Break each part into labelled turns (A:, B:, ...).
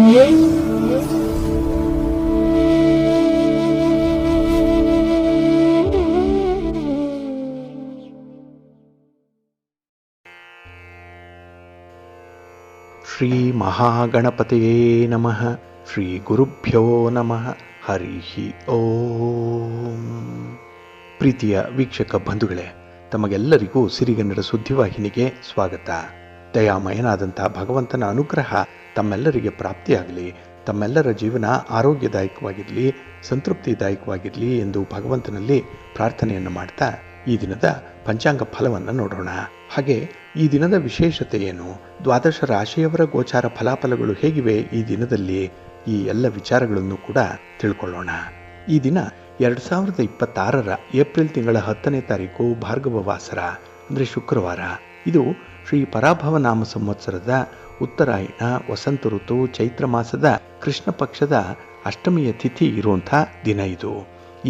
A: ಶ್ರೀ ಮಹಾಗಣಪತಿಯೇ ನಮಃ. ಶ್ರೀ ಗುರುಭ್ಯೋ ನಮಃ. ಹರಿ ಓಂ. ಪ್ರೀತಿಯ ವೀಕ್ಷಕ ಬಂಧುಗಳೇ, ತಮಗೆಲ್ಲರಿಗೂ ಸಿರಿಗನ್ನಡ ಸುದ್ದಿವಾಹಿನಿಗೆ ಸ್ವಾಗತ. ದಯಾಮಯನಾದಂಥ ಭಗವಂತನ ಅನುಗ್ರಹ ತಮ್ಮೆಲ್ಲರಿಗೆ ಪ್ರಾಪ್ತಿಯಾಗಲಿ, ತಮ್ಮೆಲ್ಲರ ಜೀವನ ಆರೋಗ್ಯದಾಯಕವಾಗಿರಲಿ, ಸಂತೃಪ್ತಿದಾಯಕವಾಗಿರಲಿ ಎಂದು ಭಗವಂತನಲ್ಲಿ ಪ್ರಾರ್ಥನೆಯನ್ನು ಮಾಡ್ತಾ ಈ ದಿನದ ಪಂಚಾಂಗ ಫಲವನ್ನು ನೋಡೋಣ. ಹಾಗೆ ಈ ದಿನದ ವಿಶೇಷತೆ ಏನು, ದ್ವಾದಶ ರಾಶಿಯವರ ಗೋಚಾರ ಫಲಾಫಲಗಳು ಹೇಗಿವೆ ಈ ದಿನದಲ್ಲಿ, ಈ ಎಲ್ಲ ವಿಚಾರಗಳನ್ನು ಕೂಡ ತಿಳ್ಕೊಳ್ಳೋಣ. ಈ ದಿನ 2026 ಏಪ್ರಿಲ್ ತಿಂಗಳ 10ನೇ ತಾರೀಕು ಭಾರ್ಗವ ವಾಸರ ಅಂದರೆ ಶುಕ್ರವಾರ. ಇದು ಶ್ರೀ ಪರಾಭವ ನಾಮ ಸಂವತ್ಸರದ ಉತ್ತರಾಯಣ ವಸಂತ ಋತು ಚೈತ್ರ ಮಾಸದ ಕೃಷ್ಣ ಪಕ್ಷದ ಅಷ್ಟಮಿಯ ತಿಥಿ ಇರುವಂಥ ದಿನ ಇದು.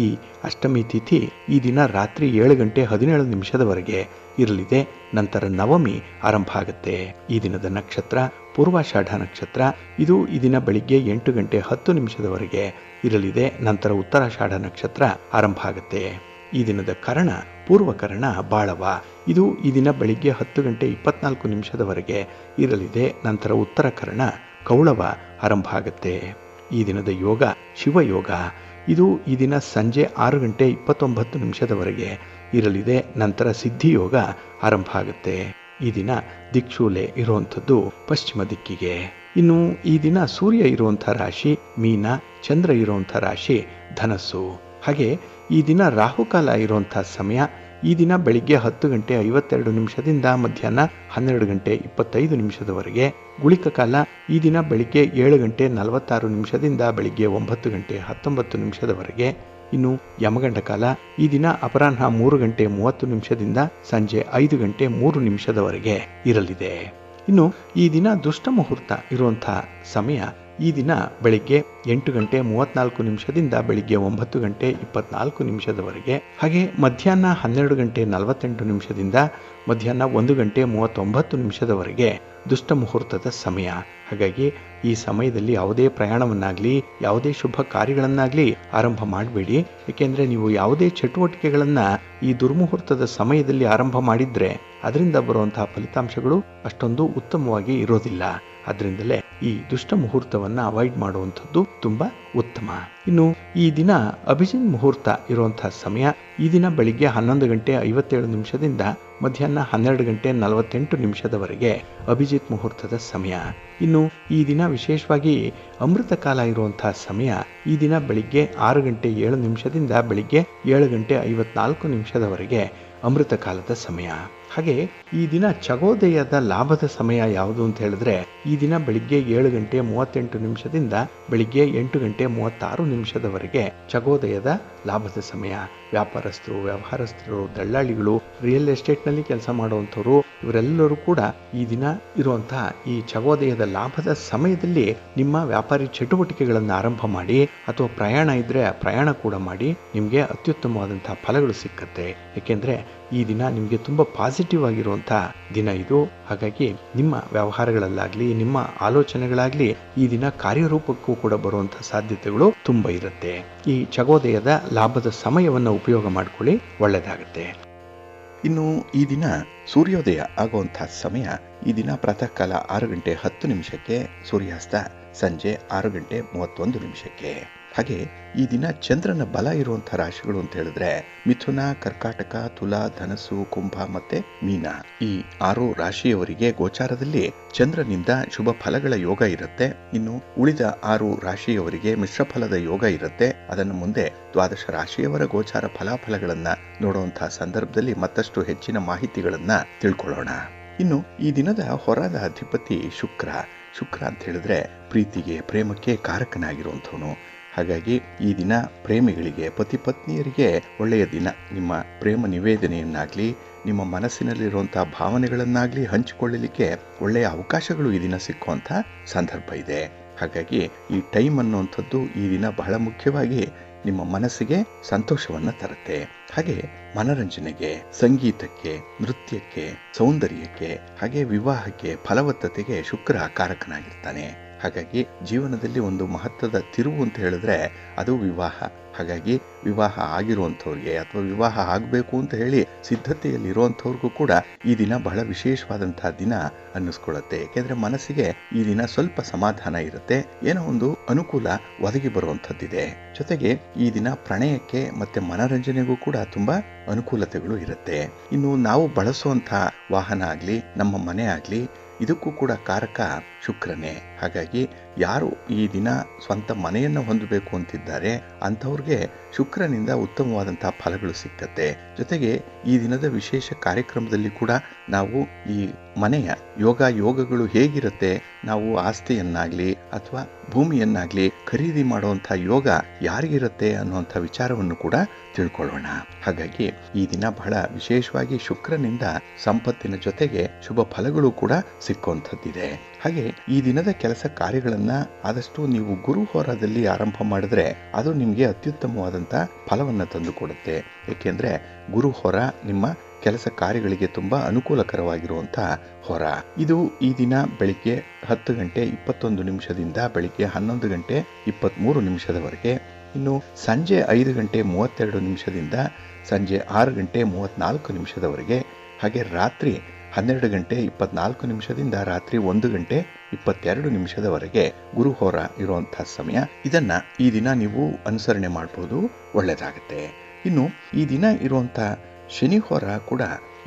A: ಈ ಅಷ್ಟಮಿ ತಿಥಿ ಈ ದಿನ ರಾತ್ರಿ 7:17 ಇರಲಿದೆ. ನಂತರ ನವಮಿ ಆರಂಭ ಆಗುತ್ತೆ. ಈ ದಿನದ ನಕ್ಷತ್ರ ಪೂರ್ವಾಷಾಢ ನಕ್ಷತ್ರ. ಇದು ಈ ದಿನ ಬೆಳಿಗ್ಗೆ 8:10 ಇರಲಿದೆ. ನಂತರ ಉತ್ತರಾಷಾಢ ನಕ್ಷತ್ರ ಆರಂಭ ಆಗುತ್ತೆ. ಈ ದಿನದ ಕರ್ಣ ಪೂರ್ವಕರ್ಣ ಬಾಳವ. ಇದು ಈ ದಿನ ಬೆಳಿಗ್ಗೆ 10:24 ಇರಲಿದೆ. ನಂತರ ಉತ್ತರ ಕರ್ಣ ಕೌಳವ ಆರಂಭ ಆಗುತ್ತೆ. ಈ ದಿನದ ಯೋಗ ಶಿವಯೋಗ. ಇದು ಈ ದಿನ ಸಂಜೆ 6:29 ಇರಲಿದೆ. ನಂತರ ಸಿದ್ಧಿಯೋಗ ಆರಂಭ ಆಗುತ್ತೆ. ಈ ದಿನ ದಿಕ್ಷೂಲೆ ಇರುವಂಥದ್ದು ಪಶ್ಚಿಮ ದಿಕ್ಕಿಗೆ. ಇನ್ನು ಈ ದಿನ ಸೂರ್ಯ ಇರುವಂಥ ರಾಶಿ ಮೀನ, ಚಂದ್ರ ಇರುವಂಥ ರಾಶಿ ಧನಸ್ಸು. ಹಾಗೆ ಈ ದಿನ ರಾಹುಕಾಲ ಇರುವಂಥ ಸಮಯ ಈ ದಿನ ಬೆಳಿಗ್ಗೆ 10:52 ಮಧ್ಯಾಹ್ನ 12:25 ಗುಳಿಕ ಕಾಲ ಈ ದಿನ ಬೆಳಿಗ್ಗೆ 7:46 ಬೆಳಿಗ್ಗೆ 9:19 ಇನ್ನು ಯಮಗಂಡ ಕಾಲ ಈ ದಿನ ಅಪರಾಹ್ನ 3:30 ಸಂಜೆ 5:03 ಇರಲಿದೆ. ಇನ್ನು ಈ ದಿನ ದುಷ್ಟ ಮುಹೂರ್ತ ಇರುವಂಥ ಸಮಯ ಈ ದಿನ ಬೆಳಿಗ್ಗೆ 8:34 ಬೆಳಿಗ್ಗೆ 9:24 ಹಾಗೆ ಮಧ್ಯಾಹ್ನ 12:48 ಮಧ್ಯಾಹ್ನ 1:39 ದುಷ್ಟ ಮುಹೂರ್ತದ ಸಮಯ. ಹಾಗಾಗಿ ಈ ಸಮಯದಲ್ಲಿ ಯಾವುದೇ ಪ್ರಯಾಣವನ್ನಾಗಲಿ ಯಾವುದೇ ಶುಭ ಕಾರ್ಯಗಳನ್ನಾಗಲಿ ಆರಂಭ ಮಾಡಬೇಡಿ. ಏಕೆಂದರೆ ನೀವು ಯಾವುದೇ ಚಟುವಟಿಕೆಗಳನ್ನು ಈ ದುರ್ಮುಹೂರ್ತದ ಸಮಯದಲ್ಲಿ ಆರಂಭ ಮಾಡಿದರೆ ಅದರಿಂದ ಬರುವಂತಹ ಫಲಿತಾಂಶಗಳು ಅಷ್ಟೊಂದು ಉತ್ತಮವಾಗಿ ಇರೋದಿಲ್ಲ. ಅದರಿಂದಲೇ ಈ ದುಷ್ಟ ಮುಹೂರ್ತವನ್ನು ಅವಾಯ್ಡ್ ಮಾಡುವಂಥದ್ದು ತುಂಬ ಉತ್ತಮ. ಇನ್ನು ಈ ದಿನ ಅಭಿಜಿನ್ ಮುಹೂರ್ತ ಇರುವಂತಹ ಸಮಯ ಈ ದಿನ ಬೆಳಿಗ್ಗೆ 11:57 ಮಧ್ಯಾಹ್ನ 12:48 ಅಭಿಜಿತ್ ಮುಹೂರ್ತದ ಸಮಯ. ಇನ್ನು ಈ ದಿನ ವಿಶೇಷವಾಗಿ ಅಮೃತ ಕಾಲ ಇರುವಂತಹ ಸಮಯ ಈ ದಿನ ಬೆಳಿಗ್ಗೆ 6:07 ಬೆಳಿಗ್ಗೆ 7:54 ಅಮೃತ ಕಾಲದ ಸಮಯ. ಹಾಗೆ ಈ ದಿನ ಚಗೋದಯದ ಲಾಭದ ಸಮಯ ಯಾವುದು ಅಂತ ಹೇಳಿದ್ರೆ ಈ ದಿನ ಬೆಳಿಗ್ಗೆ 7:38 ಬೆಳಿಗ್ಗೆ 8:36 ಚಗೋದಯದ ಲಾಭದ ಸಮಯ. ವ್ಯಾಪಾರಸ್ಥರು, ವ್ಯವಹಾರಸ್ಥರು, ದಳ್ಳಾಳಿಗಳು, ರಿಯಲ್ ಎಸ್ಟೇಟ್ನಲ್ಲಿ ಕೆಲಸ ಮಾಡುವಂಥವ್ರು ಇವರೆಲ್ಲರೂ ಕೂಡ ಈ ದಿನ ಇರುವಂತಹ ಈ ಚಗೋದಯದ ಲಾಭದ ಸಮಯದಲ್ಲಿ ನಿಮ್ಮ ವ್ಯಾಪಾರಿ ಚಟುವಟಿಕೆಗಳನ್ನು ಆರಂಭ ಮಾಡಿ ಅಥವಾ ಪ್ರಯಾಣ ಇದ್ರೆ ಪ್ರಯಾಣ ಕೂಡ ಮಾಡಿ ನಿಮಗೆ ಅತ್ಯುತ್ತಮವಾದಂತಹ ಫಲಗಳು ಸಿಕ್ಕತ್ತೆ. ಏಕೆಂದರೆ ಈ ದಿನ ನಿಮಗೆ ತುಂಬ ಪಾಸಿಟಿವ್ ಆಗಿರುವಂಥ ದಿನ ಇದು. ಹಾಗಾಗಿ ನಿಮ್ಮ ವ್ಯವಹಾರಗಳಲ್ಲಾಗಲಿ ನಿಮ್ಮ ಆಲೋಚನೆಗಳಾಗಲಿ ಈ ದಿನ ಕಾರ್ಯರೂಪಕ್ಕೂ ಕೂಡ ಬರುವಂಥ ಸಾಧ್ಯತೆಗಳು ತುಂಬ ಇರುತ್ತೆ. ಈ ಚಗೋದಯದ ಲಾಭದ ಸಮಯವನ್ನು ಉಪಯೋಗ ಮಾಡಿಕೊಳ್ಳಿ, ಒಳ್ಳೆಯದಾಗುತ್ತೆ. ಇನ್ನು ಈ ದಿನ ಸೂರ್ಯೋದಯ ಆಗುವಂಥ ಸಮಯ ಈ ದಿನ ಪ್ರಾತಃ ಕಾಲ 6:10 ಸೂರ್ಯಾಸ್ತ ಸಂಜೆ 6:31. ಹಾಗೆ ಈ ದಿನ ಚಂದ್ರನ ಬಲ ಇರುವಂಥ ರಾಶಿಗಳು ಅಂತ ಹೇಳಿದ್ರೆ ಮಿಥುನ, ಕರ್ಕಾಟಕ, ತುಲಾ, ಧನಸ್ಸು, ಕುಂಭ ಮತ್ತೆ ಮೀನ. ಈ 6 ರಾಶಿಯವರಿಗೆ ಗೋಚಾರದಲ್ಲಿ ಚಂದ್ರನಿಂದ ಶುಭ ಫಲಗಳ ಯೋಗ ಇರುತ್ತೆ. ಇನ್ನು ಉಳಿದ 6 ರಾಶಿಯವರಿಗೆ ಮಿಶ್ರ ಫಲದ ಯೋಗ ಇರುತ್ತೆ. ಅದನ್ನು ಮುಂದೆ ದ್ವಾದಶ ರಾಶಿಯವರ ಗೋಚಾರ ಫಲಾಫಲಗಳನ್ನ ನೋಡುವಂತಹ ಸಂದರ್ಭದಲ್ಲಿ ಮತ್ತಷ್ಟು ಹೆಚ್ಚಿನ ಮಾಹಿತಿಗಳನ್ನ ತಿಳ್ಕೊಳ್ಳೋಣ. ಇನ್ನು ಈ ದಿನದ ಹೊರದ ಅಧಿಪತಿ ಶುಕ್ರ ಅಂತ ಹೇಳಿದ್ರೆ ಪ್ರೀತಿಗೆ, ಪ್ರೇಮಕ್ಕೆ ಕಾರಕನಾಗಿರುವಂಥವನು. ಹಾಗಾಗಿ ಈ ದಿನ ಪ್ರೇಮಿಗಳಿಗೆ, ಪತಿ ಪತ್ನಿಯರಿಗೆ ಒಳ್ಳೆಯ ದಿನ. ನಿಮ್ಮ ಪ್ರೇಮ ನಿವೇದನೆಯನ್ನಾಗಲಿ ನಿಮ್ಮ ಮನಸ್ಸಿನಲ್ಲಿರುವಂತಹ ಭಾವನೆಗಳನ್ನಾಗಲಿ ಹಂಚಿಕೊಳ್ಳಲಿಕ್ಕೆ ಒಳ್ಳೆಯ ಅವಕಾಶಗಳು ಈ ದಿನ ಸಿಕ್ಕುವಂಥ ಸಂದರ್ಭ ಇದೆ. ಹಾಗಾಗಿ ಈ ಟೈಮ್ ಅನ್ನುವಂಥದ್ದು ಈ ದಿನ ಬಹಳ ಮುಖ್ಯವಾಗಿ ನಿಮ್ಮ ಮನಸ್ಸಿಗೆ ಸಂತೋಷವನ್ನು ತರುತ್ತೆ. ಹಾಗೆ ಮನರಂಜನೆಗೆ, ಸಂಗೀತಕ್ಕೆ, ನೃತ್ಯಕ್ಕೆ, ಸೌಂದರ್ಯಕ್ಕೆ, ಹಾಗೆ ವಿವಾಹಕ್ಕೆ, ಫಲವತ್ತತೆಗೆ ಶುಕ್ರ ಕಾರಕನಾಗಿರ್ತಾನೆ. ಹಾಗಾಗಿ ಜೀವನದಲ್ಲಿ ಒಂದು ಮಹತ್ವದ ತಿರುವು ಅಂತ ಹೇಳಿದ್ರೆ ಅದು ವಿವಾಹ. ಹಾಗಾಗಿ ವಿವಾಹ ಆಗಿರುವಂಥವ್ರಿಗೆ ಅಥವಾ ವಿವಾಹ ಆಗಬೇಕು ಅಂತ ಹೇಳಿ ಸಿದ್ಧತೆಯಲ್ಲಿರುವಂಥವ್ರಿಗೂ ಕೂಡ ಈ ದಿನ ಬಹಳ ವಿಶೇಷವಾದಂತಹ ದಿನ ಅನ್ನಿಸ್ಕೊಳ್ಳುತ್ತೆ. ಯಾಕೆಂದ್ರೆ ಮನಸ್ಸಿಗೆ ಈ ದಿನ ಸ್ವಲ್ಪ ಸಮಾಧಾನ ಇರುತ್ತೆ, ಏನೋ ಒಂದು ಅನುಕೂಲ ಒದಗಿ ಬರುವಂಥದ್ದಿದೆ. ಜೊತೆಗೆ ಈ ದಿನ ಪ್ರಣಯಕ್ಕೆ ಮತ್ತೆ ಮನರಂಜನೆಗೂ ಕೂಡ ತುಂಬಾ ಅನುಕೂಲತೆಗಳು ಇರುತ್ತೆ. ಇನ್ನು ನಾವು ಬಳಸುವಂತಹ ವಾಹನ ಆಗ್ಲಿ, ನಮ್ಮ ಮನೆ ಆಗ್ಲಿ, ಇದಕ್ಕೂ ಕೂಡ ಕಾರಕ ಶುಕ್ರನೇ. ಹಾಗಾಗಿ ಯಾರು ಈ ದಿನ ಸ್ವಂತ ಮನೆಯನ್ನು ಹೊಂದಬೇಕು ಅಂತಿದ್ದಾರೆ ಅಂಥವ್ರಿಗೆ ಶುಕ್ರನಿಂದ ಉತ್ತಮವಾದಂತಹ ಫಲಗಳು ಸಿಕ್ಕತ್ತೆ. ಜೊತೆಗೆ ಈ ದಿನದ ವಿಶೇಷ ಕಾರ್ಯಕ್ರಮದಲ್ಲಿ ಕೂಡ ನಾವು ಈ ಮನೆಯ ಯೋಗಗಳು ಹೇಗಿರುತ್ತೆ, ನಾವು ಆಸ್ತಿಯನ್ನಾಗ್ಲಿ ಅಥವಾ ಭೂಮಿಯನ್ನಾಗ್ಲಿ ಖರೀದಿ ಮಾಡುವಂತಹ ಯೋಗ ಯಾರಿಗಿರುತ್ತೆ ಅನ್ನುವಂಥ ವಿಚಾರವನ್ನು ಕೂಡ ತಿಳ್ಕೊಳ್ಳೋಣ. ಹಾಗಾಗಿ ಈ ದಿನ ಬಹಳ ವಿಶೇಷವಾಗಿ ಶುಕ್ರನಿಂದ ಸಂಪತ್ತಿನ ಜೊತೆಗೆ ಶುಭ ಫಲಗಳು ಕೂಡ ಸಿಕ್ಕುವಂಥದ್ದಿದೆ. ಹಾಗೆ ಈ ದಿನದ ಕೆಲಸ ಕಾರ್ಯಗಳನ್ನ ಆದಷ್ಟು ನೀವು ಗುರು ಹೋರಾದಲ್ಲಿ ಆರಂಭ ಮಾಡಿದ್ರೆ ಅದು ನಿಮಗೆ ಅತ್ಯುತ್ತಮವಾದಂತಹ ಫಲವನ್ನ ತಂದುಕೊಡುತ್ತೆ. ಏಕೆಂದ್ರೆ ಗುರು ಹೋರ ನಿಮ್ಮ ಕೆಲಸ ಕಾರ್ಯಗಳಿಗೆ ತುಂಬಾ ಅನುಕೂಲಕರವಾಗಿರುವಂತಹ ಹೊರ. ಇದು ಈ ದಿನ ಬೆಳಿಗ್ಗೆ 10 ಗಂಟೆ 21 ನಿಮಿಷದಿಂದ ಬೆಳಿಗ್ಗೆ 11 ಗಂಟೆ 23 ನಿಮಿಷದವರೆಗೆ, ಇನ್ನು ಸಂಜೆ 5 ಗಂಟೆ 32 ನಿಮಿಷದಿಂದ ಸಂಜೆ 6 ಗಂಟೆ 34 ನಿಮಿಷದವರೆಗೆ, ಹಾಗೆ ರಾತ್ರಿ 12 ಗಂಟೆ 24 ನಿಮಿಷದಿಂದ ರಾತ್ರಿ 1 ಗಂಟೆ 22 ನಿಮಿಷದವರೆಗೆ ಗುರುಹೋರ ಇರುವಂತಹ ಸಮಯ. ಇದನ್ನ ಈ ದಿನ ನೀವು ಅನುಸರಣೆ ಮಾಡಬಹುದು, ಒಳ್ಳೆಯದಾಗುತ್ತೆ. ಇನ್ನು ಈ ದಿನ ಇರುವಂತಹ ಶನಿ ಹೋರ ಕೂಡ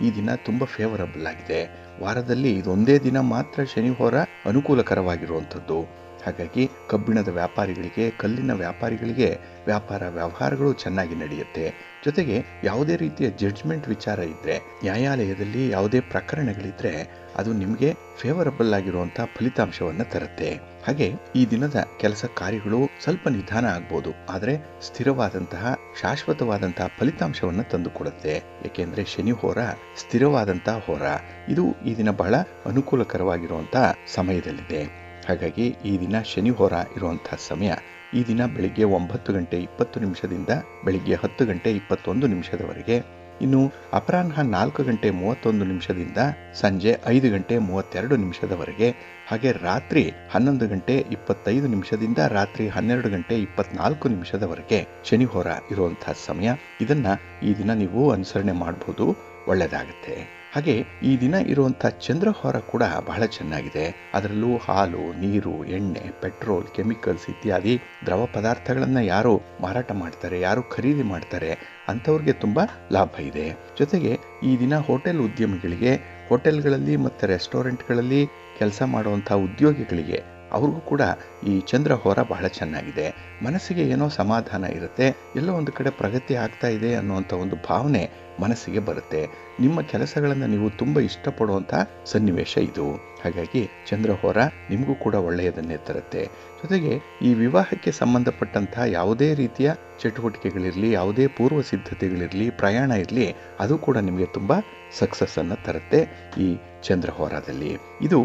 A: ಈ ದಿನ ತುಂಬಾ ಫೇವರಬಲ್ ಆಗಿದೆ. ವಾರದಲ್ಲಿ ಇದೊಂದೇ ದಿನ ಮಾತ್ರ ಶನಿ ಹೋರ ಅನುಕೂಲಕರವಾಗಿರುವಂಥದ್ದು. ಹಾಗಾಗಿ ಕಬ್ಬಿಣದ ವ್ಯಾಪಾರಿಗಳಿಗೆ, ಕಲ್ಲಿನ ವ್ಯಾಪಾರಿಗಳಿಗೆ ವ್ಯಾಪಾರ ವ್ಯವಹಾರಗಳು ಚೆನ್ನಾಗಿ ನಡೆಯುತ್ತೆ. ಜೊತೆಗೆ ಯಾವುದೇ ರೀತಿಯ ಜಡ್ಜ್ಮೆಂಟ್ ವಿಚಾರ ಇದ್ರೆ, ನ್ಯಾಯಾಲಯದಲ್ಲಿ ಯಾವುದೇ ಪ್ರಕರಣಗಳಿದ್ರೆ ಅದು ನಿಮಗೆ ಫೇವರಬಲ್ ಆಗಿರುವಂಥ ಫಲಿತಾಂಶವನ್ನು ತರುತ್ತೆ. ಹಾಗೆ ಈ ದಿನದ ಕೆಲಸ ಕಾರ್ಯಗಳು ಸ್ವಲ್ಪ ನಿಧಾನ ಆಗ್ಬೋದು, ಆದರೆ ಸ್ಥಿರವಾದಂತಹ ಶಾಶ್ವತವಾದಂತಹ ಫಲಿತಾಂಶವನ್ನು ತಂದುಕೊಡುತ್ತೆ. ಏಕೆಂದ್ರೆ ಶನಿ ಹೋರ ಸ್ಥಿರವಾದಂತಹ ಹೋರ. ಇದು ಈ ದಿನ ಬಹಳ ಅನುಕೂಲಕರವಾಗಿರುವಂತಹ ಸಮಯದಲ್ಲಿದೆ. ಹಾಗಾಗಿ ಈ ದಿನ ಶನಿ ಹೋರ ಇರುವಂತಹ ಸಮಯ ಈ ದಿನ ಬೆಳಿಗ್ಗೆ 9 ಗಂಟೆ 20 ನಿಮಿಷದಿಂದ ಬೆಳಿಗ್ಗೆ 10 ಗಂಟೆ 21 ನಿಮಿಷದವರೆಗೆ, ಇನ್ನು ಅಪರಾಹ್ನ 4 ಗಂಟೆ 31 ನಿಮಿಷದಿಂದ ಸಂಜೆ 5 ಗಂಟೆ 32 ನಿಮಿಷದವರೆಗೆ, ಹಾಗೆ ರಾತ್ರಿ 11 ಗಂಟೆ 25 ನಿಮಿಷದಿಂದ ರಾತ್ರಿ 12 ಗಂಟೆ 24 ನಿಮಿಷದವರೆಗೆ ಶನಿ ಹೋರ ಇರುವಂತಹ ಸಮಯ. ಇದನ್ನ ಈ ದಿನ ನೀವು ಅನುಸರಣೆ ಮಾಡಬಹುದು, ಒಳ್ಳೆಯದಾಗುತ್ತೆ. ಹಾಗೆ ಈ ದಿನ ಇರುವಂತಹ ಚಂದ್ರಹೋರ ಕೂಡ ಬಹಳ ಚೆನ್ನಾಗಿದೆ. ಅದರಲ್ಲೂ ಹಾಲು, ನೀರು, ಎಣ್ಣೆ, ಪೆಟ್ರೋಲ್, ಕೆಮಿಕಲ್ಸ್ ಇತ್ಯಾದಿ ದ್ರವ ಪದಾರ್ಥಗಳನ್ನ ಯಾರು ಮಾರಾಟ ಮಾಡ್ತಾರೆ, ಯಾರು ಖರೀದಿ ಮಾಡ್ತಾರೆ ಅಂಥವ್ರಿಗೆ ತುಂಬಾ ಲಾಭ ಇದೆ. ಜೊತೆಗೆ ಈ ದಿನ ಹೋಟೆಲ್ ಉದ್ಯಮಿಗಳಿಗೆ, ಹೋಟೆಲ್ಗಳಲ್ಲಿ ಮತ್ತು ರೆಸ್ಟೋರೆಂಟ್ಗಳಲ್ಲಿ ಕೆಲಸ ಮಾಡುವಂತಹ ಉದ್ಯೋಗಿಗಳಿಗೆ ಅವ್ರಿಗೂ ಕೂಡ ಈ ಚಂದ್ರಹೋರ ಬಹಳ ಚೆನ್ನಾಗಿದೆ. ಮನಸ್ಸಿಗೆ ಏನೋ ಸಮಾಧಾನ ಇರುತ್ತೆ, ಎಲ್ಲೋ ಒಂದು ಕಡೆ ಪ್ರಗತಿ ಆಗ್ತಾ ಇದೆ ಅನ್ನುವಂಥ ಒಂದು ಭಾವನೆ ಮನಸ್ಸಿಗೆ ಬರುತ್ತೆ. ನಿಮ್ಮ ಕೆಲಸಗಳನ್ನು ನೀವು ತುಂಬ ಇಷ್ಟಪಡುವಂಥ ಸನ್ನಿವೇಶ ಇದು. ಹಾಗಾಗಿ ಚಂದ್ರಹೋರ ನಿಮಗೂ ಕೂಡ ಒಳ್ಳೆಯದನ್ನೇ ತರುತ್ತೆ. ಜೊತೆಗೆ ಈ ವಿವಾಹಕ್ಕೆ ಸಂಬಂಧಪಟ್ಟಂತಹ ಯಾವುದೇ ರೀತಿಯ ಚಟುವಟಿಕೆಗಳಿರಲಿ, ಯಾವುದೇ ಪೂರ್ವ ಸಿದ್ಧತೆಗಳಿರಲಿ, ಪ್ರಯಾಣ ಇರಲಿ, ಅದು ಕೂಡ ನಿಮಗೆ ತುಂಬ ಸಕ್ಸಸ್ ಅನ್ನು ತರುತ್ತೆ ಈ ಚಂದ್ರಹೋರದಲ್ಲಿ. ಇದು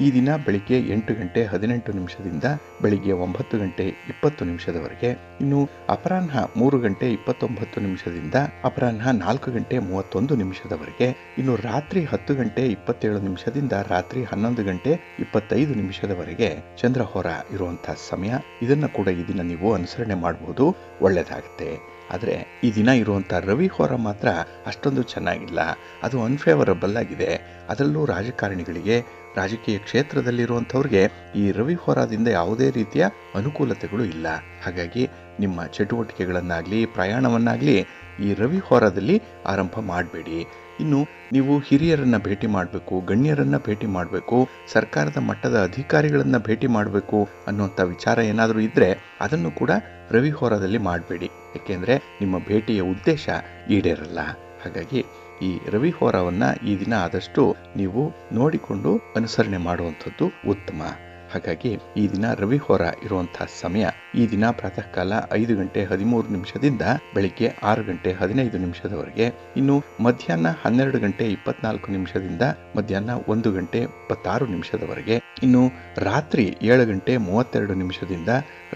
A: ಈ ದಿನ ಬೆಳಿಗ್ಗೆ 8 ಗಂಟೆ 18 ನಿಮಿಷದಿಂದ ಬೆಳಿಗ್ಗೆ 9 ಗಂಟೆ 20 ನಿಮಿಷದವರೆಗೆ, ಇನ್ನು ಅಪರಾಹ್ನ 3 ಗಂಟೆ 29 ನಿಮಿಷದಿಂದ ಅಪರಾಹ್ನ 4 ಗಂಟೆ 31 ನಿಮಿಷದವರೆಗೆ, ಇನ್ನು ರಾತ್ರಿ 10 ಗಂಟೆ 27 ನಿಮಿಷದಿಂದ ರಾತ್ರಿ 11 ಗಂಟೆ 25 ನಿಮಿಷದವರೆಗೆ ಚಂದ್ರಹೋರ ಇರುವಂತಹ ಸಮಯ. ಇದನ್ನ ಕೂಡ ಈ ದಿನ ನೀವು ಅನುಸರಣೆ ಮಾಡಬಹುದು, ಒಳ್ಳೆಯದಾಗುತ್ತೆ. ಆದರೆ ಈ ದಿನ ಇರುವಂಥ ರವಿ ಹೋರ ಮಾತ್ರ ಅಷ್ಟೊಂದು ಚೆನ್ನಾಗಿಲ್ಲ, ಅದು ಅನ್ಫೇವರಬಲ್ ಆಗಿದೆ. ಅದರಲ್ಲೂ ರಾಜಕಾರಣಿಗಳಿಗೆ, ರಾಜಕೀಯ ಕ್ಷೇತ್ರದಲ್ಲಿರುವಂಥವ್ರಿಗೆ ಈ ರವಿ ಹೋರಾದಿಂದ ಯಾವುದೇ ರೀತಿಯ ಅನುಕೂಲತೆಗಳು ಇಲ್ಲ. ಹಾಗಾಗಿ ನಿಮ್ಮ ಚಟುವಟಿಕೆಗಳನ್ನಾಗಲಿ, ಪ್ರಯಾಣವನ್ನಾಗಲಿ ಈ ರವಿ ಹೋರಾದಲ್ಲಿ ಆರಂಭ ಮಾಡಬೇಡಿ. ಇನ್ನು ನೀವು ಹಿರಿಯರನ್ನ ಭೇಟಿ ಮಾಡಬೇಕು, ಗಣ್ಯರನ್ನ ಭೇಟಿ ಮಾಡಬೇಕು, ಸರ್ಕಾರದ ಮಟ್ಟದ ಅಧಿಕಾರಿಗಳನ್ನ ಭೇಟಿ ಮಾಡಬೇಕು ಅನ್ನುವಂಥ ವಿಚಾರ ಏನಾದರೂ ಇದ್ದರೆ ಅದನ್ನು ಕೂಡ ರವಿ ಹೋರಾದಲ್ಲಿ ಮಾಡಬೇಡಿ. ಏಕೆಂದರೆ ನಿಮ್ಮ ಭೇಟಿಯ ಉದ್ದೇಶ ಈಡೇರಲ್ಲ. ಹಾಗಾಗಿ ಈ ರವಿ ಹೋರವನ್ನ ಈ ದಿನ ಆದಷ್ಟು ನೀವು ನೋಡಿಕೊಂಡು ಅನುಸರಣೆ ಮಾಡುವಂಥದ್ದು ಉತ್ತಮ. ಹಾಗಾಗಿ ಈ ದಿನ ರವಿ ಹೋರ ಇರುವಂತಹ ಸಮಯ ಈ ದಿನ ಪ್ರಾತಃ ಕಾಲ 5 ಗಂಟೆ 13 ನಿಮಿಷದಿಂದ ಬೆಳಿಗ್ಗೆ 6 ಗಂಟೆ 15 ನಿಮಿಷದವರೆಗೆ, ಇನ್ನು ಮಧ್ಯಾಹ್ನ 12 ಗಂಟೆ 24 ನಿಮಿಷದಿಂದ ಮಧ್ಯಾಹ್ನ 1 ಗಂಟೆ 26 ನಿಮಿಷದವರೆಗೆ, ಇನ್ನು ರಾತ್ರಿ 7 ಗಂಟೆ 32 ನಿಮಿಷದಿಂದ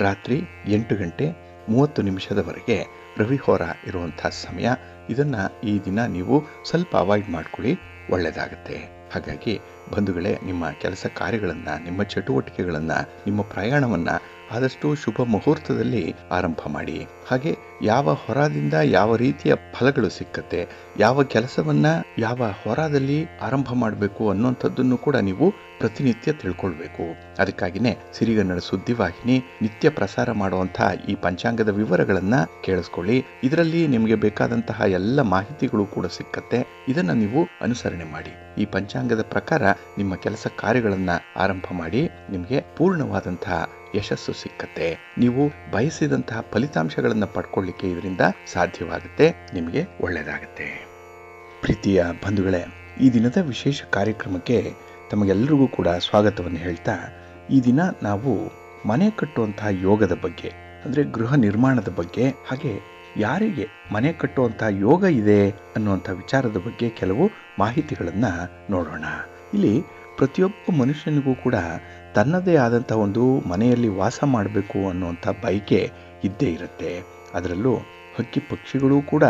A: ರಾತ್ರಿ 8 ಗಂಟೆ 30 ನಿಮಿಷದವರೆಗೆ ರವಿ ಹೋರ ಇರುವಂತಹ ಸಮಯ. ಇದನ್ನ ಈ ದಿನ ನೀವು ಸ್ವಲ್ಪ ಅವಾಯ್ಡ್ ಮಾಡ್ಕೊಳ್ಳಿ, ಒಳ್ಳೆಯದಾಗುತ್ತೆ. ಹಾಗಾಗಿ ಬಂಧುಗಳೇ, ನಿಮ್ಮ ಕೆಲಸ ಕಾರ್ಯಗಳನ್ನು, ನಿಮ್ಮ ಚಟುವಟಿಕೆಗಳನ್ನು, ನಿಮ್ಮ ಪ್ರಯಾಣವನ್ನು ಆದಷ್ಟು ಶುಭ ಮುಹೂರ್ತದಲ್ಲಿ ಆರಂಭ ಮಾಡಿ. ಹಾಗೆ ಯಾವ ಹೊರದಿಂದ ಯಾವ ರೀತಿಯ ಫಲಗಳು ಸಿಕ್ಕತ್ತೆ, ಯಾವ ಕೆಲಸವನ್ನ ಯಾವ ಹೊರದಲ್ಲಿ ಆರಂಭ ಮಾಡಬೇಕು ಅನ್ನುವಂಥದ್ದನ್ನು ಕೂಡ ನೀವು ಪ್ರತಿನಿತ್ಯ ತಿಳ್ಕೊಳ್ಬೇಕು. ಅದಕ್ಕಾಗಿನೇ ಸಿರಿಗನ್ನಡ ಸುದ್ದಿವಾಹಿನಿ ನಿತ್ಯ ಪ್ರಸಾರ ಮಾಡುವಂತಹ ಈ ಪಂಚಾಂಗದ ವಿವರಗಳನ್ನ ಕೇಳಿಸ್ಕೊಳ್ಳಿ. ಇದರಲ್ಲಿ ನಿಮಗೆ ಬೇಕಾದಂತಹ ಎಲ್ಲ ಮಾಹಿತಿಗಳು ಕೂಡ ಸಿಕ್ಕತ್ತೆ. ಇದನ್ನ ನೀವು ಅನುಸರಣೆ ಮಾಡಿ. ಈ ಪಂಚಾಂಗದ ಪ್ರಕಾರ ನಿಮ್ಮ ಕೆಲಸ ಕಾರ್ಯಗಳನ್ನ ಆರಂಭ ಮಾಡಿ. ನಿಮಗೆ ಪೂರ್ಣವಾದಂತಹ ಯಶಸ್ಸು ಸಿಕ್ಕತ್ತೆ. ನೀವು ಬಯಸಿದಂತಹ ಫಲಿತಾಂಶಗಳನ್ನು ಪಡ್ಕೊಳ್ಳಿಕ್ಕೆ ಇದರಿಂದ ಸಾಧ್ಯವಾಗುತ್ತೆ. ನಿಮಗೆ ಒಳ್ಳೆಯದಾಗುತ್ತೆ. ಪ್ರೀತಿಯ ಬಂಧುಗಳೇ, ಈ ದಿನದ ವಿಶೇಷ ಕಾರ್ಯಕ್ರಮಕ್ಕೆ ತಮಗೆಲ್ಲರಿಗೂ ಕೂಡ ಸ್ವಾಗತವನ್ನು ಹೇಳ್ತಾ, ಈ ದಿನ ನಾವು ಮನೆ ಕಟ್ಟುವಂತಹ ಯೋಗದ ಬಗ್ಗೆ, ಅಂದರೆ ಗೃಹ ನಿರ್ಮಾಣದ ಬಗ್ಗೆ, ಹಾಗೆ ಯಾರಿಗೆ ಮನೆ ಕಟ್ಟುವಂತಹ ಯೋಗ ಇದೆ ಅನ್ನುವಂಥ ವಿಚಾರದ ಬಗ್ಗೆ ಕೆಲವು ಮಾಹಿತಿಗಳನ್ನು ನೋಡೋಣ. ಇಲ್ಲಿ ಪ್ರತಿಯೊಬ್ಬ ಮನುಷ್ಯನಿಗೂ ಕೂಡ ತನ್ನದೇ ಆದಂಥ ಒಂದು ಮನೆಯಲ್ಲಿ ವಾಸ ಮಾಡಬೇಕು ಅನ್ನುವಂಥ ಬಯಕೆ ಇದ್ದೇ ಇರುತ್ತೆ. ಅದರಲ್ಲೂ ಹಕ್ಕಿ ಪಕ್ಷಿಗಳು ಕೂಡ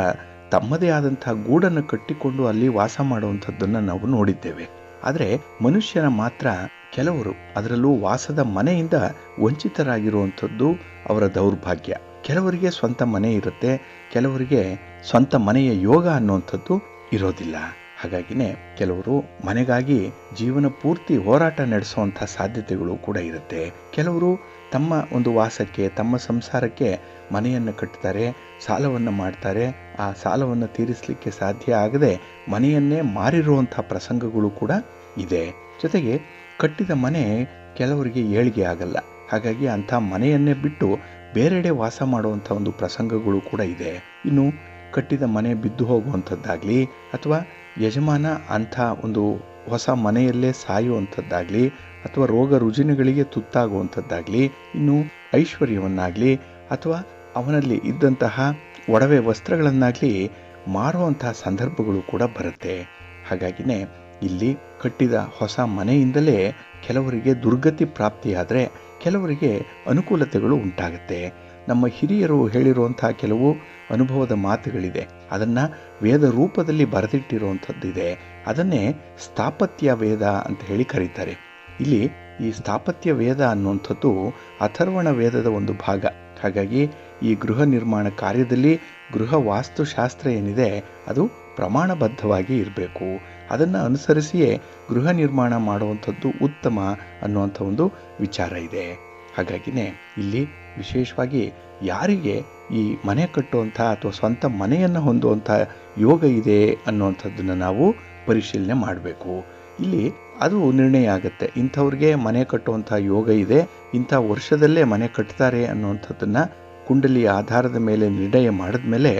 A: ತಮ್ಮದೇ ಆದಂಥ ಗೂಡನ್ನು ಕಟ್ಟಿಕೊಂಡು ಅಲ್ಲಿ ವಾಸ ಮಾಡುವಂಥದ್ದನ್ನು ನಾವು ನೋಡಿದ್ದೇವೆ. ಆದರೆ ಮನುಷ್ಯನ ಮಾತ್ರ ಕೆಲವರು ಅದರಲ್ಲೂ ವಾಸದ ಮನೆಯಿಂದ ವಂಚಿತರಾಗಿರುವಂಥದ್ದು ಅವರ ದೌರ್ಭಾಗ್ಯ. ಕೆಲವರಿಗೆ ಸ್ವಂತ ಮನೆ ಇರುತ್ತೆ, ಕೆಲವರಿಗೆ ಸ್ವಂತ ಮನೆಯ ಯೋಗ ಅನ್ನುವಂಥದ್ದು ಇರೋದಿಲ್ಲ. ಹಾಗಾಗಿನೇ ಕೆಲವರು ಮನೆಗಾಗಿ ಜೀವನ ಪೂರ್ತಿ ಹೋರಾಟ ನಡೆಸುವಂಥ ಸಾಧ್ಯತೆಗಳು ಕೂಡ ಇರುತ್ತೆ. ಕೆಲವರು ತಮ್ಮ ಒಂದು ವಾಸಕ್ಕೆ, ತಮ್ಮ ಸಂಸಾರಕ್ಕೆ ಮನೆಯನ್ನು ಕಟ್ತಾರೆ, ಸಾಲವನ್ನು ಮಾಡ್ತಾರೆ. ಆ ಸಾಲವನ್ನು ತೀರಿಸಲಿಕ್ಕೆ ಸಾಧ್ಯ ಆಗದೆ ಮನೆಯನ್ನೇ ಮಾರಿರುವಂಥ ಪ್ರಸಂಗಗಳು ಕೂಡ ಇದೆ. ಜೊತೆಗೆ ಕಟ್ಟಿದ ಮನೆ ಕೆಲವರಿಗೆ ಏಳಿಗೆ ಆಗಲ್ಲ. ಹಾಗಾಗಿ ಅಂಥ ಮನೆಯನ್ನೇ ಬಿಟ್ಟು ಬೇರೆಡೆ ವಾಸ ಮಾಡುವಂಥ ಒಂದು ಪ್ರಸಂಗಗಳು ಕೂಡ ಇದೆ. ಇನ್ನು ಕಟ್ಟಿದ ಮನೆ ಬಿದ್ದು ಹೋಗುವಂಥದ್ದಾಗಲಿ, ಅಥವಾ ಯಜಮಾನ ಅಂಥ ಒಂದು ಹೊಸ ಮನೆಯಲ್ಲೇ ಸಾಯುವಂಥದ್ದಾಗಲಿ, ಅಥವಾ ರೋಗ ರುಜಿನಗಳಿಗೆ ತುತ್ತಾಗುವಂಥದ್ದಾಗಲಿ, ಇನ್ನು ಐಶ್ವರ್ಯವನ್ನಾಗಲಿ ಅಥವಾ ಅವನಲ್ಲಿ ಇದ್ದಂತಹ ಒಡವೆ ವಸ್ತ್ರಗಳನ್ನಾಗಲಿ ಮಾರುವಂತಹ ಸಂದರ್ಭಗಳು ಕೂಡ ಬರುತ್ತೆ. ಹಾಗಾಗಿನೇ ಇಲ್ಲಿ ಕಟ್ಟಿದ ಹೊಸ ಮನೆಯಿಂದಲೇ ಕೆಲವರಿಗೆ ದುರ್ಗತಿ ಪ್ರಾಪ್ತಿಯಾದರೆ ಕೆಲವರಿಗೆ ಅನುಕೂಲತೆಗಳು ಉಂಟಾಗುತ್ತೆ. ನಮ್ಮ ಹಿರಿಯರು ಹೇಳಿರುವಂತಹ ಕೆಲವು ಅನುಭವದ ಮಾತುಗಳಿದೆ. ಅದನ್ನು ವೇದ ರೂಪದಲ್ಲಿ ಬರೆದಿಟ್ಟಿರುವಂಥದ್ದಿದೆ. ಅದನ್ನೇ ಸ್ಥಾಪತ್ಯ ವೇದ ಅಂತ ಹೇಳಿ ಕರೀತಾರೆ. ಇಲ್ಲಿ ಈ ಸ್ಥಾಪತ್ಯ ವೇದ ಅನ್ನುವಂಥದ್ದು ಅಥರ್ವಣ ವೇದದ ಒಂದು ಭಾಗ. ಹಾಗಾಗಿ ಈ ಗೃಹ ನಿರ್ಮಾಣ ಕಾರ್ಯದಲ್ಲಿ ಗೃಹ ವಾಸ್ತುಶಾಸ್ತ್ರ ಏನಿದೆ ಅದು ಪ್ರಮಾಣಬದ್ಧವಾಗಿ ಇರಬೇಕು. ಅದನ್ನು ಅನುಸರಿಸಿಯೇ ಗೃಹ ನಿರ್ಮಾಣ ಮಾಡುವಂಥದ್ದು ಉತ್ತಮ ಅನ್ನುವಂಥ ಒಂದು ವಿಚಾರ ಇದೆ. ಹಾಗಾಗಿನೇ ಇಲ್ಲಿ ವಿಶೇಷವಾಗಿ ಯಾರಿಗೆ ಈ ಮನೆ ಕಟ್ಟುವಂಥ ಅಥವಾ ಸ್ವಂತ ಮನೆಯನ್ನು ಹೊಂದುವಂಥ ಯೋಗ ಇದೆ ಅನ್ನುವಂಥದ್ದನ್ನು ನಾವು ಪರಿಶೀಲನೆ ಮಾಡಬೇಕು. ಇಲ್ಲಿ ಅದು ನಿರ್ಣಯ ಆಗುತ್ತೆ. ಇಂಥವ್ರಿಗೆ ಮನೆ ಕಟ್ಟುವಂಥ ಯೋಗ ಇದೆ, ಇಂಥ ವರ್ಷದಲ್ಲೇ ಮನೆ ಕಟ್ತಾರೆ ಅನ್ನುವಂಥದ್ದನ್ನು ಕುಂಡಲಿಯ ಆಧಾರದ ಮೇಲೆ ನಿರ್ಣಯ ಮಾಡಿದ ಮೇಲೆ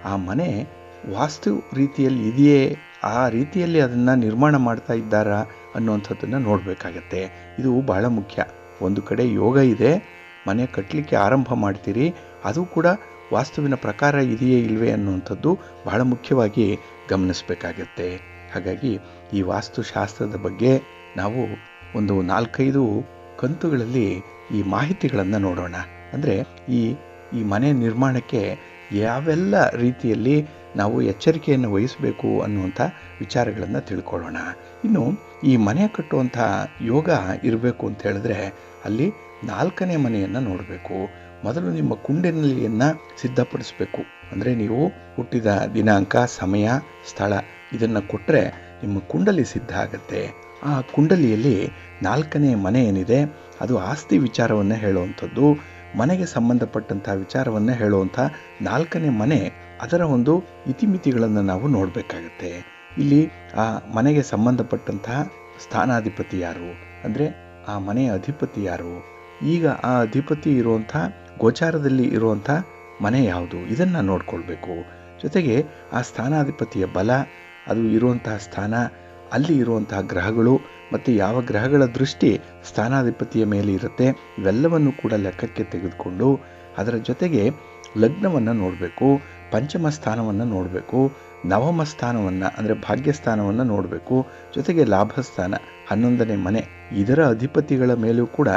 A: ಆ ಮನೆ ವಾಸ್ತು ರೀತಿಯಲ್ಲಿ ಇದೆಯೇ, ಆ ರೀತಿಯಲ್ಲಿ ಅದನ್ನು ನಿರ್ಮಾಣ ಮಾಡ್ತಾ ಇದ್ದಾರಾ ಅನ್ನುವಂಥದ್ದನ್ನು ನೋಡಬೇಕಾಗತ್ತೆ. ಇದು ಬಹಳ ಮುಖ್ಯ. ಒಂದು ಕಡೆ ಯೋಗ ಇದೆ, ಮನೆ ಕಟ್ಟಲಿಕ್ಕೆ ಆರಂಭ ಮಾಡ್ತೀರಿ, ಅದು ಕೂಡ ವಾಸ್ತುವಿನ ಪ್ರಕಾರ ಇದೆಯೇ ಇಲ್ವೇ ಅನ್ನುವಂಥದ್ದು ಬಹಳ ಮುಖ್ಯವಾಗಿ ಗಮನಿಸಬೇಕಾಗತ್ತೆ. ಹಾಗಾಗಿ ಈ ವಾಸ್ತುಶಾಸ್ತ್ರದ ಬಗ್ಗೆ ನಾವು ಒಂದು 4-5 ಕಂತುಗಳಲ್ಲಿ ಈ ಮಾಹಿತಿಗಳನ್ನು ನೋಡೋಣ. ಅಂದರೆ ಈ ಮನೆ ನಿರ್ಮಾಣಕ್ಕೆ ಯಾವೆಲ್ಲ ರೀತಿಯಲ್ಲಿ ನಾವು ಎಚ್ಚರಿಕೆಯನ್ನು ವಹಿಸಬೇಕು ಅನ್ನುವಂಥ ವಿಚಾರಗಳನ್ನು ತಿಳ್ಕೊಳ್ಳೋಣ. ಇನ್ನು ಈ ಮನೆ ಕಟ್ಟುವಂಥ ಯೋಗ ಇರಬೇಕು ಅಂತ ಹೇಳಿದ್ರೆ ಅಲ್ಲಿ 4ನೇ ಮನೆಯನ್ನು ನೋಡಬೇಕು. ಮೊದಲು ನಿಮ್ಮ ಕುಂಡಲಿಯನ್ನು ಸಿದ್ಧಪಡಿಸಬೇಕು. ಅಂದರೆ ನೀವು ಹುಟ್ಟಿದ ದಿನಾಂಕ, ಸಮಯ, ಸ್ಥಳ ಇದನ್ನು ಕೊಟ್ಟರೆ ನಿಮ್ಮ ಕುಂಡಲಿ ಸಿದ್ಧ ಆಗುತ್ತೆ. ಆ ಕುಂಡಲಿಯಲ್ಲಿ 4ನೇ ಮನೆ ಏನಿದೆ ಅದು ಆಸ್ತಿ ವಿಚಾರವನ್ನು ಹೇಳುವಂಥದ್ದು, ಮನೆಗೆ ಸಂಬಂಧಪಟ್ಟಂಥ ವಿಚಾರವನ್ನು ಹೇಳುವಂಥ 4ನೇ ಮನೆ, ಅದರ ಒಂದು ಇತಿಮಿತಿಗಳನ್ನು ನಾವು ನೋಡಬೇಕಾಗತ್ತೆ. ಇಲ್ಲಿ ಆ ಮನೆಗೆ ಸಂಬಂಧಪಟ್ಟಂತಹ ಸ್ಥಾನಾಧಿಪತಿ ಯಾರು, ಅಂದರೆ ಆ ಮನೆಯ ಅಧಿಪತಿ ಯಾರು, ಈಗ ಆ ಅಧಿಪತಿ ಇರುವಂಥ ಗೋಚಾರದಲ್ಲಿ ಇರುವಂಥ ಮನೆ ಯಾವುದು, ಇದನ್ನು ನೋಡ್ಕೊಳ್ಬೇಕು. ಜೊತೆಗೆ ಆ ಸ್ಥಾನಾಧಿಪತಿಯ ಬಲ, ಅದು ಇರುವಂತಹ ಸ್ಥಾನ, ಅಲ್ಲಿ ಇರುವಂತಹ ಗ್ರಹಗಳು ಮತ್ತು ಯಾವ ಗ್ರಹಗಳ ದೃಷ್ಟಿ ಸ್ಥಾನಾಧಿಪತಿಯ ಮೇಲೆ ಇರುತ್ತೆ, ಇವೆಲ್ಲವನ್ನು ಕೂಡ ಲೆಕ್ಕಕ್ಕೆ ತೆಗೆದುಕೊಂಡು ಅದರ ಜೊತೆಗೆ ಲಗ್ನವನ್ನು ನೋಡಬೇಕು, ಪಂಚಮ ಸ್ಥಾನವನ್ನು ನೋಡಬೇಕು, ನವಮ ಸ್ಥಾನವನ್ನು ಅಂದರೆ ಭಾಗ್ಯಸ್ಥಾನವನ್ನು ನೋಡಬೇಕು. ಜೊತೆಗೆ ಲಾಭಸ್ಥಾನ 11ನೇ ಮನೆ, ಇದರ ಅಧಿಪತಿಗಳ ಮೇಲೂ ಕೂಡ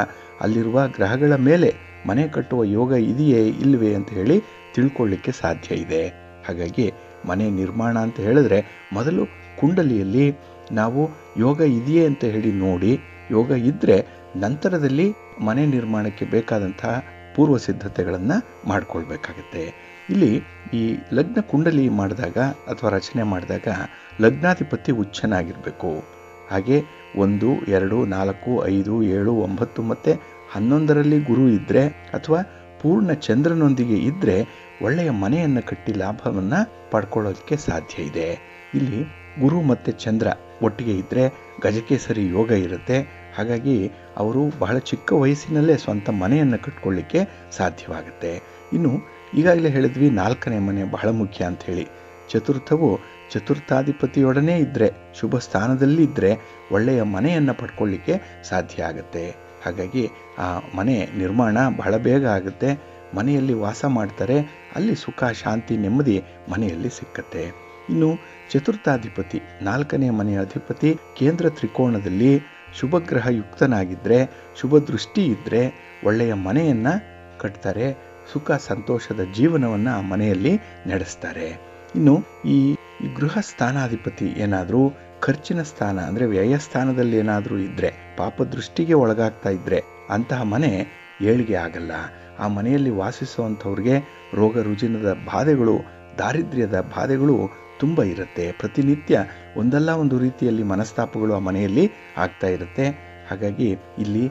A: ಅಲ್ಲಿರುವ ಗ್ರಹಗಳ ಮೇಲೆ ಮನೆ ಕಟ್ಟುವ ಯೋಗ ಇದೆಯೇ ಇಲ್ವೇ ಅಂತ ಹೇಳಿ ತಿಳ್ಕೊಳ್ಳಿಕ್ಕೆ ಸಾಧ್ಯ ಇದೆ. ಹಾಗಾಗಿ ಮನೆ ನಿರ್ಮಾಣ ಅಂತ ಹೇಳಿದ್ರೆ ಮೊದಲು ಕುಂಡಲಿಯಲ್ಲಿ ನಾವು ಯೋಗ ಇದೆಯೇ ಅಂತ ಹೇಳಿ ನೋಡಿ, ಯೋಗ ಇದ್ದರೆ ನಂತರದಲ್ಲಿ ಮನೆ ನಿರ್ಮಾಣಕ್ಕೆ ಬೇಕಾದಂತಹ ಪೂರ್ವ ಸಿದ್ಧತೆಗಳನ್ನು ಮಾಡಿಕೊಳ್ಬೇಕಾಗತ್ತೆ. ಇಲ್ಲಿ ಈ ಲಗ್ನ ಕುಂಡಲಿ ಮಾಡಿದಾಗ ಅಥವಾ ರಚನೆ ಮಾಡಿದಾಗ ಲಗ್ನಾಧಿಪತಿ ಉಚ್ಚನಾಗಿರಬೇಕು. ಹಾಗೆ 1, 2, 4, 5, 7, 9 ಮತ್ತು 11ರಲ್ಲಿ ಗುರು ಇದ್ದರೆ ಅಥವಾ ಪೂರ್ಣ ಚಂದ್ರನೊಂದಿಗೆ ಇದ್ದರೆ ಒಳ್ಳೆಯ ಮನೆಯನ್ನು ಕಟ್ಟಿ ಲಾಭವನ್ನು ಪಡ್ಕೊಳ್ಳೋದಕ್ಕೆ ಸಾಧ್ಯ ಇದೆ. ಇಲ್ಲಿ ಗುರು ಮತ್ತು ಚಂದ್ರ ಒಟ್ಟಿಗೆ ಇದ್ದರೆ ಗಜಕೇಸರಿ ಯೋಗ ಇರುತ್ತೆ. ಹಾಗಾಗಿ ಅವರು ಬಹಳ ಚಿಕ್ಕ ವಯಸ್ಸಿನಲ್ಲೇ ಸ್ವಂತ ಮನೆಯನ್ನು ಕಟ್ಕೊಳ್ಳಿಕ್ಕೆ ಸಾಧ್ಯವಾಗುತ್ತೆ. ಇನ್ನು ಈಗಾಗಲೇ ಹೇಳಿದ್ವಿ 4ನೇ ಮನೆ ಬಹಳ ಮುಖ್ಯ ಅಂಥೇಳಿ. ಚತುರ್ಥವು ಚತುರ್ಥಾಧಿಪತಿಯೊಡನೆ ಇದ್ದರೆ, ಶುಭ ಸ್ಥಾನದಲ್ಲಿ ಇದ್ದರೆ ಒಳ್ಳೆಯ ಮನೆಯನ್ನು ಪಡ್ಕೊಳ್ಳಿಕ್ಕೆ ಸಾಧ್ಯ ಆಗುತ್ತೆ. ಹಾಗಾಗಿ ಆ ಮನೆ ನಿರ್ಮಾಣ ಬಹಳ ಬೇಗ ಆಗುತ್ತೆ. ಮನೆಯಲ್ಲಿ ವಾಸ ಮಾಡ್ತಾರೆ, ಅಲ್ಲಿ ಸುಖ ಶಾಂತಿ ನೆಮ್ಮದಿ ಮನೆಯಲ್ಲಿ ಸಿಕ್ಕತ್ತೆ. ಇನ್ನು ಚತುರ್ಥಾಧಿಪತಿ 4ನೇ ಮನೆಯ ಅಧಿಪತಿ ಕೇಂದ್ರ ತ್ರಿಕೋಣದಲ್ಲಿ ಶುಭಗ್ರಹ ಯುಕ್ತನಾಗಿದ್ದರೆ, ಶುಭ ದೃಷ್ಟಿ ಇದ್ದರೆ ಒಳ್ಳೆಯ ಮನೆಯನ್ನು ಕಟ್ತಾರೆ, ಸುಖ ಸಂತೋಷದ ಜೀವನವನ್ನು ಆ ಮನೆಯಲ್ಲಿ ನಡೆಸ್ತಾರೆ. ಇನ್ನು ಈ ಗೃಹ ಸ್ಥಾನಾಧಿಪತಿ ಏನಾದರೂ ಖರ್ಚಿನ ಸ್ಥಾನ ಅಂದರೆ ವ್ಯಯಸ್ಥಾನದಲ್ಲಿ ಏನಾದರೂ ಇದ್ದರೆ, ಪಾಪದೃಷ್ಟಿಗೆ ಒಳಗಾಗ್ತಾ ಇದ್ದರೆ ಅಂತಹ ಮನೆ ಏಳಿಗೆ ಆಗಲ್ಲ. ಆ ಮನೆಯಲ್ಲಿ ವಾಸಿಸುವಂಥವ್ರಿಗೆ ರೋಗ ರುಜಿನದ ಬಾಧೆಗಳು, ದಾರಿದ್ರ್ಯದ ಬಾಧೆಗಳು ತುಂಬ ಇರುತ್ತೆ. ಪ್ರತಿನಿತ್ಯ ಒಂದಲ್ಲ ಒಂದು ರೀತಿಯಲ್ಲಿ ಮನಸ್ತಾಪಗಳು ಆ ಮನೆಯಲ್ಲಿ ಆಗ್ತಾ ಇರುತ್ತೆ. ಹಾಗಾಗಿ ಇಲ್ಲಿ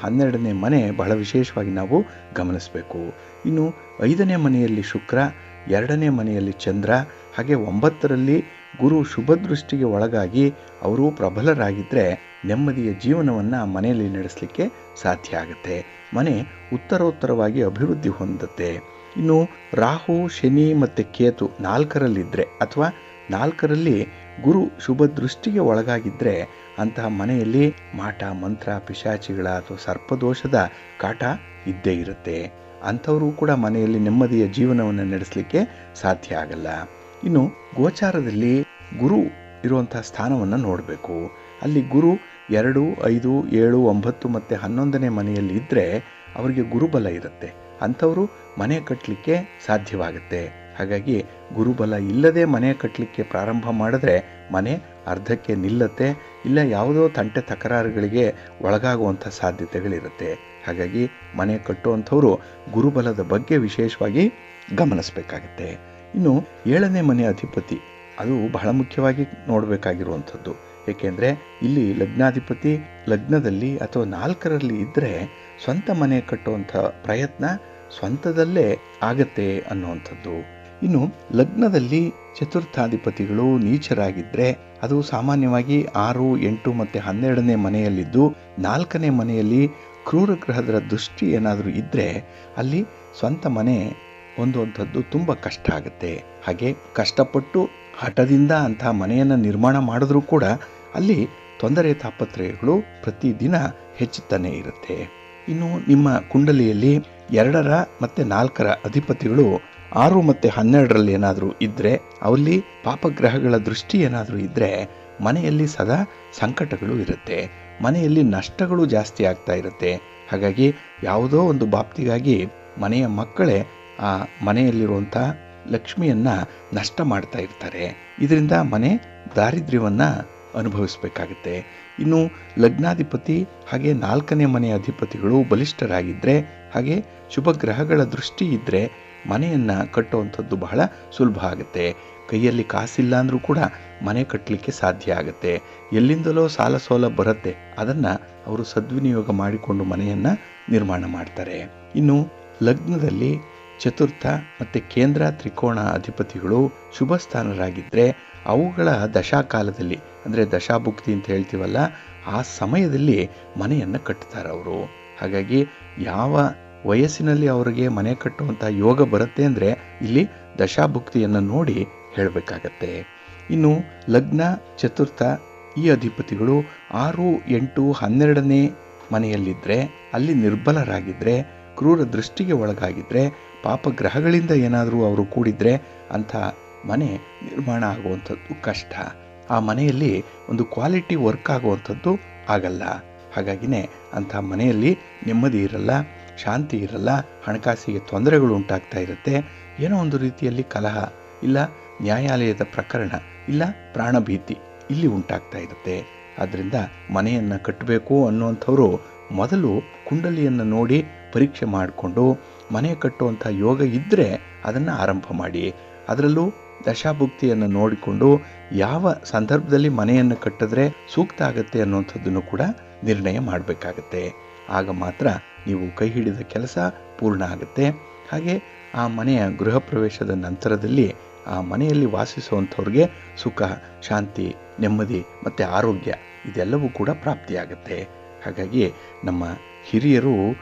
A: 12ನೇ ಮನೆ ಬಹಳ ವಿಶೇಷವಾಗಿ ನಾವು ಗಮನಿಸಬೇಕು. ಇನ್ನು 5ನೇ ಮನೆಯಲ್ಲಿ ಶುಕ್ರ, 2ನೇ ಮನೆಯಲ್ಲಿ ಚಂದ್ರ, ಹಾಗೆ 9ರಲ್ಲಿ ಗುರು ಶುಭ ದೃಷ್ಟಿಗೆ ಒಳಗಾಗಿ ಅವರು ಪ್ರಬಲರಾಗಿದ್ದರೆ ನೆಮ್ಮದಿಯ ಜೀವನವನ್ನು ಮನೆಯಲ್ಲಿ ನಡೆಸಲಿಕ್ಕೆ ಸಾಧ್ಯ ಆಗುತ್ತೆ. ಮನೆ ಉತ್ತರೋತ್ತರವಾಗಿ ಅಭಿವೃದ್ಧಿ ಹೊಂದುತ್ತೆ. ಇನ್ನು ರಾಹು, ಶನಿ ಮತ್ತು ಕೇತು 4ರಲ್ಲಿದ್ದರೆ ಅಥವಾ 4ರಲ್ಲಿ ಗುರು ಶುಭ ದೃಷ್ಟಿಗೆ ಒಳಗಾಗಿದ್ದರೆ ಅಂತಹ ಮನೆಯಲ್ಲಿ ಮಾಟ ಮಂತ್ರ, ಪಿಶಾಚಿಗಳ ಅಥವಾ ಸರ್ಪದೋಷದ ಕಾಟ ಇದ್ದೇ ಇರುತ್ತೆ. ಅಂಥವರು ಕೂಡ ಮನೆಯಲ್ಲಿ ನೆಮ್ಮದಿಯ ಜೀವನವನ್ನು ನಡೆಸಲಿಕ್ಕೆ ಸಾಧ್ಯ ಆಗಲ್ಲ. ಇನ್ನು ಗೋಚಾರದಲ್ಲಿ ಗುರು ಇರುವಂತಹ ಸ್ಥಾನವನ್ನು ನೋಡಬೇಕು. ಅಲ್ಲಿ ಗುರು 2, 5, 7, 9 ಮತ್ತು 11ನೇ ಮನೆಯಲ್ಲಿ ಇದ್ದರೆ ಅವರಿಗೆ ಗುರುಬಲ ಇರುತ್ತೆ. ಅಂಥವರು ಮನೆ ಕಟ್ಟಲಿಕ್ಕೆ ಸಾಧ್ಯವಾಗುತ್ತೆ. ಹಾಗಾಗಿ ಗುರುಬಲ ಇಲ್ಲದೆ ಮನೆ ಕಟ್ಟಲಿಕ್ಕೆ ಪ್ರಾರಂಭ ಮಾಡಿದ್ರೆ ಮನೆ ಅರ್ಧಕ್ಕೆ ನಿಲ್ಲತ್ತೆ, ಇಲ್ಲ ಯಾವುದೋ ತಂಟೆ ತಕರಾರುಗಳಿಗೆ ಒಳಗಾಗುವಂಥ ಸಾಧ್ಯತೆಗಳಿರುತ್ತೆ. ಹಾಗಾಗಿ ಮನೆ ಕಟ್ಟುವಂಥವರು ಗುರುಬಲದ ಬಗ್ಗೆ ವಿಶೇಷವಾಗಿ ಗಮನಿಸಬೇಕಾಗತ್ತೆ. ಇನ್ನು 7ನೇ ಮನೆ ಅಧಿಪತಿ ಅದು ಬಹಳ ಮುಖ್ಯವಾಗಿ ನೋಡಬೇಕಾಗಿರುವಂಥದ್ದು. ಏಕೆಂದರೆ ಇಲ್ಲಿ ಲಗ್ನಾಧಿಪತಿ ಲಗ್ನದಲ್ಲಿ ಅಥವಾ 4ರಲ್ಲಿ ಇದ್ದರೆ ಸ್ವಂತ ಮನೆ ಕಟ್ಟುವಂಥ ಪ್ರಯತ್ನ ಸ್ವಂತದಲ್ಲೇ ಆಗತ್ತೆ ಅನ್ನುವಂಥದ್ದು. ಇನ್ನು ಲಗ್ನದಲ್ಲಿ ಚತುರ್ಥಾಧಿಪತಿಗಳು ನೀಚರಾಗಿದ್ದರೆ ಅದು ಸಾಮಾನ್ಯವಾಗಿ 6, 8 ಮತ್ತು 12ನೇ ಮನೆಯಲ್ಲಿದ್ದು 4ನೇ ಮನೆಯಲ್ಲಿ ಕ್ರೂರ ಗ್ರಹದ ದೃಷ್ಟಿ ಏನಾದರೂ ಇದ್ದರೆ ಅಲ್ಲಿ ಸ್ವಂತ ಮನೆ ಹೊಂದುವಂಥದ್ದು ತುಂಬ ಕಷ್ಟ ಆಗುತ್ತೆ. ಹಾಗೆ ಕಷ್ಟಪಟ್ಟು ಹಠದಿಂದ ಅಂತಹ ಮನೆಯನ್ನು ನಿರ್ಮಾಣ ಮಾಡಿದ್ರೂ ಕೂಡ ಅಲ್ಲಿ ತೊಂದರೆ ತಾಪತ್ರಯಗಳು ಪ್ರತಿದಿನ ಹೆಚ್ಚುತ್ತಾನೆ ಇರುತ್ತೆ. ಇನ್ನು ನಿಮ್ಮ ಕುಂಡಲಿಯಲ್ಲಿ 2ರ ಮತ್ತು 4ರ ಅಧಿಪತಿಗಳು 6 ಮತ್ತು 12ರಲ್ಲಿ ಏನಾದರೂ ಇದ್ದರೆ, ಅವಲ್ಲಿ ಪಾಪಗ್ರಹಗಳ ದೃಷ್ಟಿ ಏನಾದರೂ ಇದ್ದರೆ ಮನೆಯಲ್ಲಿ ಸದಾ ಸಂಕಟಗಳು ಇರುತ್ತೆ, ಮನೆಯಲ್ಲಿ ನಷ್ಟಗಳು ಜಾಸ್ತಿ ಆಗ್ತಾ ಇರುತ್ತೆ. ಹಾಗಾಗಿ ಯಾವುದೋ ಒಂದು ಬಾಪ್ತಿಗಾಗಿ ಮನೆಯ ಮಕ್ಕಳೇ ಆ ಮನೆಯಲ್ಲಿರುವಂಥ ಲಕ್ಷ್ಮಿಯನ್ನು ನಷ್ಟ ಮಾಡ್ತಾ ಇರ್ತಾರೆ. ಇದರಿಂದ ಮನೆ ದಾರಿದ್ರ್ಯವನ್ನು ಅನುಭವಿಸಬೇಕಾಗುತ್ತೆ. ಇನ್ನು ಲಗ್ನಾಧಿಪತಿ ಹಾಗೆ 4ನೇ ಮನೆಯ ಅಧಿಪತಿಗಳು ಬಲಿಷ್ಠರಾಗಿದ್ದರೆ, ಹಾಗೆ ಶುಭ ಗ್ರಹಗಳ ದೃಷ್ಟಿ ಇದ್ದರೆ ಮನೆಯನ್ನು ಕಟ್ಟುವಂಥದ್ದು ಬಹಳ ಸುಲಭ ಆಗುತ್ತೆ. ಕೈಯಲ್ಲಿ ಕಾಸಿಲ್ಲ ಅಂದರೂ ಕೂಡ ಮನೆ ಕಟ್ಟಲಿಕ್ಕೆ ಸಾಧ್ಯ ಆಗುತ್ತೆ. ಎಲ್ಲಿಂದಲೋ ಸಾಲ ಸೋಲ ಬರುತ್ತೆ, ಅದನ್ನು ಅವರು ಸದ್ವಿನಿಯೋಗ ಮಾಡಿಕೊಂಡು ಮನೆಯನ್ನು ನಿರ್ಮಾಣ ಮಾಡ್ತಾರೆ. ಇನ್ನು ಲಗ್ನದಲ್ಲಿ ಚತುರ್ಥ ಮತ್ತು ಕೇಂದ್ರ ತ್ರಿಕೋಣ ಅಧಿಪತಿಗಳು ಶುಭ ಸ್ಥಾನರಾಗಿದ್ದರೆ ಅವುಗಳ ದಶಾಕಾಲದಲ್ಲಿ ಅಂದರೆ ದಶಾಭುಕ್ತಿ ಅಂತ ಹೇಳ್ತೀವಲ್ಲ, ಆ ಸಮಯದಲ್ಲಿ ಮನೆಯನ್ನು ಕಟ್ತಾರೆ ಅವರು. ಹಾಗಾಗಿ ಯಾವ ವಯಸ್ಸಿನಲ್ಲಿ ಅವರಿಗೆ ಮನೆ ಕಟ್ಟುವಂಥ ಯೋಗ ಬರುತ್ತೆ ಅಂದರೆ ಇಲ್ಲಿ ದಶಾಭುಕ್ತಿಯನ್ನು ನೋಡಿ ಹೇಳಬೇಕಾಗತ್ತೆ. ಇನ್ನು ಲಗ್ನ ಚತುರ್ಥ ಈ ಅಧಿಪತಿಗಳು 6, 8, 12ನೇ ಮನೆಯಲ್ಲಿದ್ದರೆ ಅಲ್ಲಿ ನಿರ್ಬಲರಾಗಿದ್ದರೆ, ಕ್ರೂರ ದೃಷ್ಟಿಗೆ ಒಳಗಾಗಿದ್ದರೆ, ಪಾಪಗ್ರಹಗಳಿಂದ ಏನಾದರೂ ಅವರು ಕೂಡಿದರೆ ಅಂಥ ಮನೆ ನಿರ್ಮಾಣ ಆಗುವಂಥದ್ದು ಕಷ್ಟ. ಆ ಮನೆಯಲ್ಲಿ ಒಂದು ಕ್ವಾಲಿಟಿ ವರ್ಕ್ ಆಗುವಂಥದ್ದು ಆಗಲ್ಲ. ಹಾಗಾಗಿನೇ ಅಂಥ ಮನೆಯಲ್ಲಿ ನೆಮ್ಮದಿ ಇರಲ್ಲ, ಶಾಂತಿ ಇರಲ್ಲ, ಹಣಕಾಸಿಗೆ ತೊಂದರೆಗಳು ಉಂಟಾಗ್ತಾ ಇರುತ್ತೆ. ಏನೋ ಒಂದು ರೀತಿಯಲ್ಲಿ ಕಲಹ, ಇಲ್ಲ ನ್ಯಾಯಾಲಯದ ಪ್ರಕರಣ, ಇಲ್ಲ ಪ್ರಾಣಭೀತಿ ಇಲ್ಲಿ ಉಂಟಾಗ್ತಾ ಇರುತ್ತೆ. ಆದ್ದರಿಂದ ಮನೆಯನ್ನು ಕಟ್ಟಬೇಕು ಅನ್ನುವಂಥವ್ರು ಮೊದಲು ಕುಂಡಲಿಯನ್ನು ನೋಡಿ ಪರೀಕ್ಷೆ ಮಾಡಿಕೊಂಡು ಮನೆ ಕಟ್ಟುವಂಥ ಯೋಗ ಇದ್ದರೆ ಅದನ್ನು ಆರಂಭ ಮಾಡಿ. ಅದರಲ್ಲೂ ದಶಾಭುಕ್ತಿಯನ್ನು ನೋಡಿಕೊಂಡು ಯಾವ ಸಂದರ್ಭದಲ್ಲಿ ಮನೆಯನ್ನು ಕಟ್ಟಿದ್ರೆ ಸೂಕ್ತ ಆಗುತ್ತೆ ಅನ್ನುವಂಥದ್ದನ್ನು ಕೂಡ ನಿರ್ಣಯ ಮಾಡಬೇಕಾಗತ್ತೆ. ಆಗ ಮಾತ್ರ ನೀವು ಕೈ ಹಿಡಿದ ಕೆಲಸ ಪೂರ್ಣ ಆಗುತ್ತೆ. ಹಾಗೆ ಆ ಮನೆಯ ಗೃಹ ಪ್ರವೇಶದ ನಂತರದಲ್ಲಿ ಆ ಮನೆಯಲ್ಲಿ ವಾಸಿಸುವಂಥವ್ರಿಗೆ ಸುಖ, ಶಾಂತಿ, ನೆಮ್ಮದಿ ಮತ್ತು ಆರೋಗ್ಯ ಇದೆಲ್ಲವೂ ಕೂಡ ಪ್ರಾಪ್ತಿಯಾಗುತ್ತೆ. ಹಾಗಾಗಿ ನಮ್ಮ ಹಿರಿಯರು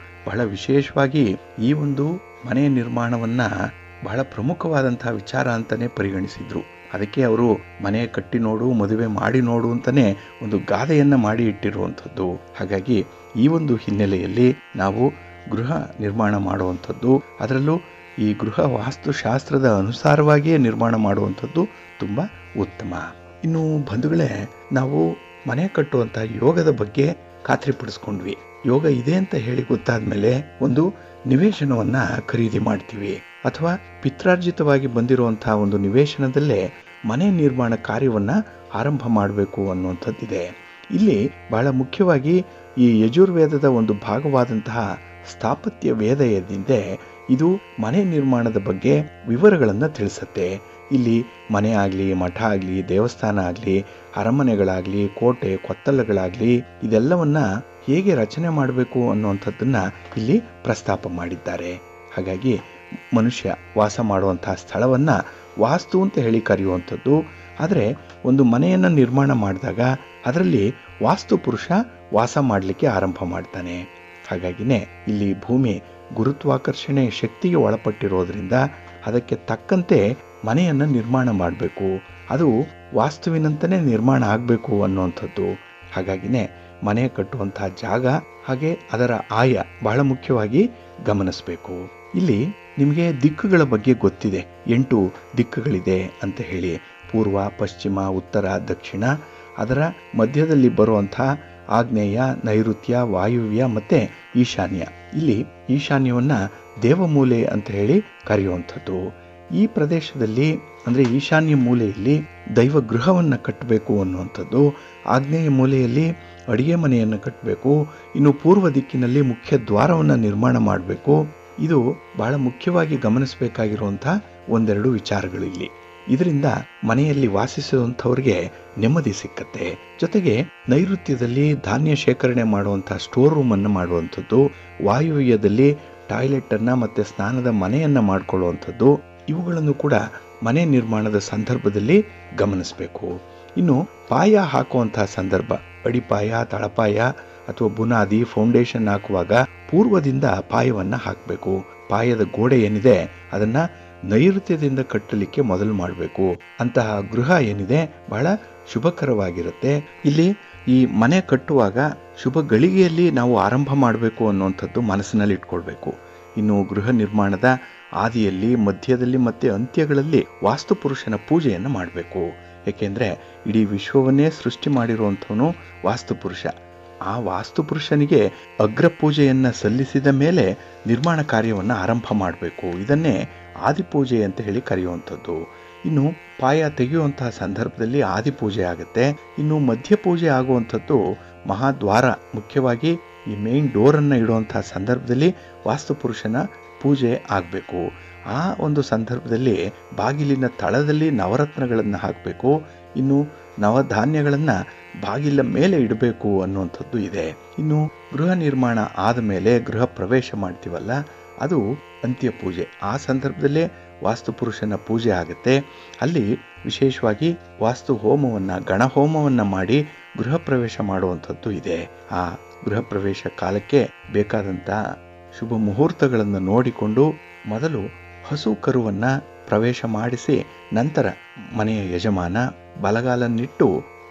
A: ಬಹಳ ವಿಶೇಷವಾಗಿ ಈ ಒಂದು ಮನೆ ನಿರ್ಮಾಣವನ್ನು ಬಹಳ ಪ್ರಮುಖವಾದಂತಹ ವಿಚಾರ ಅಂತಲೇ ಪರಿಗಣಿಸಿದ್ರು. ಅದಕ್ಕೆ ಅವರು ಮನೆ ಕಟ್ಟಿ ನೋಡು, ಮದುವೆ ಮಾಡಿ ನೋಡು ಅಂತಲೇ ಒಂದು ಗಾದೆಯನ್ನು ಮಾಡಿ ಇಟ್ಟಿರುವಂಥದ್ದು. ಹಾಗಾಗಿ ಈ ಒಂದು ಹಿನ್ನೆಲೆಯಲ್ಲಿ ನಾವು ಗೃಹ ನಿರ್ಮಾಣ ಮಾಡುವಂಥದ್ದು, ಅದರಲ್ಲೂ ಈ ಗೃಹ ವಾಸ್ತುಶಾಸ್ತ್ರದ ಅನುಸಾರವಾಗಿಯೇ ನಿರ್ಮಾಣ ಮಾಡುವಂಥದ್ದು ತುಂಬ ಉತ್ತಮ. ಇನ್ನು ಬಂಧುಗಳೇ, ನಾವು ಮನೆ ಕಟ್ಟುವಂಥ ಯೋಗದ ಬಗ್ಗೆ ಖಾತ್ರಿಪಡಿಸ್ಕೊಂಡ್ವಿ. ಯೋಗ ಇದೆ ಅಂತ ಹೇಳಿ ಗೊತ್ತಾದ ಮೇಲೆ ಒಂದು ನಿವೇಶನವನ್ನು ಖರೀದಿ ಮಾಡ್ತೀವಿ, ಅಥವಾ ಪಿತ್ರಾರ್ಜಿತವಾಗಿ ಬಂದಿರುವಂತಹ ಒಂದು ನಿವೇಶನದಲ್ಲೇ ಮನೆ ನಿರ್ಮಾಣ ಕಾರ್ಯವನ್ನು ಆರಂಭ ಮಾಡಬೇಕು ಅನ್ನುವಂಥದ್ದಿದೆ. ಇಲ್ಲಿ ಬಹಳ ಮುಖ್ಯವಾಗಿ ಈ ಯಜುರ್ವೇದದ ಒಂದು ಭಾಗವಾದಂತಹ ಸ್ಥಾಪತ್ಯ ವೇದ ಏನಿದೆ, ಇದು ಮನೆ ನಿರ್ಮಾಣದ ಬಗ್ಗೆ ವಿವರಗಳನ್ನು ತಿಳಿಸುತ್ತೆ. ಇಲ್ಲಿ ಮನೆ ಆಗಲಿ, ಮಠ ಆಗಲಿ, ದೇವಸ್ಥಾನ ಆಗಲಿ, ಅರಮನೆಗಳಾಗಲಿ, ಕೋಟೆ ಕೊತ್ತಲಗಳಾಗಲಿ ಇದೆಲ್ಲವನ್ನ ಹೇಗೆ ರಚನೆ ಮಾಡಬೇಕು ಅನ್ನುವಂಥದ್ದನ್ನು ಇಲ್ಲಿ ಪ್ರಸ್ತಾಪ ಮಾಡಿದ್ದಾರೆ. ಹಾಗಾಗಿ ಮನುಷ್ಯ ವಾಸ ಮಾಡುವಂತಹ ಸ್ಥಳವನ್ನು ವಾಸ್ತು ಅಂತ ಹೇಳಿ ಕರೆಯುವಂಥದ್ದು. ಆದರೆ ಒಂದು ಮನೆಯನ್ನು ನಿರ್ಮಾಣ ಮಾಡಿದಾಗ ಅದರಲ್ಲಿ ವಾಸ್ತು ಪುರುಷ ವಾಸ ಮಾಡಲಿಕ್ಕೆ ಆರಂಭ ಮಾಡ್ತಾನೆ. ಹಾಗಾಗಿನೇ ಇಲ್ಲಿ ಭೂಮಿ ಗುರುತ್ವಾಕರ್ಷಣೆ ಶಕ್ತಿಗೆ ಒಳಪಟ್ಟಿರೋದ್ರಿಂದ ಅದಕ್ಕೆ ತಕ್ಕಂತೆ ಮನೆಯನ್ನು ನಿರ್ಮಾಣ ಮಾಡಬೇಕು. ಅದು ವಾಸ್ತುವಿನಂತನೇ ನಿರ್ಮಾಣ ಆಗಬೇಕು ಅನ್ನುವಂಥದ್ದು. ಹಾಗಾಗಿನೇ ಮನೆ ಕಟ್ಟುವಂತಹ ಜಾಗ ಹಾಗೆ ಅದರ ಆಯ ಬಹಳ ಮುಖ್ಯವಾಗಿ ಗಮನಿಸಬೇಕು. ಇಲ್ಲಿ ನಿಮಗೆ ದಿಕ್ಕುಗಳ ಬಗ್ಗೆ ಗೊತ್ತಿದೆ. 8 ದಿಕ್ಕುಗಳಿದೆ ಅಂತ ಹೇಳಿ. ಪೂರ್ವ, ಪಶ್ಚಿಮ, ಉತ್ತರ, ದಕ್ಷಿಣ, ಅದರ ಮಧ್ಯದಲ್ಲಿ ಬರುವಂಥ ಆಗ್ನೇಯ, ನೈಋತ್ಯ, ವಾಯುವ್ಯ ಮತ್ತು ಈಶಾನ್ಯ. ಇಲ್ಲಿ ಈಶಾನ್ಯವನ್ನು ದೇವಮೂಲೆ ಅಂತ ಹೇಳಿ ಕರೆಯುವಂಥದ್ದು. ಈ ಪ್ರದೇಶದಲ್ಲಿ ಅಂದರೆ ಈಶಾನ್ಯ ಮೂಲೆಯಲ್ಲಿ ದೈವ ಗೃಹವನ್ನು ಕಟ್ಟಬೇಕು ಅನ್ನುವಂಥದ್ದು. ಆಗ್ನೇಯ ಮೂಲೆಯಲ್ಲಿ ಅಡಿಗೆ ಮನೆಯನ್ನು ಕಟ್ಟಬೇಕು. ಇನ್ನು ಪೂರ್ವ ದಿಕ್ಕಿನಲ್ಲಿ ಮುಖ್ಯ ದ್ವಾರವನ್ನು ನಿರ್ಮಾಣ ಮಾಡಬೇಕು. ಇದು ಬಹಳ ಮುಖ್ಯವಾಗಿ ಗಮನಿಸಬೇಕಾಗಿರುವಂಥ ಒಂದೆರಡು ವಿಚಾರಗಳು ಇಲ್ಲಿ. ಇದರಿಂದ ಮನೆಯಲ್ಲಿ ವಾಸಿಸುವಂಥವ್ರಿಗೆ ನೆಮ್ಮದಿ ಸಿಕ್ಕತ್ತೆ. ಜೊತೆಗೆ ನೈಋತ್ಯದಲ್ಲಿ ಧಾನ್ಯ ಶೇಖರಣೆ ಮಾಡುವಂಥ ಸ್ಟೋರ್ ರೂಮನ್ನು ಮಾಡುವಂಥದ್ದು, ವಾಯುವ್ಯದಲ್ಲಿ ಟಾಯ್ಲೆಟನ್ನು ಮತ್ತು ಸ್ನಾನದ ಮನೆಯನ್ನು ಮಾಡಿಕೊಳ್ಳುವಂಥದ್ದು, ಇವುಗಳನ್ನು ಕೂಡ ಮನೆ ನಿರ್ಮಾಣದ ಸಂದರ್ಭದಲ್ಲಿ ಗಮನಿಸಬೇಕು. ಇನ್ನು ಪಾಯ ಹಾಕುವಂತಹ ಸಂದರ್ಭ, ಅಡಿಪಾಯ, ತಳಪಾಯ ಅಥವಾ ಬುನಾದಿ, ಫೌಂಡೇಶನ್ ಹಾಕುವಾಗ ಪೂರ್ವದಿಂದ ಪಾಯವನ್ನು ಹಾಕಬೇಕು. ಪಾಯದ ಗೋಡೆ ಏನಿದೆ ಅದನ್ನು ನೈಋತ್ಯದಿಂದ ಕಟ್ಟಲಿಕ್ಕೆ ಮೊದಲು ಮಾಡಬೇಕು. ಅಂತಹ ಗೃಹ ಏನಿದೆ ಬಹಳ ಶುಭಕರವಾಗಿರುತ್ತೆ. ಇಲ್ಲಿ ಈ ಮನೆ ಕಟ್ಟುವಾಗ ಶುಭ ಗಳಿಗೆಯಲ್ಲಿ ನಾವು ಆರಂಭ ಮಾಡಬೇಕು ಅನ್ನುವಂಥದ್ದು ಮನಸ್ಸಿನಲ್ಲಿ ಇಟ್ಕೊಳ್ಬೇಕು. ಇನ್ನು ಗೃಹ ನಿರ್ಮಾಣದ ಆದಿಯಲ್ಲಿ, ಮಧ್ಯದಲ್ಲಿ ಮತ್ತು ಅಂತ್ಯಗಳಲ್ಲಿ ವಾಸ್ತುಪುರುಷನ ಪೂಜೆಯನ್ನು ಮಾಡಬೇಕು. ಏಕೆಂದರೆ ಇಡೀ ವಿಶ್ವವನ್ನೇ ಸೃಷ್ಟಿ ಮಾಡಿರುವಂಥವನು ವಾಸ್ತುಪುರುಷ. ಆ ವಾಸ್ತುಪುರುಷನಿಗೆ ಅಗ್ರ ಪೂಜೆಯನ್ನು ಸಲ್ಲಿಸಿದ ಮೇಲೆ ನಿರ್ಮಾಣ ಕಾರ್ಯವನ್ನು ಆರಂಭ ಮಾಡಬೇಕು. ಇದನ್ನೇ ಆದಿಪೂಜೆ ಅಂತ ಹೇಳಿ ಕರೆಯುವಂಥದ್ದು. ಇನ್ನು ಪಾಯ ತೆಗೆಯುವಂತಹ ಸಂದರ್ಭದಲ್ಲಿ ಆದಿಪೂಜೆ ಆಗುತ್ತೆ. ಇನ್ನು ಮಧ್ಯಪೂಜೆ ಆಗುವಂಥದ್ದು ಮಹಾದ್ವಾರ, ಮುಖ್ಯವಾಗಿ ಈ ಮೇನ್ ಡೋರನ್ನು ಇಡುವಂತಹ ಸಂದರ್ಭದಲ್ಲಿ ವಾಸ್ತುಪುರುಷನ ಪೂಜೆ ಆಗಬೇಕು. ಆ ಒಂದು ಸಂದರ್ಭದಲ್ಲಿ ಬಾಗಿಲಿನ ತಳದಲ್ಲಿ ನವರತ್ನಗಳನ್ನು ಹಾಕಬೇಕು. ಇನ್ನು ನವಧಾನ್ಯಗಳನ್ನು ಬಾಗಿಲ ಮೇಲೆ ಇಡಬೇಕು ಅನ್ನುವಂಥದ್ದು ಇದೆ. ಇನ್ನು ಗೃಹ ನಿರ್ಮಾಣ ಆದ ಮೇಲೆ ಗೃಹ ಪ್ರವೇಶ ಮಾಡ್ತೀವಲ್ಲ, ಅದು ಅಂತ್ಯ ಪೂಜೆ. ಆ ಸಂದರ್ಭದಲ್ಲೇ ವಾಸ್ತುಪುರುಷನ ಪೂಜೆ ಆಗುತ್ತೆ. ಅಲ್ಲಿ ವಿಶೇಷವಾಗಿ ವಾಸ್ತು ಹೋಮವನ್ನು, ಗಣಹೋಮವನ್ನು ಮಾಡಿ ಗೃಹ ಪ್ರವೇಶ ಮಾಡುವಂಥದ್ದು ಇದೆ. ಆ ಗೃಹ ಪ್ರವೇಶ ಕಾಲಕ್ಕೆ ಬೇಕಾದಂಥ ಶುಭ ಮುಹೂರ್ತಗಳನ್ನು ನೋಡಿಕೊಂಡು ಮೊದಲು ಹಸು ಕರುವನ್ನು ಪ್ರವೇಶ ಮಾಡಿಸಿ ನಂತರ ಮನೆಯ ಯಜಮಾನ ಬಲಗಾಲನ್ನಿಟ್ಟು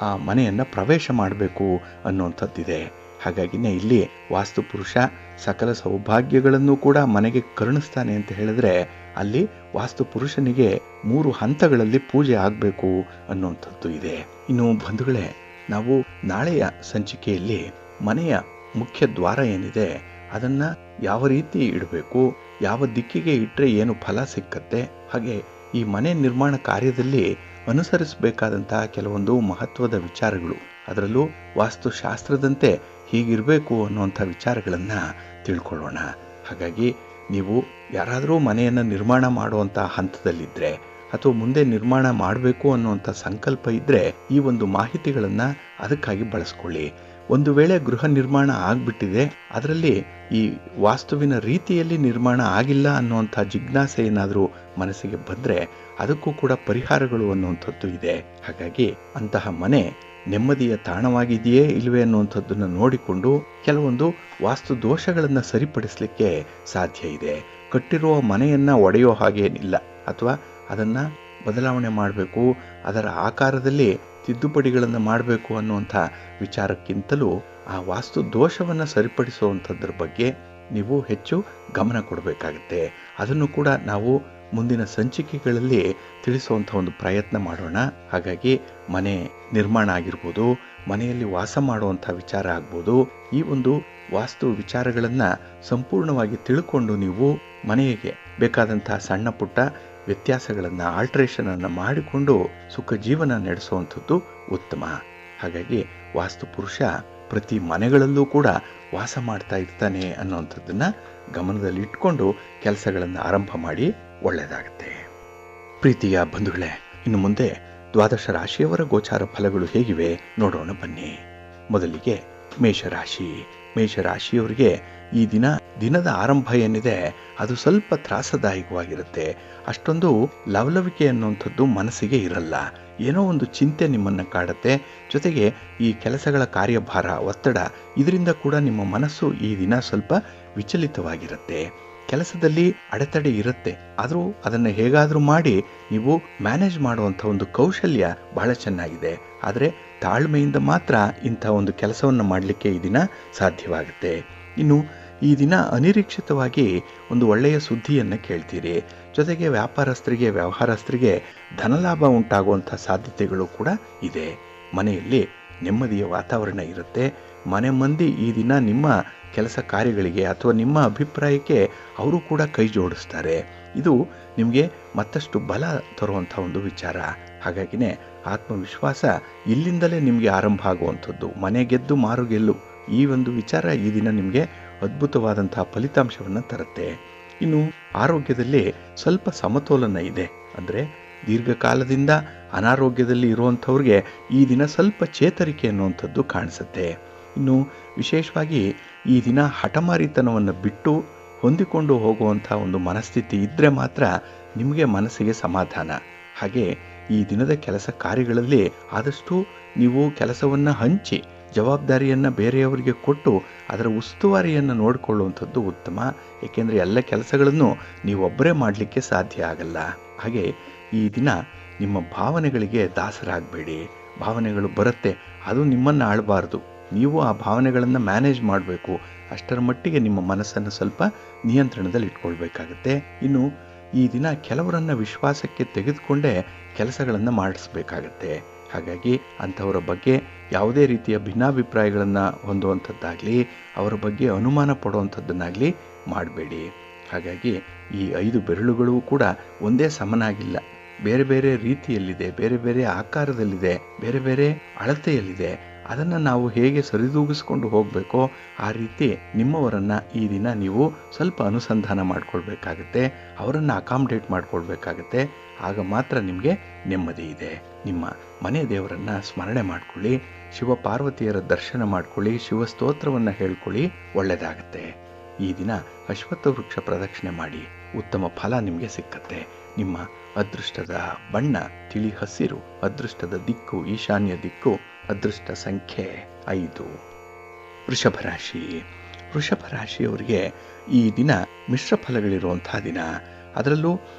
A: ಆ ಮನೆಯನ್ನು ಪ್ರವೇಶ ಮಾಡಬೇಕು ಅನ್ನುವಂಥದ್ದಿದೆ. ಹಾಗಾಗಿನೇ ಇಲ್ಲಿ ವಾಸ್ತುಪುರುಷ ಸಕಲ ಸೌಭಾಗ್ಯಗಳನ್ನು ಕೂಡ ಮನೆಗೆ ಕರುಣಿಸ್ತಾನೆ ಅಂತ ಹೇಳಿದ್ರೆ ಅಲ್ಲಿ ವಾಸ್ತುಪುರುಷನಿಗೆ 3 ಹಂತಗಳಲ್ಲಿ ಪೂಜೆ ಆಗಬೇಕು ಅನ್ನುವಂಥದ್ದು ಇದೆ. ಇನ್ನು ಬಂಧುಗಳೇ, ನಾವು ನಾಳೆಯ ಸಂಚಿಕೆಯಲ್ಲಿ ಮನೆಯ ಮುಖ್ಯ ದ್ವಾರ ಏನಿದೆ ಅದನ್ನು ಯಾವ ರೀತಿ ಇಡಬೇಕು, ಯಾವ ದಿಕ್ಕಿಗೆ ಇಟ್ಟರೆ ಏನು ಫಲ ಸಿಕ್ಕತ್ತೆ, ಹಾಗೆ ಈ ಮನೆ ನಿರ್ಮಾಣ ಕಾರ್ಯದಲ್ಲಿ ಅನುಸರಿಸಬೇಕಾದಂತಹ ಕೆಲವೊಂದು ಮಹತ್ವದ ವಿಚಾರಗಳು, ಅದರಲ್ಲೂ ವಾಸ್ತುಶಾಸ್ತ್ರದಂತೆ ಹೀಗಿರಬೇಕು ಅನ್ನುವಂಥ ವಿಚಾರಗಳನ್ನು ತಿಳ್ಕೊಳ್ಳೋಣ. ಹಾಗಾಗಿ ನೀವು ಯಾರಾದರೂ ಮನೆಯನ್ನು ನಿರ್ಮಾಣ ಮಾಡುವಂಥ ಹಂತದಲ್ಲಿದ್ದರೆ ಅಥವಾ ಮುಂದೆ ನಿರ್ಮಾಣ ಮಾಡಬೇಕು ಅನ್ನುವಂಥ ಸಂಕಲ್ಪ ಇದ್ದರೆ ಈ ಒಂದು ಮಾಹಿತಿಗಳನ್ನು ಅದಕ್ಕಾಗಿ ಬಳಸ್ಕೊಳ್ಳಿ. ಒಂದು ವೇಳೆ ಗೃಹ ನಿರ್ಮಾಣ ಆಗಿಬಿಟ್ಟಿದೆ, ಅದರಲ್ಲಿ ಈ ವಾಸ್ತುವಿನ ರೀತಿಯಲ್ಲಿ ನಿರ್ಮಾಣ ಆಗಿಲ್ಲ ಅನ್ನುವಂಥ ಜಿಜ್ಞಾಸೆ ಏನಾದರೂ ಮನಸ್ಸಿಗೆ ಬಂದರೆ ಅದಕ್ಕೂ ಕೂಡ ಪರಿಹಾರಗಳು ಅನ್ನುವಂಥದ್ದು ಇದೆ. ಹಾಗಾಗಿ ಅಂತಹ ಮನೆ ನೆಮ್ಮದಿಯ ತಾಣವಾಗಿದೆಯೇ ಇಲ್ಲವೇ ಅನ್ನುವಂಥದ್ದನ್ನು ನೋಡಿಕೊಂಡು ಕೆಲವೊಂದು ವಾಸ್ತು ದೋಷಗಳನ್ನು ಸರಿಪಡಿಸಲಿಕ್ಕೆ ಸಾಧ್ಯ ಇದೆ. ಕಟ್ಟಿರುವ ಮನೆಯನ್ನು ಒಡೆಯೋ ಹಾಗೇನಿಲ್ಲ, ಅಥವಾ ಅದನ್ನು ಬದಲಾವಣೆ ಮಾಡಬೇಕು, ಅದರ ಆಕಾರದಲ್ಲಿ ತಿದ್ದುಪಡಿಗಳನ್ನು ಮಾಡಬೇಕು ಅನ್ನುವಂಥ ವಿಚಾರಕ್ಕಿಂತಲೂ ಆ ವಾಸ್ತು ದೋಷವನ್ನು ಸರಿಪಡಿಸುವಂಥದ್ರ ಬಗ್ಗೆ ನೀವು ಹೆಚ್ಚು ಗಮನ ಕೊಡಬೇಕಾಗುತ್ತೆ. ಅದನ್ನು ಕೂಡ ನಾವು ಮುಂದಿನ ಸಂಚಿಕೆಗಳಲ್ಲಿ ತಿಳಿಸುವಂಥ ಒಂದು ಪ್ರಯತ್ನ ಮಾಡೋಣ. ಹಾಗಾಗಿ ಮನೆ ನಿರ್ಮಾಣ ಆಗಿರ್ಬೋದು, ಮನೆಯಲ್ಲಿ ವಾಸ ಮಾಡುವಂಥ ವಿಚಾರ ಆಗ್ಬೋದು, ಈ ಒಂದು ವಾಸ್ತು ವಿಚಾರಗಳನ್ನು ಸಂಪೂರ್ಣವಾಗಿ ತಿಳ್ಕೊಂಡು ನೀವು ಮನೆಗೆ ಬೇಕಾದಂಥ ಸಣ್ಣ ಪುಟ್ಟ ವ್ಯತ್ಯಾಸಗಳನ್ನು ಆಲ್ಟ್ರೇಷನನ್ನು ಮಾಡಿಕೊಂಡು ಸುಖ ಜೀವನ ನಡೆಸುವಂಥದ್ದು ಉತ್ತಮ. ಹಾಗಾಗಿ ವಾಸ್ತು ಪುರುಷ ಪ್ರತಿ ಮನೆಗಳಲ್ಲೂ ಕೂಡ ವಾಸ ಮಾಡ್ತಾ ಇರ್ತಾನೆ ಅನ್ನುವಂಥದ್ದನ್ನು ಗಮನದಲ್ಲಿಟ್ಕೊಂಡು ಕೆಲಸಗಳನ್ನು ಆರಂಭ ಮಾಡಿ ಒಳ್ಳೆಯದಾಗುತ್ತೆ. ಪ್ರೀತಿಯ ಬಂಧುಗಳೇ, ಇನ್ನು ಮುಂದೆ ದ್ವಾದಶ ರಾಶಿಯವರ ಗೋಚಾರ ಫಲಗಳು ಹೇಗಿವೆ ನೋಡೋಣ ಬನ್ನಿ. ಮೊದಲಿಗೆ ಮೇಷರಾಶಿ. ಮೇಷರಾಶಿಯವರಿಗೆ ಈ ದಿನದ ಆರಂಭ ಏನಿದೆ ಅದು ಸ್ವಲ್ಪ ತ್ರಾಸದಾಯಕವಾಗಿರುತ್ತೆ. ಅಷ್ಟೊಂದು ಲವಲವಿಕೆ ಅನ್ನುವಂಥದ್ದು ಮನಸ್ಸಿಗೆ ಇರಲ್ಲ. ಏನೋ ಒಂದು ಚಿಂತೆ ನಿಮ್ಮನ್ನು ಕಾಡುತ್ತೆ. ಜೊತೆಗೆ ಈ ಕೆಲಸಗಳ ಕಾರ್ಯಭಾರ, ಒತ್ತಡ, ಇದರಿಂದ ಕೂಡ ನಿಮ್ಮ ಮನಸ್ಸು ಈ ದಿನ ಸ್ವಲ್ಪ ವಿಚಲಿತವಾಗಿರುತ್ತೆ. ಕೆಲಸದಲ್ಲಿ ಅಡೆತಡೆ ಇರುತ್ತೆ, ಆದರೂ ಅದನ್ನು ಹೇಗಾದರೂ ಮಾಡಿ ನೀವು ಮ್ಯಾನೇಜ್ ಮಾಡುವಂಥ ಒಂದು ಕೌಶಲ್ಯ ಬಹಳ ಚೆನ್ನಾಗಿದೆ. ಆದರೆ ತಾಳ್ಮೆಯಿಂದ ಮಾತ್ರ ಇಂಥ ಒಂದು ಕೆಲಸವನ್ನು ಮಾಡಲಿಕ್ಕೆ ಈ ದಿನ ಸಾಧ್ಯವಾಗುತ್ತೆ. ಇನ್ನು ಈ ದಿನ ಅನಿರೀಕ್ಷಿತವಾಗಿ ಒಂದು ಒಳ್ಳೆಯ ಸುದ್ದಿಯನ್ನು ಕೇಳ್ತೀರಿ. ಜೊತೆಗೆ ವ್ಯವಹಾರಸ್ಥರಿಗೆ ಧನಲಾಭ ಉಂಟಾಗುವಂಥ ಸಾಧ್ಯತೆಗಳು ಕೂಡ ಇದೆ. ಮನೆಯಲ್ಲಿ ನೆಮ್ಮದಿಯ ವಾತಾವರಣ ಇರುತ್ತೆ. ಮನೆ ಮಂದಿ ಈ ದಿನ ನಿಮ್ಮ ಕೆಲಸ ಕಾರ್ಯಗಳಿಗೆ ಅಥವಾ ನಿಮ್ಮ ಅಭಿಪ್ರಾಯಕ್ಕೆ ಅವರು ಕೂಡ ಕೈ ಜೋಡಿಸ್ತಾರೆ. ಇದು ನಿಮಗೆ ಮತ್ತಷ್ಟು ಬಲ ತರುವಂಥ ಒಂದು ವಿಚಾರ. ಹಾಗಾಗಿನೇ ಆತ್ಮವಿಶ್ವಾಸ ಇಲ್ಲಿಂದಲೇ ನಿಮಗೆ ಆರಂಭ ಆಗುವಂಥದ್ದು. ಮನೆ ಗೆದ್ದು ಮಾರು ಗೆಲ್ಲು, ಈ ಒಂದು ವಿಚಾರ ಈ ದಿನ ನಿಮಗೆ ಅದ್ಭುತವಾದಂತಹ ಫಲಿತಾಂಶವನ್ನು ತರುತ್ತೆ. ಇನ್ನು ಆರೋಗ್ಯದಲ್ಲಿ ಸ್ವಲ್ಪ ಸಮತೋಲನ ಇದೆ. ಅಂದರೆ ದೀರ್ಘಕಾಲದಿಂದ ಅನಾರೋಗ್ಯದಲ್ಲಿ ಇರುವಂಥವ್ರಿಗೆ ಈ ದಿನ ಸ್ವಲ್ಪ ಚೇತರಿಕೆ ಅನ್ನುವಂಥದ್ದು ಕಾಣಿಸುತ್ತೆ. ಇನ್ನು ವಿಶೇಷವಾಗಿ ಈ ದಿನ ಹಠಮಾರಿತನವನ್ನು ಬಿಟ್ಟು ಹೊಂದಿಕೊಂಡು ಹೋಗುವಂಥ ಒಂದು ಮನಸ್ಥಿತಿ ಇದ್ದರೆ ಮಾತ್ರ ನಿಮಗೆ ಮನಸ್ಸಿಗೆ ಸಮಾಧಾನ. ಹಾಗೆ ಈ ದಿನದ ಕೆಲಸ ಕಾರ್ಯಗಳಲ್ಲಿ ಆದಷ್ಟು ನೀವು ಕೆಲಸವನ್ನು ಹಂಚಿ ಜವಾಬ್ದಾರಿಯನ್ನು ಬೇರೆಯವರಿಗೆ ಕೊಟ್ಟು ಅದರ ಉಸ್ತುವಾರಿಯನ್ನು ನೋಡಿಕೊಳ್ಳುವಂಥದ್ದು ಉತ್ತಮ. ಏಕೆಂದರೆ ಎಲ್ಲ ಕೆಲಸಗಳನ್ನು ನೀವೊಬ್ಬರೇ ಮಾಡಲಿಕ್ಕೆ ಸಾಧ್ಯ ಆಗಲ್ಲ. ಹಾಗೆ ಈ ದಿನ ನಿಮ್ಮ ಭಾವನೆಗಳಿಗೆ ದಾಸರಾಗಬೇಡಿ. ಭಾವನೆಗಳು ಬರುತ್ತೆ, ಅದು ನಿಮ್ಮನ್ನು ಆಳಬಾರ್ದು. ನೀವು ಆ ಭಾವನೆಗಳನ್ನು ಮ್ಯಾನೇಜ್ ಮಾಡಬೇಕು. ಅಷ್ಟರ ಮಟ್ಟಿಗೆ ನಿಮ್ಮ ಮನಸ್ಸನ್ನು ಸ್ವಲ್ಪ ನಿಯಂತ್ರಣದಲ್ಲಿ ಇಟ್ಕೊಳ್ಬೇಕಾಗತ್ತೆ. ಇನ್ನು ಈ ದಿನ ಕೆಲವರನ್ನು ವಿಶ್ವಾಸಕ್ಕೆ ತೆಗೆದುಕೊಂಡೇ ಕೆಲಸಗಳನ್ನು ಮಾಡಿಸ್ಬೇಕಾಗತ್ತೆ. ಹಾಗಾಗಿ ಅಂಥವರ ಬಗ್ಗೆ ಯಾವುದೇ ರೀತಿಯ ಭಿನ್ನಾಭಿಪ್ರಾಯಗಳನ್ನು ಹೊಂದುವಂಥದ್ದಾಗಲಿ, ಅವರ ಬಗ್ಗೆ ಅನುಮಾನ ಪಡುವಂಥದ್ದನ್ನಾಗಲಿ ಮಾಡಬೇಡಿ. ಹಾಗಾಗಿ ಈ 5 ಬೆರಳುಗಳು ಕೂಡ ಒಂದೇ ಸಮನಾಗಿಲ್ಲ, ಬೇರೆ ಬೇರೆ ರೀತಿಯಲ್ಲಿದೆ, ಬೇರೆ ಬೇರೆ ಆಕಾರದಲ್ಲಿದೆ, ಬೇರೆ ಬೇರೆ ಅಳತೆಯಲ್ಲಿದೆ. ಅದನ್ನು ನಾವು ಹೇಗೆ ಸರಿದೂಗಿಸ್ಕೊಂಡು ಹೋಗಬೇಕೋ ಆ ರೀತಿ ನಿಮ್ಮವರನ್ನು ಈ ದಿನ ನೀವು ಸ್ವಲ್ಪ ಅನುಸಂಧಾನ ಮಾಡಿಕೊಳ್ಬೇಕಾಗತ್ತೆ, ಅವರನ್ನು ಅಕಾಮಡೇಟ್ ಮಾಡಿಕೊಳ್ಬೇಕಾಗತ್ತೆ. ಆಗ ಮಾತ್ರ ನಿಮಗೆ ನೆಮ್ಮದಿ ಇದೆ. ನಿಮ್ಮ ಮನೆ ದೇವರನ್ನು ಸ್ಮರಣೆ ಮಾಡಿಕೊಳ್ಳಿ, ಶಿವ ಪಾರ್ವತಿಯರ ದರ್ಶನ ಮಾಡಿಕೊಳ್ಳಿ, ಶಿವಸ್ತೋತ್ರವನ್ನು ಹೇಳ್ಕೊಳ್ಳಿ, ಒಳ್ಳೆಯದಾಗತ್ತೆ. ಈ ದಿನ ಅಶ್ವತ್ಥ ವೃಕ್ಷ ಪ್ರದಕ್ಷಿಣೆ ಮಾಡಿ, ಉತ್ತಮ ಫಲ ನಿಮಗೆ ಸಿಕ್ಕತ್ತೆ. ನಿಮ್ಮ ಅದೃಷ್ಟದ ಬಣ್ಣ ತಿಳಿ ಹಸಿರು, ಅದೃಷ್ಟದ ದಿಕ್ಕು ಈಶಾನ್ಯ ದಿಕ್ಕು, ಅದೃಷ್ಟ ಸಂಖ್ಯೆ 5. ವೃಷಭ ರಾಶಿ. ವೃಷಭ ರಾಶಿಯವರಿಗೆ ಈ ದಿನ ಮಿಶ್ರ ಫಲಗಳಿರುವಂಥ ದಿನ. ಅದರಲ್ಲೂ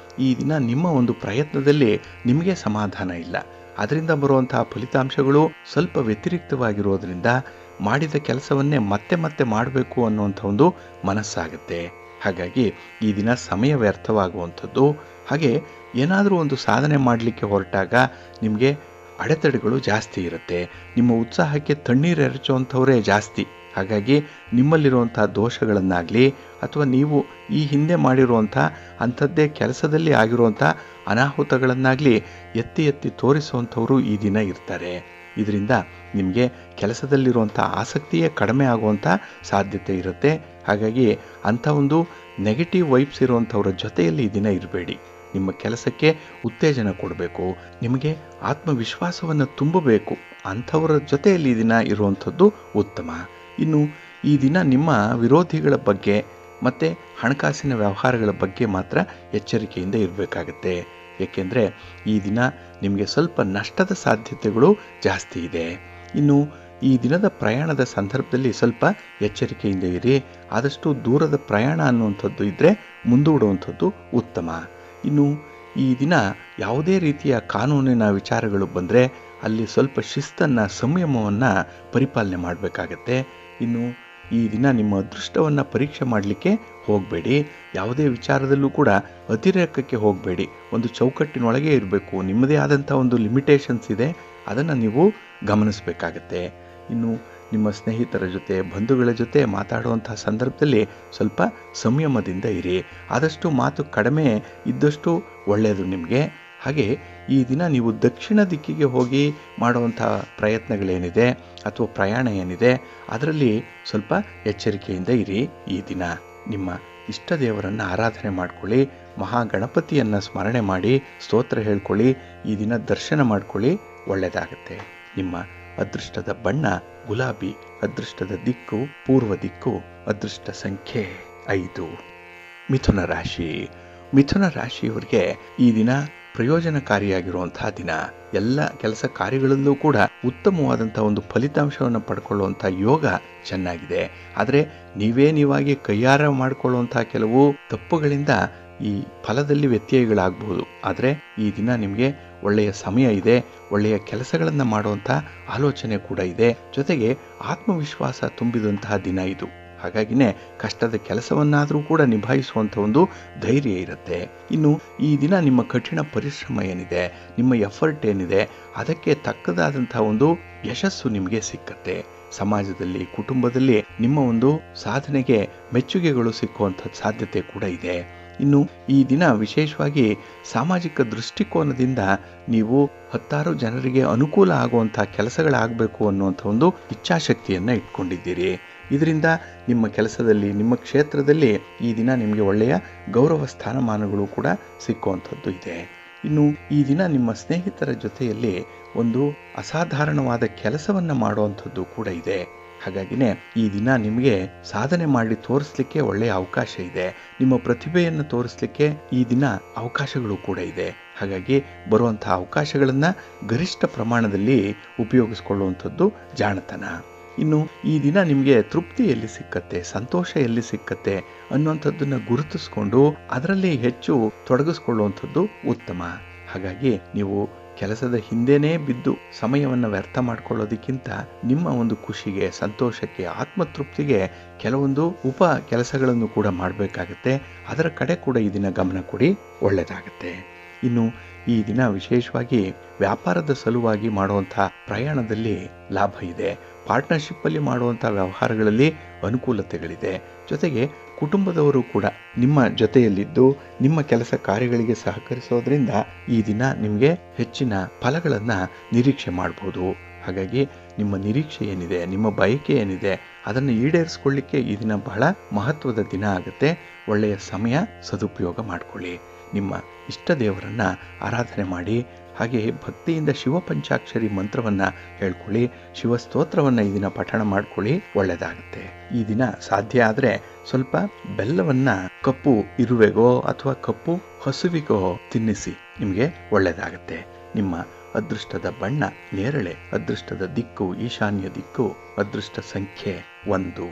A: ಈ ದಿನ ನಿಮ್ಮ ಒಂದು ಪ್ರಯತ್ನದಲ್ಲಿ ನಿಮಗೆ ಸಮಾಧಾನ ಇಲ್ಲ. ಅದರಿಂದ ಬರುವಂತಹ ಫಲಿತಾಂಶಗಳು ಸ್ವಲ್ಪ ವ್ಯತಿರಿಕ್ತವಾಗಿರೋದ್ರಿಂದ ಮಾಡಿದ ಕೆಲಸವನ್ನೇ ಮತ್ತೆ ಮತ್ತೆ ಮಾಡಬೇಕು ಅನ್ನುವಂಥ ಒಂದು ಮನಸ್ಸಾಗುತ್ತೆ. ಹಾಗಾಗಿ ಈ ದಿನ ಸಮಯ ವ್ಯರ್ಥವಾಗುವಂಥದ್ದು. ಹಾಗೆ ಏನಾದರೂ ಒಂದು ಸಾಧನೆ ಮಾಡಲಿಕ್ಕೆ ಹೊರಟಾಗ ನಿಮಗೆ ಅಡೆತಡೆಗಳು ಜಾಸ್ತಿ ಇರುತ್ತೆ. ನಿಮ್ಮ ಉತ್ಸಾಹಕ್ಕೆ ತಣ್ಣೀರು ಎರಚುವಂಥವರೇ ಜಾಸ್ತಿ. ಹಾಗಾಗಿ ನಿಮ್ಮಲ್ಲಿರುವಂಥ ದೋಷಗಳನ್ನಾಗಲಿ ಅಥವಾ ನೀವು ಈ ಹಿಂದೆ ಮಾಡಿರುವಂಥ ಅಂಥದ್ದೇ ಕೆಲಸದಲ್ಲಿ ಆಗಿರುವಂಥ ಅನಾಹುತಗಳನ್ನಾಗಲಿ ಎತ್ತಿ ಎತ್ತಿ ತೋರಿಸುವಂಥವರು ಈ ದಿನ ಇರ್ತಾರೆ. ಇದರಿಂದ ನಿಮಗೆ ಕೆಲಸದಲ್ಲಿರುವಂಥ ಆಸಕ್ತಿಯೇ ಕಡಿಮೆ ಆಗುವಂಥ ಸಾಧ್ಯತೆ ಇರುತ್ತೆ. ಹಾಗಾಗಿ ಅಂಥ ಒಂದು ನೆಗೆಟಿವ್ ವೈಬ್ಸ್ ಇರುವಂಥವ್ರ ಜೊತೆಯಲ್ಲಿ ಈ ದಿನ ಇರಬೇಡಿ. ನಿಮ್ಮ ಕೆಲಸಕ್ಕೆ ಉತ್ತೇಜನ ಕೊಡಬೇಕು, ನಿಮಗೆ ಆತ್ಮವಿಶ್ವಾಸವನ್ನು ತುಂಬಬೇಕು, ಅಂಥವರ ಜೊತೆಯಲ್ಲಿ ಈ ದಿನ ಇರುವಂಥದ್ದು ಉತ್ತಮ. ಇನ್ನು ಈ ದಿನ ನಿಮ್ಮ ವಿರೋಧಿಗಳ ಬಗ್ಗೆ ಮತ್ತು ಹಣಕಾಸಿನ ವ್ಯವಹಾರಗಳ ಬಗ್ಗೆ ಮಾತ್ರ ಎಚ್ಚರಿಕೆಯಿಂದ ಇರಬೇಕಾಗತ್ತೆ. ಏಕೆಂದರೆ ಈ ದಿನ ನಿಮಗೆ ಸ್ವಲ್ಪ ನಷ್ಟದ ಸಾಧ್ಯತೆಗಳು ಜಾಸ್ತಿ ಇದೆ. ಇನ್ನು ಈ ದಿನದ ಪ್ರಯಾಣದ ಸಂದರ್ಭದಲ್ಲಿ ಸ್ವಲ್ಪ ಎಚ್ಚರಿಕೆಯಿಂದ ಇರಿ. ಆದಷ್ಟು ದೂರದ ಪ್ರಯಾಣ ಅನ್ನುವಂಥದ್ದು ಇದ್ದರೆ ಮುಂದೂಡುವಂಥದ್ದು ಉತ್ತಮ. ಇನ್ನು ಈ ದಿನ ಯಾವುದೇ ರೀತಿಯ ಕಾನೂನಿನ ವಿಚಾರಗಳು ಬಂದರೆ ಅಲ್ಲಿ ಸ್ವಲ್ಪ ಶಿಸ್ತನ್ನು, ಸಂಯಮವನ್ನು ಪರಿಪಾಲನೆ ಮಾಡಬೇಕಾಗತ್ತೆ. ಇನ್ನು ಈ ದಿನ ನಿಮ್ಮ ಅದೃಷ್ಟವನ್ನು ಪರೀಕ್ಷೆ ಮಾಡಲಿಕ್ಕೆ ಹೋಗಬೇಡಿ. ಯಾವುದೇ ವಿಚಾರದಲ್ಲೂ ಕೂಡ ಅತಿರೇಕಕ್ಕೆ ಹೋಗಬೇಡಿ. ಒಂದು ಚೌಕಟ್ಟಿನೊಳಗೆ ಇರಬೇಕು. ನಿಮ್ಮದೇ ಆದಂಥ ಒಂದು ಲಿಮಿಟೇಷನ್ಸ್ ಇದೆ, ಅದನ್ನು ನೀವು ಗಮನಿಸಬೇಕಾಗತ್ತೆ. ಇನ್ನು ನಿಮ್ಮ ಸ್ನೇಹಿತರ ಜೊತೆ, ಬಂಧುಗಳ ಜೊತೆ ಮಾತಾಡುವಂಥ ಸಂದರ್ಭದಲ್ಲಿ ಸ್ವಲ್ಪ ಸಂಯಮದಿಂದ ಇರಿ. ಆದಷ್ಟು ಮಾತು ಕಡಿಮೆ ಇದ್ದಷ್ಟು ಒಳ್ಳೆಯದು ನಿಮಗೆ. ಹಾಗೆ ಈ ದಿನ ನೀವು ದಕ್ಷಿಣ ದಿಕ್ಕಿಗೆ ಹೋಗಿ ಮಾಡುವಂಥ ಪ್ರಯತ್ನಗಳೇನಿದೆ ಅಥವಾ ಪ್ರಯಾಣ ಏನಿದೆ ಅದರಲ್ಲಿ ಸ್ವಲ್ಪ ಎಚ್ಚರಿಕೆಯಿಂದ ಇರಿ. ಈ ದಿನ ನಿಮ್ಮ ಇಷ್ಟ ದೇವರನ್ನು ಆರಾಧನೆ ಮಾಡ್ಕೊಳ್ಳಿ, ಮಹಾಗಣಪತಿಯನ್ನು ಸ್ಮರಣೆ ಮಾಡಿ ಸ್ತೋತ್ರ ಹೇಳ್ಕೊಳ್ಳಿ, ಈ ದಿನ ದರ್ಶನ ಮಾಡ್ಕೊಳ್ಳಿ, ಒಳ್ಳೆಯದಾಗತ್ತೆ. ನಿಮ್ಮ ಅದೃಷ್ಟದ ಬಣ್ಣ ಗುಲಾಬಿ, ಅದೃಷ್ಟದ ದಿಕ್ಕು ಪೂರ್ವ ದಿಕ್ಕು, ಅದೃಷ್ಟ ಸಂಖ್ಯೆ 5. ಮಿಥುನ ರಾಶಿ. ಮಿಥುನ ರಾಶಿಯವರಿಗೆ ಈ ದಿನ ಪ್ರಯೋಜನಕಾರಿಯಾಗಿರುವಂತಹ ದಿನ. ಎಲ್ಲ ಕೆಲಸ ಕಾರ್ಯಗಳಲ್ಲೂ ಕೂಡ ಉತ್ತಮವಾದಂಥ ಒಂದು ಫಲಿತಾಂಶವನ್ನು ಪಡ್ಕೊಳ್ಳುವಂಥ ಯೋಗ ಚೆನ್ನಾಗಿದೆ. ಆದರೆ ನೀವಾಗಿ ಕೈಯಾರ ಮಾಡಿಕೊಳ್ಳುವಂಥ ಕೆಲವು ತಪ್ಪುಗಳಿಂದ ಈ ಫಲದಲ್ಲಿ ವ್ಯತ್ಯಯಗಳಾಗಬಹುದು. ಆದರೆ ಈ ದಿನ ನಿಮಗೆ ಒಳ್ಳೆಯ ಸಮಯ ಇದೆ, ಒಳ್ಳೆಯ ಕೆಲಸಗಳನ್ನು ಮಾಡುವಂಥ ಆಲೋಚನೆ ಕೂಡ ಇದೆ. ಜೊತೆಗೆ ಆತ್ಮವಿಶ್ವಾಸ ತುಂಬಿದಂತಹ ದಿನ ಇದು. ಹಾಗಾಗಿನೇ ಕಷ್ಟದ ಕೆಲಸವನ್ನಾದರೂ ಕೂಡ ನಿಭಾಯಿಸುವಂಥ ಒಂದು ಧೈರ್ಯ ಇರುತ್ತೆ. ಇನ್ನು ಈ ದಿನ ನಿಮ್ಮ ಕಠಿಣ ಪರಿಶ್ರಮ ಏನಿದೆ, ನಿಮ್ಮ ಎಫರ್ಟ್ ಏನಿದೆ, ಅದಕ್ಕೆ ತಕ್ಕದಾದಂಥ ಒಂದು ಯಶಸ್ಸು ನಿಮಗೆ ಸಿಕ್ಕತ್ತೆ. ಸಮಾಜದಲ್ಲಿ, ಕುಟುಂಬದಲ್ಲಿ ನಿಮ್ಮ ಒಂದು ಸಾಧನೆಗೆ ಮೆಚ್ಚುಗೆಗಳು ಸಿಕ್ಕುವಂಥ ಸಾಧ್ಯತೆ ಕೂಡ ಇದೆ. ಇನ್ನು ಈ ದಿನ ವಿಶೇಷವಾಗಿ ಸಾಮಾಜಿಕ ದೃಷ್ಟಿಕೋನದಿಂದ ನೀವು 10 ಜನರಿಗೆ ಅನುಕೂಲ ಆಗುವಂಥ ಕೆಲಸಗಳಾಗಬೇಕು ಅನ್ನುವಂಥ ಒಂದು ಇಚ್ಛಾಶಕ್ತಿಯನ್ನು ಇಟ್ಕೊಂಡಿದ್ದೀರಿ. ಇದರಿಂದ ನಿಮ್ಮ ಕೆಲಸದಲ್ಲಿ, ನಿಮ್ಮ ಕ್ಷೇತ್ರದಲ್ಲಿ ಈ ದಿನ ನಿಮಗೆ ಒಳ್ಳೆಯ ಗೌರವ ಸ್ಥಾನಮಾನಗಳು ಕೂಡ ಸಿಕ್ಕುವಂಥದ್ದು ಇದೆ. ಇನ್ನು ಈ ದಿನ ನಿಮ್ಮ ಸ್ನೇಹಿತರ ಜೊತೆಯಲ್ಲಿ ಒಂದು ಅಸಾಧಾರಣವಾದ ಕೆಲಸವನ್ನು ಮಾಡುವಂಥದ್ದು ಕೂಡ ಇದೆ. ಹಾಗಾಗಿನೇ ಈ ದಿನ ನಿಮಗೆ ಸಾಧನೆ ಮಾಡಿ ತೋರಿಸ್ಲಿಕ್ಕೆ ಒಳ್ಳೆಯ ಅವಕಾಶ ಇದೆ. ನಿಮ್ಮ ಪ್ರತಿಭೆಯನ್ನು ತೋರಿಸ್ಲಿಕ್ಕೆ ಈ ದಿನ ಅವಕಾಶಗಳು ಕೂಡ ಇದೆ. ಹಾಗಾಗಿ ಬರುವಂಥ ಅವಕಾಶಗಳನ್ನು ಗರಿಷ್ಠ ಪ್ರಮಾಣದಲ್ಲಿ ಉಪಯೋಗಿಸ್ಕೊಳ್ಳುವಂಥದ್ದು ಜಾಣತನ. ಇನ್ನು ಈ ದಿನ ನಿಮಗೆ ತೃಪ್ತಿ ಎಲ್ಲಿ ಸಿಕ್ಕತ್ತೆ, ಸಂತೋಷ ಎಲ್ಲಿ ಸಿಕ್ಕತ್ತೆ ಅನ್ನುವಂಥದ್ದನ್ನು ಗುರುತಿಸ್ಕೊಂಡು ಅದರಲ್ಲಿ ಹೆಚ್ಚು ತೊಡಗಿಸ್ಕೊಳ್ಳುವಂಥದ್ದು ಉತ್ತಮ. ಹಾಗಾಗಿ ನೀವು ಕೆಲಸದ ಹಿಂದೆನೇ ಬಿದ್ದು ಸಮಯವನ್ನು ವ್ಯರ್ಥ ಮಾಡ್ಕೊಳ್ಳೋದಕ್ಕಿಂತ ನಿಮ್ಮ ಒಂದು ಖುಷಿಗೆ, ಸಂತೋಷಕ್ಕೆ, ಆತ್ಮತೃಪ್ತಿಗೆ ಕೆಲವೊಂದು ಉಪ ಕೆಲಸಗಳನ್ನು ಕೂಡ ಮಾಡಬೇಕಾಗತ್ತೆ. ಅದರ ಕಡೆ ಕೂಡ ಈ ದಿನ ಗಮನ ಕೊಡಿ, ಒಳ್ಳೆಯದಾಗತ್ತೆ. ಇನ್ನು ಈ ದಿನ ವಿಶೇಷವಾಗಿ ವ್ಯಾಪಾರದ ಸಲುವಾಗಿ ಮಾಡುವಂಥ ಪ್ರಯಾಣದಲ್ಲಿ ಲಾಭ ಇದೆ. ಪಾರ್ಟ್ನರ್ಶಿಪ್ಪಲ್ಲಿ ಮಾಡುವಂಥ ವ್ಯವಹಾರಗಳಲ್ಲಿ ಅನುಕೂಲತೆಗಳಿದೆ. ಜೊತೆಗೆ ಕುಟುಂಬದವರು ಕೂಡ ನಿಮ್ಮ ಜೊತೆಯಲ್ಲಿದ್ದು ನಿಮ್ಮ ಕೆಲಸ ಕಾರ್ಯಗಳಿಗೆ ಸಹಕರಿಸೋದ್ರಿಂದ ಈ ದಿನ ನಿಮಗೆ ಹೆಚ್ಚಿನ ಫಲಗಳನ್ನು ನಿರೀಕ್ಷೆ ಮಾಡಬಹುದು. ಹಾಗಾಗಿ ನಿಮ್ಮ ನಿರೀಕ್ಷೆ ಏನಿದೆ, ನಿಮ್ಮ ಬಯಕೆ ಏನಿದೆ, ಅದನ್ನು ಈಡೇರಿಸ್ಕೊಳ್ಳಿಕ್ಕೆ ಈ ದಿನ ಬಹಳ ಮಹತ್ವದ ದಿನ ಆಗುತ್ತೆ. ಒಳ್ಳೆಯ ಸಮಯ ಸದುಪಯೋಗ ಮಾಡಿಕೊಳ್ಳಿ. ನಿಮ್ಮ ಇಷ್ಟ ದೇವರನ್ನು ಆರಾಧನೆ ಮಾಡಿ. ಹಾಗೆ ಭಕ್ತಿಯಿಂದ ಶಿವಪಂಚಾಕ್ಷರಿ ಮಂತ್ರವನ್ನು ಹೇಳ್ಕೊಳ್ಳಿ, ಶಿವಸ್ತೋತ್ರವನ್ನು ಈ ದಿನ ಪಠಣ ಮಾಡ್ಕೊಳ್ಳಿ, ಒಳ್ಳೆಯದಾಗುತ್ತೆ. ಈ ದಿನ ಸಾಧ್ಯ ಆದರೆ ಸ್ವಲ್ಪ ಬೆಲ್ಲವನ್ನು ಕಪ್ಪು ಇರುವೆಗೋ ಅಥವಾ ಕಪ್ಪು ಹಸುವಿಗೋ ತಿನ್ನಿಸಿ, ನಿಮಗೆ ಒಳ್ಳೆಯದಾಗುತ್ತೆ. ನಿಮ್ಮ ಅದೃಷ್ಟದ ಬಣ್ಣ ನೇರಳೆ, ಅದೃಷ್ಟದ ದಿಕ್ಕು ಈಶಾನ್ಯ ದಿಕ್ಕು, ಅದೃಷ್ಟ ಸಂಖ್ಯೆ 1.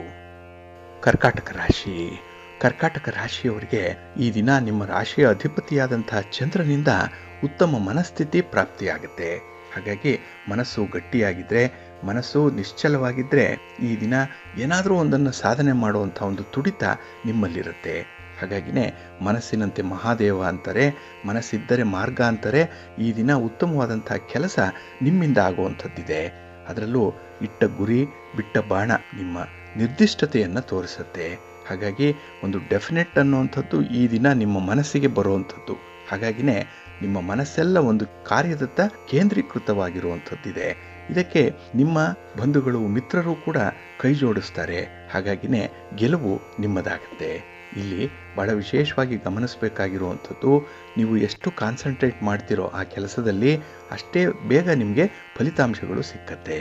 A: ಕರ್ಕಾಟಕ ರಾಶಿ. ಕರ್ಕಾಟಕ ರಾಶಿಯವರಿಗೆ ಈ ದಿನ ನಿಮ್ಮ ರಾಶಿಯ ಅಧಿಪತಿಯಾದಂತಹ ಚಂದ್ರನಿಂದ ಉತ್ತಮ ಮನಸ್ಥಿತಿ ಪ್ರಾಪ್ತಿಯಾಗುತ್ತೆ. ಹಾಗಾಗಿ ಮನಸ್ಸು ಗಟ್ಟಿಯಾಗಿದ್ದರೆ, ಮನಸ್ಸು ನಿಶ್ಚಲವಾಗಿದ್ದರೆ ಈ ದಿನ ಏನಾದರೂ ಒಂದನ್ನು ಸಾಧನೆ ಮಾಡುವಂಥ ಒಂದು ತುಡಿತ ನಿಮ್ಮಲ್ಲಿರುತ್ತೆ. ಹಾಗಾಗಿನೇ ಮನಸ್ಸಿನಂತೆ ಮಹಾದೇವ ಅಂತಾರೆ, ಮನಸ್ಸಿದ್ದರೆ ಮಾರ್ಗ ಅಂತಾರೆ. ಈ ದಿನ ಉತ್ತಮವಾದಂಥ ಕೆಲಸ ನಿಮ್ಮಿಂದ ಆಗುವಂಥದ್ದಿದೆ. ಅದರಲ್ಲೂ ಇಟ್ಟ ಗುರಿ ಬಿಟ್ಟ ಬಾಣ ನಿಮ್ಮ ನಿರ್ದಿಷ್ಟತೆಯನ್ನು ತೋರಿಸುತ್ತೆ. ಹಾಗಾಗಿ ಒಂದು ಡೆಫಿನೆಟ್ ಅನ್ನುವಂಥದ್ದು ಈ ದಿನ ನಿಮ್ಮ ಮನಸ್ಸಿಗೆ ಬರುವಂಥದ್ದು. ಹಾಗಾಗಿನೇ ನಿಮ್ಮ ಮನಸ್ಸೆಲ್ಲ ಒಂದು ಕಾರ್ಯದತ್ತ ಕೇಂದ್ರೀಕೃತವಾಗಿರುವಂಥದ್ದಿದೆ. ಇದಕ್ಕೆ ನಿಮ್ಮ ಬಂಧುಗಳು ಮಿತ್ರರು ಕೂಡ ಕೈ ಜೋಡಿಸ್ತಾರೆ. ಹಾಗಾಗಿನೇ ಗೆಲುವು ನಿಮ್ಮದಾಗುತ್ತೆ. ಇಲ್ಲಿ ಬಹಳ ವಿಶೇಷವಾಗಿ ಗಮನಿಸಬೇಕಾಗಿರುವಂಥದ್ದು, ನೀವು ಎಷ್ಟು ಕಾನ್ಸಂಟ್ರೇಟ್ ಮಾಡ್ತಿರೋ ಆ ಕೆಲಸದಲ್ಲಿ ಅಷ್ಟೇ ಬೇಗ ನಿಮಗೆ ಫಲಿತಾಂಶಗಳು ಸಿಕ್ಕತ್ತೆ.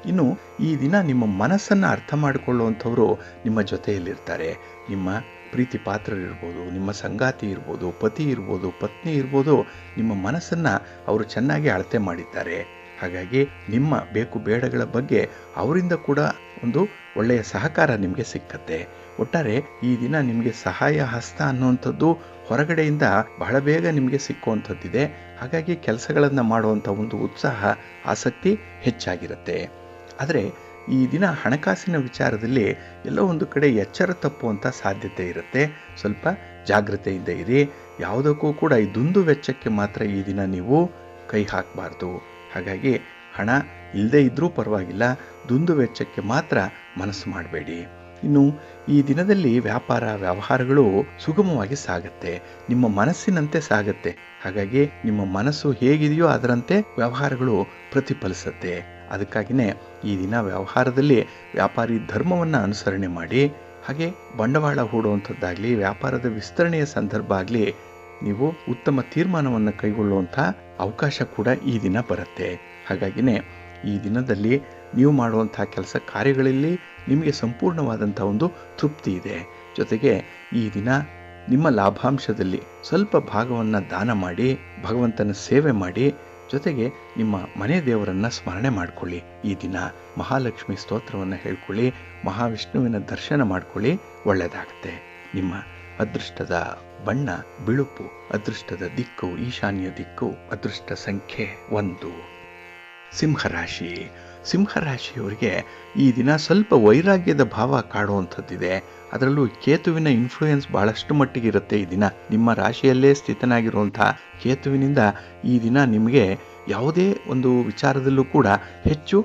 A: ಇನ್ನು ಈ ದಿನ ನಿಮ್ಮ ಮನಸ್ಸನ್ನು ಅರ್ಥ ಮಾಡಿಕೊಳ್ಳುವಂಥವರು ನಿಮ್ಮ ಜೊತೆಯಲ್ಲಿರ್ತಾರೆ. ನಿಮ್ಮ ಪ್ರೀತಿ ಪಾತ್ರರಿರ್ಬೋದು, ನಿಮ್ಮ ಸಂಗಾತಿ ಇರ್ಬೋದು, ಪತಿ ಇರ್ಬೋದು, ಪತ್ನಿ ಇರ್ಬೋದು, ನಿಮ್ಮ ಮನಸ್ಸನ್ನು ಅವರು ಚೆನ್ನಾಗಿ ಅಳತೆ ಮಾಡಿದ್ದಾರೆ. ಹಾಗಾಗಿ ನಿಮ್ಮ ಬೇಕು ಬೇಡಗಳ ಬಗ್ಗೆ ಅವರಿಂದ ಕೂಡ ಒಂದು ಒಳ್ಳೆಯ ಸಹಕಾರ ನಿಮಗೆ ಸಿಕ್ಕತ್ತೆ. ಒಟ್ಟಾರೆ ಈ ದಿನ ನಿಮಗೆ ಸಹಾಯ ಹಸ್ತ ಅನ್ನುವಂಥದ್ದು ಹೊರಗಡೆಯಿಂದ ಬಹಳ ಬೇಗ ನಿಮಗೆ ಸಿಕ್ಕುವಂಥದ್ದಿದೆ. ಹಾಗಾಗಿ ಕೆಲಸಗಳನ್ನು ಮಾಡುವಂಥ ಒಂದು ಉತ್ಸಾಹ, ಆಸಕ್ತಿ ಹೆಚ್ಚಾಗಿರುತ್ತೆ. ಆದರೆ ಈ ದಿನ ಹಣಕಾಸಿನ ವಿಚಾರದಲ್ಲಿ ಎಲ್ಲೋ ಒಂದು ಕಡೆ ಎಚ್ಚರ ತಪ್ಪುವಂಥ ಸಾಧ್ಯತೆ ಇರುತ್ತೆ. ಸ್ವಲ್ಪ ಜಾಗ್ರತೆಯಿಂದ ಇರಿ. ಯಾವುದಕ್ಕೂ ಕೂಡ ಈ ದುಂದು ವೆಚ್ಚಕ್ಕೆ ಮಾತ್ರ ಈ ದಿನ ನೀವು ಕೈ ಹಾಕಬಾರ್ದು. ಹಾಗಾಗಿ ಹಣ ಇಲ್ಲದೇ ಇದ್ದರೂ ಪರವಾಗಿಲ್ಲ, ದುಂದು ವೆಚ್ಚಕ್ಕೆ ಮಾತ್ರ ಮನಸ್ಸು ಮಾಡಬೇಡಿ. ಇನ್ನು ಈ ದಿನದಲ್ಲಿ ವ್ಯಾಪಾರ ವ್ಯವಹಾರಗಳು ಸುಗಮವಾಗಿ ಸಾಗುತ್ತೆ, ನಿಮ್ಮ ಮನಸ್ಸಿನಂತೆ ಸಾಗುತ್ತೆ. ಹಾಗಾಗಿ ನಿಮ್ಮ ಮನಸ್ಸು ಹೇಗಿದೆಯೋ ಅದರಂತೆ ವ್ಯವಹಾರಗಳು ಪ್ರತಿಫಲಿಸುತ್ತೆ. ಅದಕ್ಕಾಗಿಯೇ ಈ ದಿನ ವ್ಯವಹಾರದಲ್ಲಿ ವ್ಯಾಪಾರಿ ಧರ್ಮವನ್ನು ಅನುಸರಣೆ ಮಾಡಿ. ಹಾಗೆ ಬಂಡವಾಳ ಹೂಡುವಂಥದ್ದಾಗಲಿ, ವ್ಯಾಪಾರದ ವಿಸ್ತರಣೆಯ ಸಂದರ್ಭ ಆಗಲಿ, ನೀವು ಉತ್ತಮ ತೀರ್ಮಾನವನ್ನು ಕೈಗೊಳ್ಳುವಂಥ ಅವಕಾಶ ಕೂಡ ಈ ದಿನ ಬರುತ್ತೆ. ಹಾಗಾಗಿನೇ ಈ ದಿನದಲ್ಲಿ ನೀವು ಮಾಡುವಂಥ ಕೆಲಸ ಕಾರ್ಯಗಳಲ್ಲಿ ನಿಮಗೆ ಸಂಪೂರ್ಣವಾದಂಥ ಒಂದು ತೃಪ್ತಿ ಇದೆ. ಜೊತೆಗೆ ಈ ದಿನ ನಿಮ್ಮ ಲಾಭಾಂಶದಲ್ಲಿ ಸ್ವಲ್ಪ ಭಾಗವನ್ನು ದಾನ ಮಾಡಿ, ಭಗವಂತನ ಸೇವೆ ಮಾಡಿ. ಜೊತೆಗೆ ನಿಮ್ಮ ಮನೆ ದೇವರನ್ನು ಸ್ಮರಣೆ ಮಾಡಿಕೊಳ್ಳಿ. ಈ ದಿನ ಮಹಾಲಕ್ಷ್ಮಿ ಸ್ತೋತ್ರವನ್ನು ಹೇಳ್ಕೊಳ್ಳಿ, ಮಹಾವಿಷ್ಣುವಿನ ದರ್ಶನ ಮಾಡಿಕೊಳ್ಳಿ, ಒಳ್ಳೆಯದಾಗುತ್ತೆ. ನಿಮ್ಮ ಅದೃಷ್ಟದ ಬಣ್ಣ ಬಿಳುಪು, ಅದೃಷ್ಟದ ದಿಕ್ಕು ಈಶಾನ್ಯ ದಿಕ್ಕು, ಅದೃಷ್ಟ ಸಂಖ್ಯೆ 1. ಸಿಂಹರಾಶಿ. ಸಿಂಹರಾಶಿಯವರಿಗೆ ಈ ದಿನ ಸ್ವಲ್ಪ ವೈರಾಗ್ಯದ ಭಾವ ಕಾಡುವಂಥದ್ದಿದೆ. ಅದರಲ್ಲೂ ಕೇತುವಿನ ಇನ್ಫ್ಲೂಯೆನ್ಸ್ ಬಹಳಷ್ಟು ಮಟ್ಟಿಗೆ ಇರುತ್ತೆ. ಈ ದಿನ ನಿಮ್ಮ ರಾಶಿಯಲ್ಲೇ ಸ್ಥಿತನಾಗಿರುವಂಥ ಕೇತುವಿನಿಂದ ಈ ದಿನ ನಿಮಗೆ ಯಾವುದೇ ಒಂದು ವಿಚಾರದಲ್ಲೂ ಕೂಡ ಹೆಚ್ಚು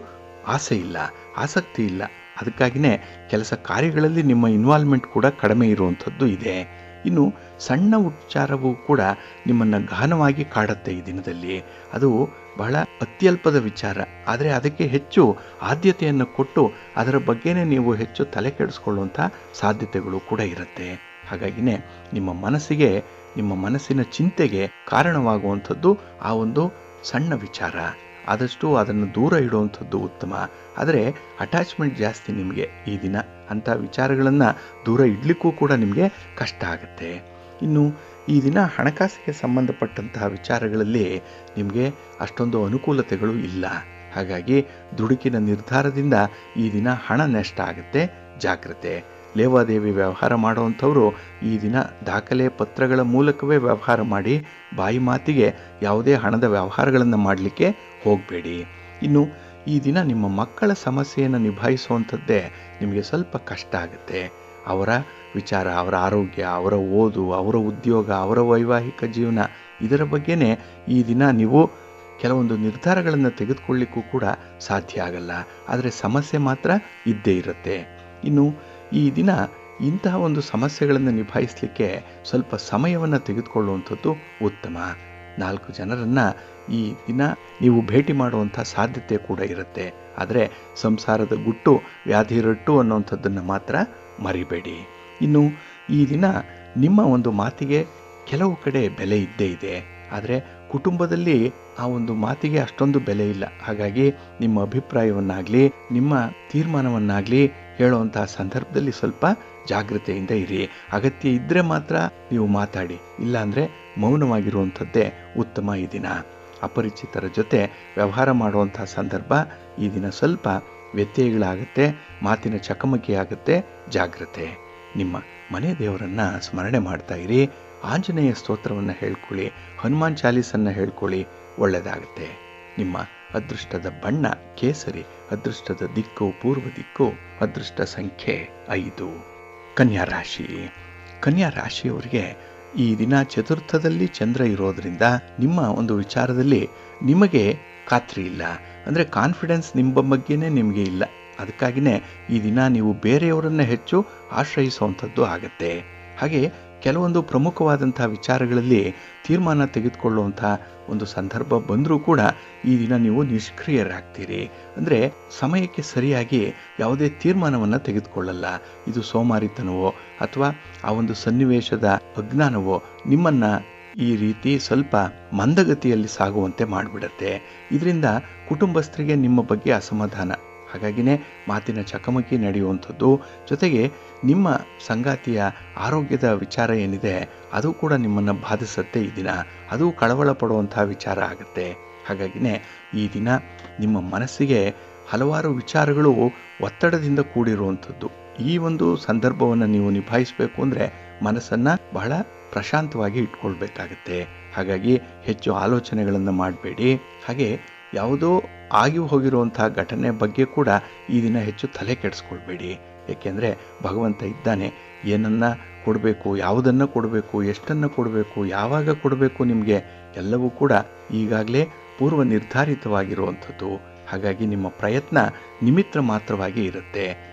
A: ಆಸೆ ಇಲ್ಲ, ಆಸಕ್ತಿ ಇಲ್ಲ. ಅದಕ್ಕಾಗಿಯೇ ಕೆಲಸ ಕಾರ್ಯಗಳಲ್ಲಿ ನಿಮ್ಮ ಇನ್ವಾಲ್ವ್ಮೆಂಟ್ ಕೂಡ ಕಡಿಮೆ ಇರುವಂಥದ್ದು ಇದೆ. ಇನ್ನು ಸಣ್ಣ ವಿಚಾರವೂ ಕೂಡ ನಿಮ್ಮನ್ನು ಗಹನವಾಗಿ ಕಾಡುತ್ತೆ ಈ ದಿನದಲ್ಲಿ. ಅದು ಬಹಳ ಅತ್ಯಲ್ಪದ ವಿಚಾರ, ಆದರೆ ಅದಕ್ಕೆ ಹೆಚ್ಚು ಆದ್ಯತೆಯನ್ನು ಕೊಟ್ಟು ಅದರ ಬಗ್ಗೆನೇ ನೀವು ಹೆಚ್ಚು ತಲೆ ಕೆಡಿಸ್ಕೊಳ್ಳುವಂಥ ಸಾಧ್ಯತೆಗಳು ಕೂಡ ಇರುತ್ತೆ. ಹಾಗಾಗಿನೇ ನಿಮ್ಮ ಮನಸ್ಸಿಗೆ, ನಿಮ್ಮ ಮನಸ್ಸಿನ ಚಿಂತೆಗೆ ಕಾರಣವಾಗುವಂಥದ್ದು ಆ ಒಂದು ಸಣ್ಣ ವಿಚಾರ. ಆದಷ್ಟು ಅದನ್ನು ದೂರ ಇಡುವಂಥದ್ದು ಉತ್ತಮ. ಆದರೆ ಅಟ್ಯಾಚ್ಮೆಂಟ್ ಜಾಸ್ತಿ ನಿಮಗೆ ಈ ದಿನ. ಅಂಥ ವಿಚಾರಗಳನ್ನು ದೂರ ಇಡಲಿಕ್ಕೂ ಕೂಡ ನಿಮಗೆ ಕಷ್ಟ ಆಗುತ್ತೆ. ಇನ್ನು ಈ ದಿನ ಹಣಕಾಸಿಗೆ ಸಂಬಂಧಪಟ್ಟಂತಹ ವಿಚಾರಗಳಲ್ಲಿ ನಿಮಗೆ ಅಷ್ಟೊಂದು ಅನುಕೂಲತೆಗಳು ಇಲ್ಲ. ಹಾಗಾಗಿ ದುಡುಕಿನ ನಿರ್ಧಾರದಿಂದ ಈ ದಿನ ಹಣ ನಷ್ಟ ಆಗುತ್ತೆ, ಜಾಗ್ರತೆ. ಲೇವಾದೇವಿ ವ್ಯವಹಾರ ಮಾಡುವಂಥವರು ಈ ದಿನ ದಾಖಲೆ ಪತ್ರಗಳ ಮೂಲಕವೇ ವ್ಯವಹಾರ ಮಾಡಿ, ಬಾಯಿ ಮಾತಿಗೆ ಯಾವುದೇ ಹಣದ ವ್ಯವಹಾರಗಳನ್ನು ಮಾಡಲಿಕ್ಕೆ ಹೋಗಬೇಡಿ. ಇನ್ನು ಈ ದಿನ ನಿಮ್ಮ ಮಕ್ಕಳ ಸಮಸ್ಯೆಯನ್ನು ನಿಭಾಯಿಸುವಂಥದ್ದೇ ನಿಮಗೆ ಸ್ವಲ್ಪ ಕಷ್ಟ ಆಗುತ್ತೆ. ಅವರ ವಿಚಾರ, ಅವರ ಆರೋಗ್ಯ, ಅವರ ಓದು, ಅವರ ಉದ್ಯೋಗ, ಅವರ ವೈವಾಹಿಕ ಜೀವನ, ಇದರ ಬಗ್ಗೆನೇ ಈ ದಿನ ನೀವು ಕೆಲವೊಂದು ನಿರ್ಧಾರಗಳನ್ನು ತೆಗೆದುಕೊಳ್ಳಿಕ್ಕೂ ಕೂಡ ಸಾಧ್ಯ ಆಗಲ್ಲ. ಆದರೆ ಸಮಸ್ಯೆ ಮಾತ್ರ ಇದ್ದೇ ಇರುತ್ತೆ. ಇನ್ನು ಈ ದಿನ ಇಂತಹ ಒಂದು ಸಮಸ್ಯೆಗಳನ್ನು ನಿಭಾಯಿಸಲಿಕ್ಕೆ ಸ್ವಲ್ಪ ಸಮಯವನ್ನು ತೆಗೆದುಕೊಳ್ಳುವಂಥದ್ದು ಉತ್ತಮ. 4 ಜನರನ್ನು ಈ ದಿನ ನೀವು ಭೇಟಿ ಮಾಡುವಂಥ ಸಾಧ್ಯತೆ ಕೂಡ ಇರುತ್ತೆ. ಆದರೆ ಸಂಸಾರದ ಗುಟ್ಟು ವ್ಯಾಧಿ ರಟ್ಟು ಅನ್ನುವಂಥದ್ದನ್ನು ಮಾತ್ರ ಮರಿಬೇಡಿ. ಇನ್ನು ಈ ದಿನ ನಿಮ್ಮ ಒಂದು ಮಾತಿಗೆ ಕೆಲವು ಕಡೆ ಬೆಲೆ ಇದ್ದೇ ಇದೆ, ಆದರೆ ಕುಟುಂಬದಲ್ಲಿ ಆ ಒಂದು ಮಾತಿಗೆ ಅಷ್ಟೊಂದು ಬೆಲೆ ಇಲ್ಲ. ಹಾಗಾಗಿ ನಿಮ್ಮ ಅಭಿಪ್ರಾಯವನ್ನಾಗಲಿ ನಿಮ್ಮ ತೀರ್ಮಾನವನ್ನಾಗಲಿ ಹೇಳುವಂತಹ ಸಂದರ್ಭದಲ್ಲಿ ಸ್ವಲ್ಪ ಜಾಗ್ರತೆಯಿಂದ ಇರಿ. ಅಗತ್ಯ ಇದ್ದರೆ ಮಾತ್ರ ನೀವು ಮಾತಾಡಿ, ಇಲ್ಲಾಂದರೆ ಮೌನವಾಗಿರುವಂಥದ್ದೇ ಉತ್ತಮ. ಈ ದಿನ ಅಪರಿಚಿತರ ಜೊತೆ ವ್ಯವಹಾರ ಮಾಡುವಂಥ ಸಂದರ್ಭ ಈ ದಿನ ಸ್ವಲ್ಪ ವ್ಯತ್ಯಯಗಳಾಗುತ್ತೆ, ಮಾತಿನ ಚಕಮಕಿ ಆಗುತ್ತೆ, ಜಾಗ್ರತೆ. ನಿಮ್ಮ ಮನೆ ದೇವರನ್ನು ಸ್ಮರಣೆ ಮಾಡ್ತಾ ಇರಿ. ಆಂಜನೇಯ ಸ್ತೋತ್ರವನ್ನು ಹೇಳ್ಕೊಳ್ಳಿ, ಹನುಮಾನ್ ಚಾಲೀಸನ್ನು ಹೇಳ್ಕೊಳ್ಳಿ, ಒಳ್ಳೆಯದಾಗುತ್ತೆ. ನಿಮ್ಮ ಅದೃಷ್ಟದ ಬಣ್ಣ ಕೇಸರಿ, ಅದೃಷ್ಟದ ದಿಕ್ಕು ಪೂರ್ವ ದಿಕ್ಕು, ಅದೃಷ್ಟ ಸಂಖ್ಯೆ 5. ಕನ್ಯಾ ರಾಶಿ. ಕನ್ಯಾ ರಾಶಿಯವರಿಗೆ ಈ ದಿನ ಚತುರ್ಥದಲ್ಲಿ ಚಂದ್ರ ಇರೋದ್ರಿಂದ ನಿಮ್ಮ ಒಂದು ವಿಚಾರದಲ್ಲಿ ನಿಮಗೆ ಖಾತ್ರಿ ಇಲ್ಲ, ಅಂದರೆ ಕಾನ್ಫಿಡೆನ್ಸ್ ನಿಮ್ಮ ಬಗ್ಗೆನೇ ನಿಮಗೆ ಇಲ್ಲ. ಅದಕ್ಕಾಗಿಯೇ ಈ ದಿನ ನೀವು ಬೇರೆಯವರನ್ನ ಹೆಚ್ಚು ಆಶ್ರಯಿಸುವಂಥದ್ದು ಆಗತ್ತೆ. ಹಾಗೆ ಕೆಲವೊಂದು ಪ್ರಮುಖವಾದಂಥ ವಿಚಾರಗಳಲ್ಲಿ ತೀರ್ಮಾನ ತೆಗೆದುಕೊಳ್ಳುವಂಥ ಒಂದು ಸಂದರ್ಭ ಬಂದರೂ ಕೂಡ ಈ ದಿನ ನೀವು ನಿಷ್ಕ್ರಿಯರಾಗ್ತೀರಿ. ಅಂದರೆ ಸಮಯಕ್ಕೆ ಸರಿಯಾಗಿ ಯಾವುದೇ ತೀರ್ಮಾನವನ್ನು ತೆಗೆದುಕೊಳ್ಳಲ್ಲ. ಇದು ಸೋಮಾರಿತನವೋ ಅಥವಾ ಆ ಒಂದು ಸನ್ನಿವೇಶದ ಅಜ್ಞಾನವೋ ನಿಮ್ಮನ್ನು ಈ ರೀತಿ ಸ್ವಲ್ಪ ಮಂದಗತಿಯಲ್ಲಿ ಸಾಗುವಂತೆ ಮಾಡಿಬಿಡತ್ತೆ. ಇದರಿಂದ ಕುಟುಂಬಸ್ಥರಿಗೆ ನಿಮ್ಮ ಬಗ್ಗೆ ಅಸಮಾಧಾನ, ಹಾಗಾಗಿನೇ ಮಾತಿನ ಚಕಮಕಿ ನಡೆಯುವಂಥದ್ದು. ಜೊತೆಗೆ ನಿಮ್ಮ ಸಂಗಾತಿಯ ಆರೋಗ್ಯದ ವಿಚಾರ ಏನಿದೆ ಅದು ಕೂಡ ನಿಮ್ಮನ್ನು ಬಾಧಿಸುತ್ತೆ. ಈ ದಿನ ಅದು ಕಳವಳ ಪಡುವಂಥ ವಿಚಾರ ಆಗುತ್ತೆ. ಹಾಗಾಗಿನೇ ಈ ದಿನ ನಿಮ್ಮ ಮನಸ್ಸಿಗೆ ಹಲವಾರು ವಿಚಾರಗಳು ಒತ್ತಡದಿಂದ ಕೂಡಿರುವಂಥದ್ದು. ಈ ಒಂದು ಸಂದರ್ಭವನ್ನು ನೀವು ನಿಭಾಯಿಸಬೇಕು ಅಂದರೆ ಮನಸ್ಸನ್ನು ಬಹಳ ಪ್ರಶಾಂತವಾಗಿ ಇಟ್ಕೊಳ್ಬೇಕಾಗತ್ತೆ. ಹಾಗಾಗಿ ಹೆಚ್ಚು ಆಲೋಚನೆಗಳನ್ನು ಮಾಡಬೇಡಿ. ಹಾಗೆ ಯಾವುದೋ ಆಗಿ ಹೋಗಿರುವಂಥ ಘಟನೆ ಬಗ್ಗೆ ಕೂಡ ಈ ದಿನ ಹೆಚ್ಚು ತಲೆ ಕೆಡಿಸ್ಕೊಳ್ಬೇಡಿ. ಏಕೆಂದರೆ ಭಗವಂತ ಇದ್ದಾನೆ. ಏನನ್ನು ಕೊಡಬೇಕು, ಯಾವುದನ್ನು ಕೊಡಬೇಕು, ಎಷ್ಟನ್ನು ಕೊಡಬೇಕು, ಯಾವಾಗ ಕೊಡಬೇಕು, ನಿಮಗೆ ಎಲ್ಲವೂ ಕೂಡ ಈಗಾಗಲೇ ಪೂರ್ವ ನಿರ್ಧಾರಿತವಾಗಿರುವಂಥದ್ದು. ಹಾಗಾಗಿ ನಿಮ್ಮ ಪ್ರಯತ್ನ ನಿಮಿತ್ತ ಮಾತ್ರವಾಗಿ ಇರುತ್ತೆ.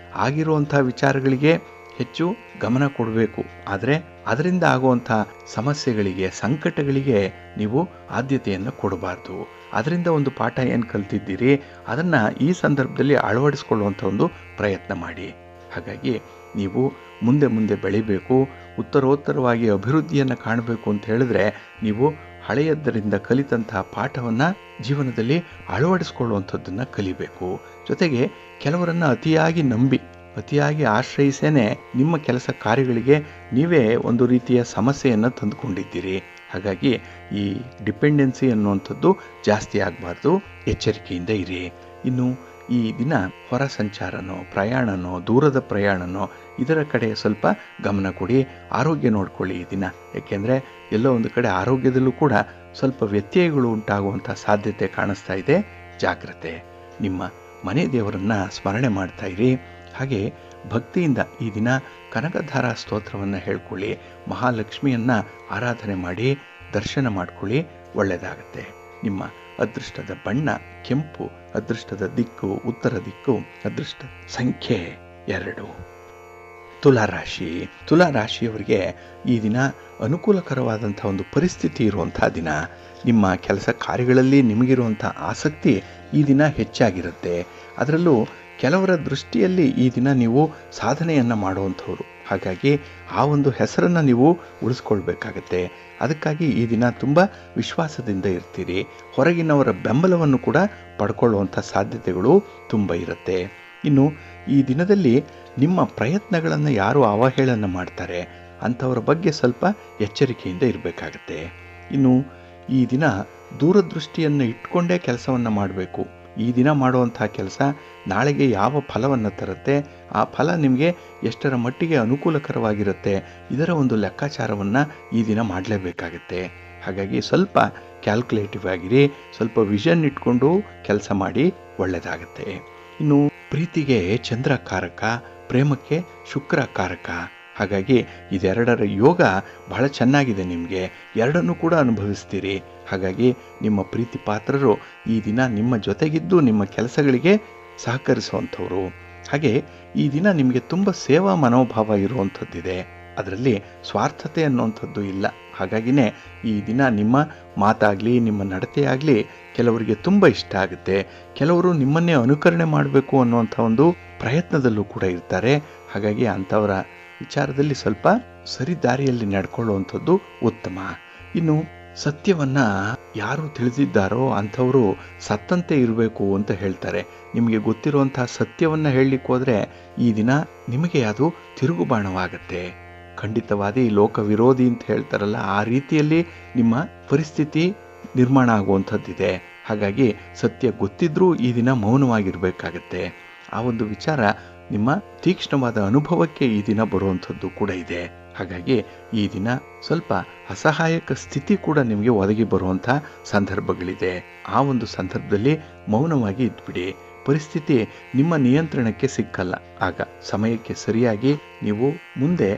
A: ಆಗಿರುವಂಥ ವಿಚಾರಗಳಿಗೆ ಹೆಚ್ಚು ಗಮನ ಕೊಡಬೇಕು. ಆದರೆ ಅದರಿಂದ ಆಗುವಂಥ ಸಮಸ್ಯೆಗಳಿಗೆ, ಸಂಕಟಗಳಿಗೆ ನೀವು ಆದ್ಯತೆಯನ್ನು ಕೊಡಬಾರ್ದು. ಅದರಿಂದ ಒಂದು ಪಾಠ ಏನು ಕಲ್ತಿದ್ದೀರಿ ಅದನ್ನು ಈ ಸಂದರ್ಭದಲ್ಲಿ ಅಳವಡಿಸ್ಕೊಳ್ಳುವಂಥ ಒಂದು ಪ್ರಯತ್ನ ಮಾಡಿ. ಹಾಗಾಗಿ ನೀವು ಮುಂದೆ ಮುಂದೆ ಬೆಳಿಬೇಕು, ಉತ್ತರೋತ್ತರವಾಗಿ ಅಭಿವೃದ್ಧಿಯನ್ನು ಕಾಣಬೇಕು ಅಂತ ಹೇಳಿದ್ರೆ ನೀವು ಹಳೆಯದರಿಂದ ಕಲಿತಂತಹ ಪಾಠವನ್ನು ಜೀವನದಲ್ಲಿ ಅಳವಡಿಸ್ಕೊಳ್ಳುವಂಥದ್ದನ್ನು ಕಲಿಬೇಕು. ಜೊತೆಗೆ ಕೆಲವರನ್ನು ಅತಿಯಾಗಿ ನಂಬಿ, ಅತಿಯಾಗಿ ಆಶ್ರಯಿಸೇನೆ ನಿಮ್ಮ ಕೆಲಸ ಕಾರ್ಯಗಳಿಗೆ ನೀವೇ ಒಂದು ರೀತಿಯ ಸಮಸ್ಯೆಯನ್ನು ತಂದುಕೊಂಡಿದ್ದೀರಿ. ಹಾಗಾಗಿ ಈ ಡಿಪೆಂಡೆನ್ಸಿ ಅನ್ನುವಂಥದ್ದು ಜಾಸ್ತಿ ಆಗಬಾರ್ದು. ಎಚ್ಚರಿಕೆಯಿಂದ ಇರಿ. ಇನ್ನು ಈ ದಿನ ಹೊರ ಸಂಚಾರನೋ, ಪ್ರಯಾಣನೋ, ದೂರದ ಪ್ರಯಾಣನೋ ಇದರ ಕಡೆ ಸ್ವಲ್ಪ ಗಮನ ಕೊಡಿ. ಆರೋಗ್ಯ ನೋಡ್ಕೊಳ್ಳಿ ಈ ದಿನ. ಏಕೆಂದರೆ ಎಲ್ಲೋ ಒಂದು ಕಡೆ ಆರೋಗ್ಯದಲ್ಲೂ ಕೂಡ ಸ್ವಲ್ಪ ವ್ಯತ್ಯಯಗಳು ಉಂಟಾಗುವಂಥ ಸಾಧ್ಯತೆ ಕಾಣಿಸ್ತಾ ಇದೆ. ಜಾಗ್ರತೆ. ನಿಮ್ಮ ಮನೆ ದೇವರನ್ನು ಸ್ಮರಣೆ ಮಾಡ್ತಾ ಇರಿ. ಹಾಗೆ ಭಕ್ತಿಯಿಂದ ಈ ದಿನ ಕನಕಧಾರ ಸ್ತೋತ್ರವನ್ನು ಹೇಳ್ಕೊಳ್ಳಿ. ಮಹಾಲಕ್ಷ್ಮಿಯನ್ನು ಆರಾಧನೆ ಮಾಡಿ ದರ್ಶನ ಮಾಡ್ಕೊಳ್ಳಿ. ಒಳ್ಳೆಯದಾಗತ್ತೆ. ನಿಮ್ಮ ಅದೃಷ್ಟದ ಬಣ್ಣ ಕೆಂಪು, ಅದೃಷ್ಟದ ದಿಕ್ಕು ಉತ್ತರ ದಿಕ್ಕು, ಅದೃಷ್ಟ ಸಂಖ್ಯೆ 2. ತುಲಾರಾಶಿ. ತುಲಾರಾಶಿಯವರಿಗೆ ಈ ದಿನ ಅನುಕೂಲಕರವಾದಂಥ ಒಂದು ಪರಿಸ್ಥಿತಿ ಇರುವಂಥ ದಿನ. ನಿಮ್ಮ ಕೆಲಸ ಕಾರ್ಯಗಳಲ್ಲಿ ನಿಮಗಿರುವಂಥ ಆಸಕ್ತಿ ಈ ದಿನ ಹೆಚ್ಚಾಗಿರುತ್ತೆ. ಅದರಲ್ಲೂ ಕೆಲವರ ದೃಷ್ಟಿಯಲ್ಲಿ ಈ ದಿನ ನೀವು ಸಾಧನೆಯನ್ನು ಮಾಡುವಂಥವ್ರು. ಹಾಗಾಗಿ ಆ ಒಂದು ಹೆಸರನ್ನು ನೀವು ಉಳಿಸ್ಕೊಳ್ಬೇಕಾಗತ್ತೆ. ಅದಕ್ಕಾಗಿ ಈ ದಿನ ತುಂಬ ವಿಶ್ವಾಸದಿಂದ ಇರ್ತೀರಿ. ಹೊರಗಿನವರ ಬೆಂಬಲವನ್ನು ಕೂಡ ಪಡ್ಕೊಳ್ಳುವಂಥ ಸಾಧ್ಯತೆಗಳು ತುಂಬ ಇರುತ್ತೆ. ಇನ್ನು ಈ ದಿನದಲ್ಲಿ ನಿಮ್ಮ ಪ್ರಯತ್ನಗಳನ್ನು ಯಾರು ಅವಹೇಳನ ಮಾಡ್ತಾರೆ ಅಂಥವ್ರ ಬಗ್ಗೆ ಸ್ವಲ್ಪ ಎಚ್ಚರಿಕೆಯಿಂದ ಇರಬೇಕಾಗತ್ತೆ. ಇನ್ನು ಈ ದಿನ ದೂರದೃಷ್ಟಿಯನ್ನು ಇಟ್ಕೊಂಡೇ ಕೆಲಸವನ್ನು ಮಾಡಬೇಕು. ಈ ದಿನ ಮಾಡುವಂಥ ಕೆಲಸ ನಾಳೆಗೆ ಯಾವ ಫಲವನ್ನು ತರುತ್ತೆ, ಆ ಫಲ ನಿಮಗೆ ಎಷ್ಟರ ಮಟ್ಟಿಗೆ ಅನುಕೂಲಕರವಾಗಿರುತ್ತೆ, ಇದರ ಒಂದು ಲೆಕ್ಕಾಚಾರವನ್ನು ಈ ದಿನ ಮಾಡಲೇಬೇಕಾಗತ್ತೆ. ಹಾಗಾಗಿ ಸ್ವಲ್ಪ ಕ್ಯಾಲ್ಕುಲೇಟಿವ್ ಆಗಿರಿ, ಸ್ವಲ್ಪ ವಿಷನ್ ಇಟ್ಕೊಂಡು ಕೆಲಸ ಮಾಡಿ. ಒಳ್ಳೆಯದಾಗತ್ತೆ. ಇನ್ನು ಪ್ರೀತಿಗೆ ಚಂದ್ರ ಕಾರಕ, ಪ್ರೇಮಕ್ಕೆ ಶುಕ್ರ ಕಾರಕ. ಹಾಗಾಗಿ ಇದೆರಡರ ಯೋಗ ಬಹಳ ಚೆನ್ನಾಗಿದೆ. ನಿಮಗೆ ಎರಡನ್ನೂ ಕೂಡ ಅನುಭವಿಸ್ತೀರಿ. ಹಾಗಾಗಿ ನಿಮ್ಮ ಪ್ರೀತಿ ಪಾತ್ರರು ಈ ದಿನ ನಿಮ್ಮ ಜೊತೆಗಿದ್ದು ನಿಮ್ಮ ಕೆಲಸಗಳಿಗೆ ಸಹಕರಿಸುವಂಥವ್ರು. ಹಾಗೆ ಈ ದಿನ ನಿಮಗೆ ತುಂಬ ಸೇವಾ ಮನೋಭಾವ ಇರುವಂಥದ್ದಿದೆ. ಅದರಲ್ಲಿ ಸ್ವಾರ್ಥತೆ ಅನ್ನುವಂಥದ್ದು ಇಲ್ಲ. ಹಾಗಾಗಿನೇ ಈ ದಿನ ನಿಮ್ಮ ಮಾತಾಗಲಿ ನಿಮ್ಮ ನಡತೆಯಾಗಲಿ ಕೆಲವರಿಗೆ ತುಂಬ ಇಷ್ಟ ಆಗುತ್ತೆ. ಕೆಲವರು ನಿಮ್ಮನ್ನೇ ಅನುಕರಣೆ ಮಾಡಬೇಕು ಅನ್ನುವಂಥ ಒಂದು ಪ್ರಯತ್ನದಲ್ಲೂ ಕೂಡ ಇರ್ತಾರೆ. ಹಾಗಾಗಿ ಅಂಥವರ ವಿಚಾರದಲ್ಲಿ ಸ್ವಲ್ಪ ಸರಿದಾರಿಯಲ್ಲಿ ನಡ್ಕೊಳ್ಳುವಂಥದ್ದು ಉತ್ತಮ. ಇನ್ನು ಸತ್ಯವನ್ನು ಯಾರು ತಿಳಿದಿದ್ದಾರೋ ಅಂಥವರು ಸತ್ತಂತೆ ಇರಬೇಕು ಅಂತ ಹೇಳ್ತಾರೆ. ನಿಮಗೆ ಗೊತ್ತಿರುವಂತಹ ಸತ್ಯವನ್ನು ಹೇಳಲಿಕ್ಕೆ ಹೋದರೆ ಈ ದಿನ ನಿಮಗೆ ಅದು ತಿರುಗುಬಾಣವಾಗತ್ತೆ. ಖಂಡಿತವಾದಿ ಲೋಕ ವಿರೋಧಿ ಅಂತ ಹೇಳ್ತಾರಲ್ಲ, ಆ ರೀತಿಯಲ್ಲಿ ನಿಮ್ಮ ಪರಿಸ್ಥಿತಿ ನಿರ್ಮಾಣ ಆಗುವಂಥದ್ದಿದೆ. ಹಾಗಾಗಿ ಸತ್ಯ ಗೊತ್ತಿದ್ರೂ ಈ ದಿನ ಮೌನವಾಗಿರಬೇಕಾಗತ್ತೆ. ಆ ಒಂದು ವಿಚಾರ ನಿಮ್ಮ ತೀಕ್ಷ್ಣವಾದ ಅನುಭವಕ್ಕೆ ಈ ದಿನ ಬರುವಂಥದ್ದು ಕೂಡ ಇದೆ. ಹಾಗಾಗಿ ಈ ದಿನ ಸ್ವಲ್ಪ ಅಸಹಾಯಕ ಸ್ಥಿತಿ ಕೂಡ ನಿಮಗೆ ಒದಗಿ ಬರುವಂಥ ಸಂದರ್ಭಗಳಿದೆ. ಆ ಒಂದು ಸಂದರ್ಭದಲ್ಲಿ ಮೌನವಾಗಿ ಇದ್ಬಿಡಿ. ಪರಿಸ್ಥಿತಿ ನಿಮ್ಮ ನಿಯಂತ್ರಣಕ್ಕೆ ಸಿಕ್ಕಲ್ಲ. ಆಗ ಸಮಯಕ್ಕೆ ಸರಿಯಾಗಿ ನೀವು ಮುಂದೆ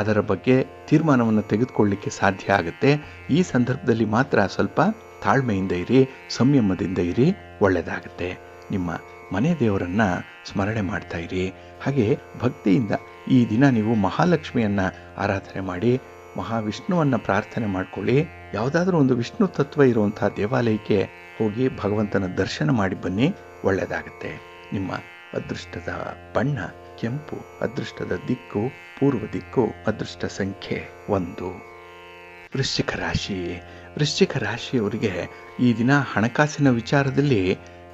A: ಅದರ ಬಗ್ಗೆ ತೀರ್ಮಾನವನ್ನು ತೆಗೆದುಕೊಳ್ಳಲಿಕ್ಕೆ ಸಾಧ್ಯ ಆಗುತ್ತೆ. ಈ ಸಂದರ್ಭದಲ್ಲಿ ಮಾತ್ರ ಸ್ವಲ್ಪ ತಾಳ್ಮೆಯಿಂದ ಇರಿ, ಸಂಯಮದಿಂದ ಇರಿ. ಒಳ್ಳೆಯದಾಗುತ್ತೆ. ನಿಮ್ಮ ಮನೆ ದೇವರನ್ನು ಸ್ಮರಣೆ ಮಾಡ್ತಾ ಇರಿ. ಹಾಗೆ ಭಕ್ತಿಯಿಂದ ಈ ದಿನ ನೀವು ಮಹಾಲಕ್ಷ್ಮಿಯನ್ನು ಆರಾಧನೆ ಮಾಡಿ. ಮಹಾವಿಷ್ಣುವನ್ನು ಪ್ರಾರ್ಥನೆ ಮಾಡ್ಕೊಳ್ಳಿ. ಯಾವುದಾದ್ರೂ ಒಂದು ವಿಷ್ಣು ತತ್ವ ಇರುವಂತಹ ದೇವಾಲಯಕ್ಕೆ ಹೋಗಿ ಭಗವಂತನ ದರ್ಶನ ಮಾಡಿ ಬನ್ನಿ, ಒಳ್ಳೆಯದಾಗುತ್ತೆ. ನಿಮ್ಮ ಅದೃಷ್ಟದ ಬಣ್ಣ ಕೆಂಪು, ಅದೃಷ್ಟದ ದಿಕ್ಕು ಪೂರ್ವ ದಿಕ್ಕು, ಅದೃಷ್ಟ ಸಂಖ್ಯೆ 1. ವೃಶ್ಚಿಕ ರಾಶಿ. ವೃಶ್ಚಿಕ ರಾಶಿಯವರಿಗೆ ಈ ದಿನ ಹಣಕಾಸಿನ ವಿಚಾರದಲ್ಲಿ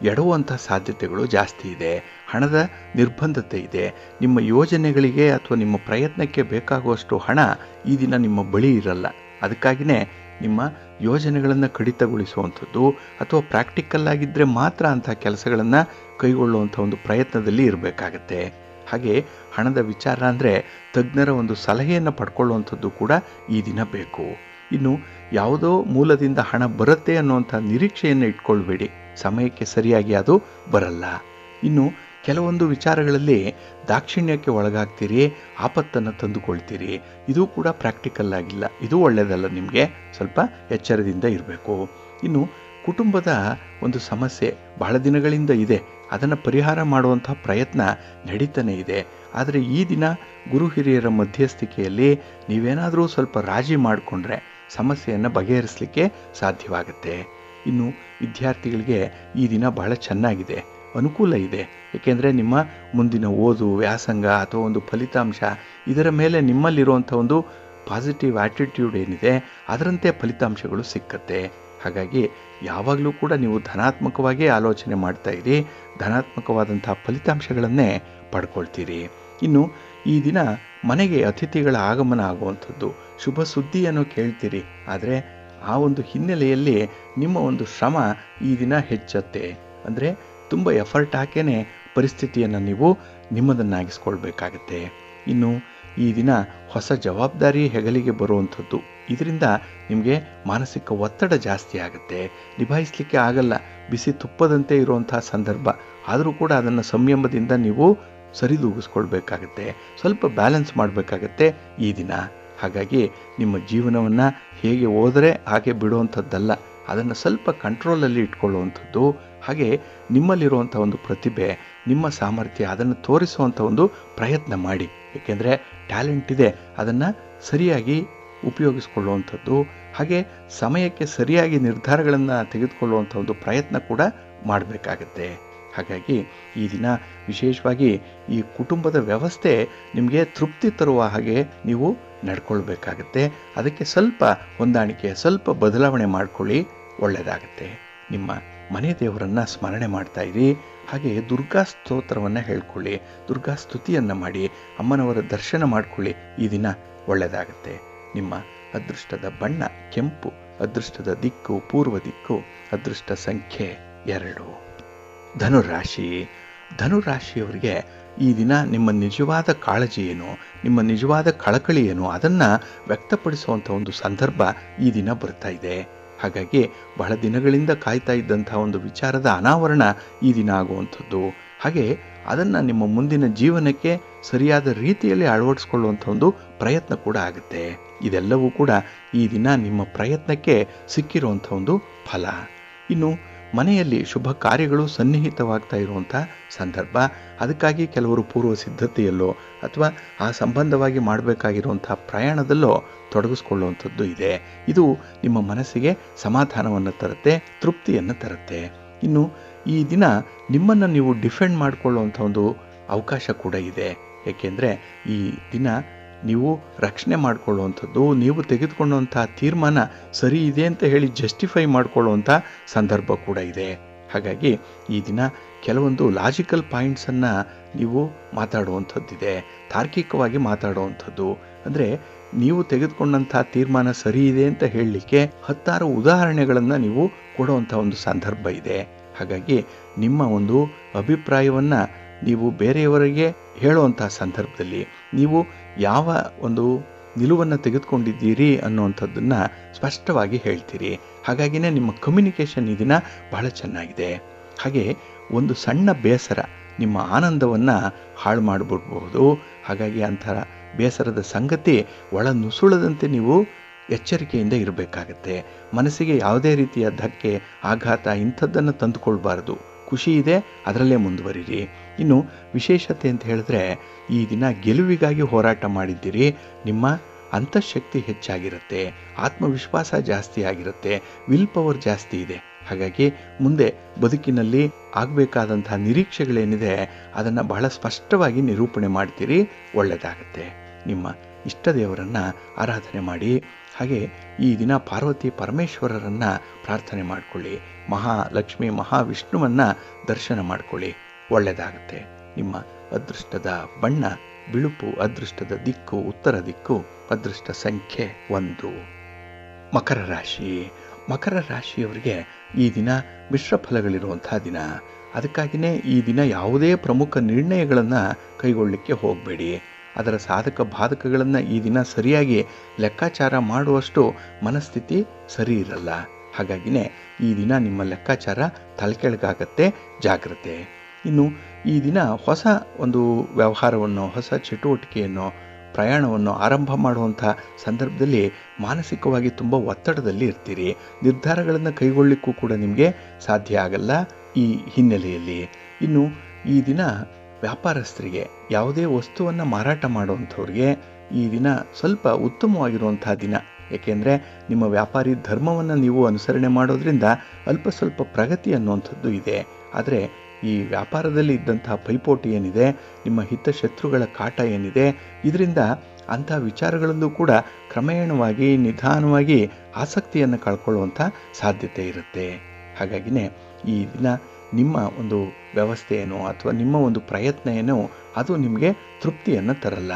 A: ಎಡುವಂಥ ಸಾಧ್ಯತೆಗಳು ಜಾಸ್ತಿ ಇದೆ. ಹಣದ ನಿರ್ಬಂಧತೆ ಇದೆ. ನಿಮ್ಮ ಯೋಜನೆಗಳಿಗೆ ಅಥವಾ ನಿಮ್ಮ ಪ್ರಯತ್ನಕ್ಕೆ ಬೇಕಾಗುವಷ್ಟು ಹಣ ಈ ದಿನ ನಿಮ್ಮ ಬಳಿ ಇರಲ್ಲ. ಅದಕ್ಕಾಗಿಯೇ ನಿಮ್ಮ ಯೋಜನೆಗಳನ್ನು ಕಡಿತಗೊಳಿಸುವಂಥದ್ದು ಅಥವಾ ಪ್ರಾಕ್ಟಿಕಲ್ ಆಗಿದ್ದರೆ ಮಾತ್ರ ಅಂಥ ಕೆಲಸಗಳನ್ನು ಕೈಗೊಳ್ಳುವಂಥ ಒಂದು ಪ್ರಯತ್ನದಲ್ಲಿ ಇರಬೇಕಾಗತ್ತೆ. ಹಾಗೆ ಹಣದ ವಿಚಾರ ಅಂದರೆ ತಜ್ಞರ ಒಂದು ಸಲಹೆಯನ್ನು ಪಡ್ಕೊಳ್ಳುವಂಥದ್ದು ಕೂಡ ಈ ದಿನ ಬೇಕು. ಇನ್ನು ಯಾವುದೋ ಮೂಲದಿಂದ ಹಣ ಬರುತ್ತೆ ಅನ್ನುವಂಥ ನಿರೀಕ್ಷೆಯನ್ನು ಇಟ್ಕೊಳ್ಬೇಡಿ. ಸಮಯಕ್ಕೆ ಸರಿಯಾಗಿ ಅದು ಬರಲ್ಲ. ಇನ್ನು ಕೆಲವೊಂದು ವಿಚಾರಗಳಲ್ಲಿ ದಾಕ್ಷಿಣ್ಯಕ್ಕೆ ಒಳಗಾಗ್ತೀರಿ, ಆಪತ್ತನ್ನು ತಂದುಕೊಳ್ತೀರಿ. ಇದು ಕೂಡ ಪ್ರಾಕ್ಟಿಕಲ್ ಆಗಿಲ್ಲ, ಇದು ಒಳ್ಳೆಯದಲ್ಲ. ನಿಮಗೆ ಸ್ವಲ್ಪ ಎಚ್ಚರದಿಂದ ಇರಬೇಕು. ಇನ್ನು ಕುಟುಂಬದ ಒಂದು ಸಮಸ್ಯೆ ಬಹಳ ದಿನಗಳಿಂದ ಇದೆ, ಅದನ್ನು ಪರಿಹಾರ ಮಾಡುವಂಥ ಪ್ರಯತ್ನ ನಡೀತಾನೆ ಇದೆ. ಆದರೆ ಈ ದಿನ ಗುರು ಹಿರಿಯರ ಮಧ್ಯಸ್ಥಿಕೆಯಲ್ಲಿ ನೀವೇನಾದರೂ ಸ್ವಲ್ಪ ರಾಜಿ ಮಾಡಿಕೊಂಡ್ರೆ ಸಮಸ್ಯೆಯನ್ನು ಬಗೆಹರಿಸಲಿಕ್ಕೆ ಸಾಧ್ಯವಾಗುತ್ತೆ. ಇನ್ನು ವಿದ್ಯಾರ್ಥಿಗಳಿಗೆ ಈ ದಿನ ಬಹಳ ಚೆನ್ನಾಗಿದೆ, ಅನುಕೂಲ ಇದೆ. ಏಕೆಂದರೆ ನಿಮ್ಮ ಮುಂದಿನ ಓದು, ವ್ಯಾಸಂಗ ಅಥವಾ ಒಂದು ಫಲಿತಾಂಶ ಇದರ ಮೇಲೆ ನಿಮ್ಮಲ್ಲಿರುವಂಥ ಒಂದು ಪಾಸಿಟಿವ್ ಆ್ಯಟಿಟ್ಯೂಡ್ ಏನಿದೆ ಅದರಂತೆ ಫಲಿತಾಂಶಗಳು ಸಿಕ್ಕತ್ತೆ. ಹಾಗಾಗಿ ಯಾವಾಗಲೂ ಕೂಡ ನೀವು ಧನಾತ್ಮಕವಾಗಿ ಆಲೋಚನೆ ಮಾಡ್ತಾ ಇರಿ, ಧನಾತ್ಮಕವಾದಂಥ ಫಲಿತಾಂಶಗಳನ್ನೇ ಪಡ್ಕೊಳ್ತೀರಿ. ಇನ್ನು ಈ ದಿನ ಮನೆಗೆ ಅತಿಥಿಗಳ ಆಗಮನ ಆಗುವಂಥದ್ದು, ಶುಭ ಸುದ್ದಿಯನ್ನು ಕೇಳ್ತೀರಿ. ಆದರೆ ಆ ಒಂದು ಹಿನ್ನೆಲೆಯಲ್ಲಿ ನಿಮ್ಮ ಒಂದು ಶ್ರಮ ಈ ದಿನ ಹೆಚ್ಚತ್ತೆ. ಅಂದರೆ ತುಂಬ ಎಫರ್ಟ್ ಹಾಕೇನೆ ಪರಿಸ್ಥಿತಿಯನ್ನು ನೀವು ನಿಮ್ಮದನ್ನಾಗಿಸ್ಕೊಳ್ಬೇಕಾಗತ್ತೆ. ಇನ್ನು ಈ ದಿನ ಹೊಸ ಜವಾಬ್ದಾರಿ ಹೆಗಲಿಗೆ ಬರುವಂಥದ್ದು, ಇದರಿಂದ ನಿಮಗೆ ಮಾನಸಿಕ ಒತ್ತಡ ಜಾಸ್ತಿ ಆಗುತ್ತೆ, ನಿಭಾಯಿಸಲಿಕ್ಕೆ ಆಗಲ್ಲ. ಬಿಸಿ ತುಪ್ಪದಂತೆ ಇರುವಂಥ ಸಂದರ್ಭ ಆದರೂ ಕೂಡ ಅದನ್ನು ಸಂಯಮದಿಂದ ನೀವು ಸರಿದೂಗಿಸ್ಕೊಳ್ಬೇಕಾಗತ್ತೆ, ಸ್ವಲ್ಪ ಬ್ಯಾಲೆನ್ಸ್ ಮಾಡಬೇಕಾಗತ್ತೆ ಈ ದಿನ. ಹಾಗಾಗಿ ನಿಮ್ಮ ಜೀವನವನ್ನು ಹೇಗೆ ಹೋದರೆ ಹಾಗೆ ಬಿಡುವಂಥದ್ದಲ್ಲ, ಅದನ್ನು ಸ್ವಲ್ಪ ಕಂಟ್ರೋಲಲ್ಲಿ ಇಟ್ಕೊಳ್ಳುವಂಥದ್ದು. ಹಾಗೆ ನಿಮ್ಮಲ್ಲಿರುವಂಥ ಒಂದು ಪ್ರತಿಭೆ, ನಿಮ್ಮ ಸಾಮರ್ಥ್ಯ ಅದನ್ನು ತೋರಿಸುವಂಥ ಒಂದು ಪ್ರಯತ್ನ ಮಾಡಿ. ಏಕೆಂದರೆ ಟ್ಯಾಲೆಂಟ್ ಇದೆ, ಅದನ್ನು ಸರಿಯಾಗಿ ಉಪಯೋಗಿಸ್ಕೊಳ್ಳುವಂಥದ್ದು. ಹಾಗೆ ಸಮಯಕ್ಕೆ ಸರಿಯಾಗಿ ನಿರ್ಧಾರಗಳನ್ನು ತೆಗೆದುಕೊಳ್ಳುವಂಥ ಒಂದು ಪ್ರಯತ್ನ ಕೂಡ ಮಾಡಬೇಕಾಗತ್ತೆ. ಹಾಗಾಗಿ ಈ ದಿನ ವಿಶೇಷವಾಗಿ ಈ ಕುಟುಂಬದ ವ್ಯವಸ್ಥೆ ನಿಮಗೆ ತೃಪ್ತಿ ತರುವ ಹಾಗೆ ನೀವು ನಡ್ಕೊಳ್ಬೇಕಾಗತ್ತೆ. ಅದಕ್ಕೆ ಸ್ವಲ್ಪ ಹೊಂದಾಣಿಕೆ, ಸ್ವಲ್ಪ ಬದಲಾವಣೆ ಮಾಡಿಕೊಳ್ಳಿ, ಒಳ್ಳೆಯದಾಗತ್ತೆ. ನಿಮ್ಮ ಮನೆ ದೇವರನ್ನು ಸ್ಮರಣೆ ಮಾಡ್ತಾ ಇರಿ. ಹಾಗೆ ದುರ್ಗಾ ಸ್ತೋತ್ರವನ್ನು ಹೇಳ್ಕೊಳ್ಳಿ, ದುರ್ಗಾ ಸ್ತುತಿಯನ್ನು ಮಾಡಿ, ಅಮ್ಮನವರ ದರ್ಶನ ಮಾಡಿಕೊಳ್ಳಿ. ಈ ದಿನ ಒಳ್ಳೆಯದಾಗತ್ತೆ. ನಿಮ್ಮ ಅದೃಷ್ಟದ ಬಣ್ಣ ಕೆಂಪು, ಅದೃಷ್ಟದ ದಿಕ್ಕು ಪೂರ್ವ ದಿಕ್ಕು, ಅದೃಷ್ಟ ಸಂಖ್ಯೆ 2. ಧನುರಾಶಿ. ಧನುರಾಶಿಯವರಿಗೆ ಈ ದಿನ ನಿಮ್ಮ ನಿಜವಾದ ಕಾಳಜಿ ಏನು, ನಿಮ್ಮ ನಿಜವಾದ ಕಳಕಳಿ ಏನು ಅದನ್ನು ವ್ಯಕ್ತಪಡಿಸುವಂಥ ಒಂದು ಸಂದರ್ಭ ಈ ದಿನ ಬರ್ತಾ ಇದೆ. ಹಾಗಾಗಿ ಬಹಳ ದಿನಗಳಿಂದ ಕಾಯ್ತಾ ಇದ್ದಂಥ ಒಂದು ವಿಚಾರದ ಅನಾವರಣ ಈ ದಿನ ಆಗುವಂಥದ್ದು. ಹಾಗೆ ಅದನ್ನು ನಿಮ್ಮ ಮುಂದಿನ ಜೀವನಕ್ಕೆ ಸರಿಯಾದ ರೀತಿಯಲ್ಲಿ ಅಳವಡಿಸ್ಕೊಳ್ಳುವಂಥ ಒಂದು ಪ್ರಯತ್ನ ಕೂಡ ಆಗುತ್ತೆ. ಇದೆಲ್ಲವೂ ಕೂಡ ಈ ದಿನ ನಿಮ್ಮ ಪ್ರಯತ್ನಕ್ಕೆ ಸಿಕ್ಕಿರುವಂಥ ಒಂದು ಫಲ. ಇನ್ನು ಮನೆಯಲ್ಲಿ ಶುಭ ಕಾರ್ಯಗಳು ಸನ್ನಿಹಿತವಾಗ್ತಾ ಇರುವಂಥ ಸಂದರ್ಭ, ಅದಕ್ಕಾಗಿ ಕೆಲವರು ಪೂರ್ವ ಸಿದ್ಧತೆಯಲ್ಲೋ ಅಥವಾ ಆ ಸಂಬಂಧವಾಗಿ ಮಾಡಬೇಕಾಗಿರುವಂಥ ಪ್ರಯಾಣದಲ್ಲೋ ತೊಡಗಿಸ್ಕೊಳ್ಳುವಂಥದ್ದು ಇದೆ. ಇದು ನಿಮ್ಮ ಮನಸ್ಸಿಗೆ ಸಮಾಧಾನವನ್ನು ತರುತ್ತೆ, ತೃಪ್ತಿಯನ್ನು ತರುತ್ತೆ. ಇನ್ನು ಈ ದಿನ ನಿಮ್ಮನ್ನು ನೀವು ಡಿಫೆಂಡ್ ಮಾಡಿಕೊಳ್ಳುವಂಥ ಒಂದು ಅವಕಾಶ ಕೂಡ ಇದೆ. ಏಕೆಂದರೆ ಈ ದಿನ ನೀವು ರಕ್ಷಣೆ ಮಾಡಿಕೊಳ್ಳುವಂಥದ್ದು, ನೀವು ತೆಗೆದುಕೊಂಡಂಥ ತೀರ್ಮಾನ ಸರಿ ಇದೆ ಅಂತ ಹೇಳಿ ಜಸ್ಟಿಫೈ ಮಾಡಿಕೊಳ್ಳುವಂಥ ಸಂದರ್ಭ ಕೂಡ ಇದೆ. ಹಾಗಾಗಿ ಈ ದಿನ ಕೆಲವೊಂದು ಲಾಜಿಕಲ್ ಪಾಯಿಂಟ್ಸನ್ನು ನೀವು ಮಾತಾಡುವಂಥದ್ದಿದೆ, ತಾರ್ಕಿಕವಾಗಿ ಮಾತಾಡುವಂಥದ್ದು. ಅಂದರೆ ನೀವು ತೆಗೆದುಕೊಂಡಂಥ ತೀರ್ಮಾನ ಸರಿ ಇದೆ ಅಂತ ಹೇಳಲಿಕ್ಕೆ 10 ಉದಾಹರಣೆಗಳನ್ನು ನೀವು ಕೊಡುವಂಥ ಒಂದು ಸಂದರ್ಭ ಇದೆ. ಹಾಗಾಗಿ ನಿಮ್ಮ ಒಂದು ಅಭಿಪ್ರಾಯವನ್ನು ನೀವು ಬೇರೆಯವರಿಗೆ ಹೇಳುವಂಥ ಸಂದರ್ಭದಲ್ಲಿ ನೀವು ಯಾವ ಒಂದು ನಿಲುವನ್ನು ತೆಗೆದುಕೊಂಡಿದ್ದೀರಿ ಅನ್ನುವಂಥದ್ದನ್ನು ಸ್ಪಷ್ಟವಾಗಿ ಹೇಳ್ತೀರಿ. ಹಾಗಾಗಿನೇ ನಿಮ್ಮ ಕಮ್ಯುನಿಕೇಷನ್ ಈ ದಿನ ಬಹಳ ಚೆನ್ನಾಗಿದೆ. ಹಾಗೆ ಒಂದು ಸಣ್ಣ ಬೇಸರ ನಿಮ್ಮ ಆನಂದವನ್ನು ಹಾಳು ಮಾಡಿಬಿಡ್ಬಹುದು. ಹಾಗಾಗಿ ಅಂಥ ಬೇಸರದ ಸಂಗತಿ ಒಳ ನುಸುಳದಂತೆ ನೀವು ಎಚ್ಚರಿಕೆಯಿಂದ ಇರಬೇಕಾಗತ್ತೆ. ಮನಸ್ಸಿಗೆ ಯಾವುದೇ ರೀತಿಯ ಧಕ್ಕೆ, ಆಘಾತ ಇಂಥದ್ದನ್ನು ತಂದುಕೊಳ್ಬಾರ್ದು. ಖುಷಿ ಇದೆ, ಅದರಲ್ಲೇ ಮುಂದುವರಿರಿ. ಇನ್ನು ವಿಶೇಷತೆ ಅಂತ ಹೇಳಿದ್ರೆ ಈ ದಿನ ಗೆಲುವಿಗಾಗಿ ಹೋರಾಟ ಮಾಡಿದ್ದೀರಿ. ನಿಮ್ಮ ಅಂತಃಶಕ್ತಿ ಹೆಚ್ಚಾಗಿರುತ್ತೆ, ಆತ್ಮವಿಶ್ವಾಸ ಜಾಸ್ತಿ ಆಗಿರುತ್ತೆ, ವಿಲ್ ಪವರ್ ಜಾಸ್ತಿ ಇದೆ. ಹಾಗಾಗಿ ಮುಂದೆ ಬದುಕಿನಲ್ಲಿ ಆಗಬೇಕಾದಂತಹ ನಿರೀಕ್ಷೆಗಳೇನಿದೆ ಅದನ್ನು ಬಹಳ ಸ್ಪಷ್ಟವಾಗಿ ನಿರೂಪಣೆ ಮಾಡ್ತೀರಿ, ಒಳ್ಳೆಯದಾಗುತ್ತೆ. ನಿಮ್ಮ ಇಷ್ಟ ದೇವರನ್ನು ಆರಾಧನೆ ಮಾಡಿ. ಹಾಗೆ ಈ ದಿನ ಪಾರ್ವತಿ ಪರಮೇಶ್ವರರನ್ನು ಪ್ರಾರ್ಥನೆ ಮಾಡಿಕೊಳ್ಳಿ. ಮಹಾಲಕ್ಷ್ಮಿ ಮಹಾವಿಷ್ಣುವನ್ನು ದರ್ಶನ ಮಾಡಿಕೊಳ್ಳಿ, ಒಳ್ಳೆಯದಾಗುತ್ತೆ. ನಿಮ್ಮ ಅದೃಷ್ಟದ ಬಣ್ಣ ಬಿಳುಪು, ಅದೃಷ್ಟದ ದಿಕ್ಕು ಉತ್ತರ ದಿಕ್ಕು, ಅದೃಷ್ಟ ಸಂಖ್ಯೆ 1. ಮಕರ ರಾಶಿ. ಮಕರ ರಾಶಿಯವರಿಗೆ ಈ ದಿನ ಮಿಶ್ರ ಫಲಗಳಿರುವಂಥ ದಿನ. ಅದಕ್ಕಾಗಿಯೇ ಈ ದಿನ ಯಾವುದೇ ಪ್ರಮುಖ ನಿರ್ಣಯಗಳನ್ನು ಕೈಗೊಳ್ಳಲಿಕ್ಕೆ ಹೋಗಬೇಡಿ. ಅದರ ಸಾಧಕ ಬಾಧಕಗಳನ್ನು ಈ ದಿನ ಸರಿಯಾಗಿ ಲೆಕ್ಕಾಚಾರ ಮಾಡುವಷ್ಟು ಮನಸ್ಥಿತಿ ಸರಿ ಇರಲ್ಲ. ಹಾಗಾಗಿನೇ ಈ ದಿನ ನಿಮ್ಮ ಲೆಕ್ಕಾಚಾರ ತಲೆಕೆಳಗಾಗತ್ತೆ, ಜಾಗ್ರತೆ. ಇನ್ನು ಈ ದಿನ ಹೊಸ ಒಂದು ವ್ಯವಹಾರವನ್ನು, ಹೊಸ ಚಟುವಟಿಕೆಯನ್ನು, ಪ್ರಯಾಣವನ್ನು ಆರಂಭ ಮಾಡುವಂಥ ಸಂದರ್ಭದಲ್ಲಿ ಮಾನಸಿಕವಾಗಿ ತುಂಬ ಒತ್ತಡದಲ್ಲಿ ಇರ್ತೀರಿ. ನಿರ್ಧಾರಗಳನ್ನು ಕೈಗೊಳ್ಳಲಿಕ್ಕೂ ಕೂಡ ನಿಮಗೆ ಸಾಧ್ಯ ಆಗಲ್ಲ ಈ ಹಿನ್ನೆಲೆಯಲ್ಲಿ. ಇನ್ನು ಈ ದಿನ ವ್ಯಾಪಾರಸ್ಥರಿಗೆ, ಯಾವುದೇ ವಸ್ತುವನ್ನು ಮಾರಾಟ ಮಾಡುವಂಥವ್ರಿಗೆ ಈ ದಿನ ಸ್ವಲ್ಪ ಉತ್ತಮವಾಗಿರುವಂಥ ದಿನ. ಏಕೆಂದರೆ ನಿಮ್ಮ ವ್ಯಾಪಾರಿ ಧರ್ಮವನ್ನು ನೀವು ಅನುಸರಣೆ ಮಾಡೋದ್ರಿಂದ ಅಲ್ಪ ಸ್ವಲ್ಪ ಪ್ರಗತಿ ಅನ್ನುವಂಥದ್ದು ಇದೆ. ಆದರೆ ಈ ವ್ಯಾಪಾರದಲ್ಲಿ ಇದ್ದಂತಹ ಪೈಪೋಟಿ ಏನಿದೆ, ನಿಮ್ಮ ಹಿತಶತ್ರುಗಳ ಕಾಟ ಏನಿದೆ, ಇದರಿಂದ ಅಂಥ ವಿಚಾರಗಳಲ್ಲೂ ಕೂಡ ಕ್ರಮೇಣವಾಗಿ ನಿಧಾನವಾಗಿ ಆಸಕ್ತಿಯನ್ನು ಕಳ್ಕೊಳ್ಳುವಂಥ ಸಾಧ್ಯತೆ ಇರುತ್ತೆ. ಹಾಗಾಗಿನೇ ಈ ದಿನ ನಿಮ್ಮ ಒಂದು ವ್ಯವಸ್ಥೆ ಏನೋ ಅಥವಾ ನಿಮ್ಮ ಒಂದು ಪ್ರಯತ್ನ ಏನೋ ಅದು ನಿಮಗೆ ತೃಪ್ತಿಯನ್ನು ತರಲ್ಲ.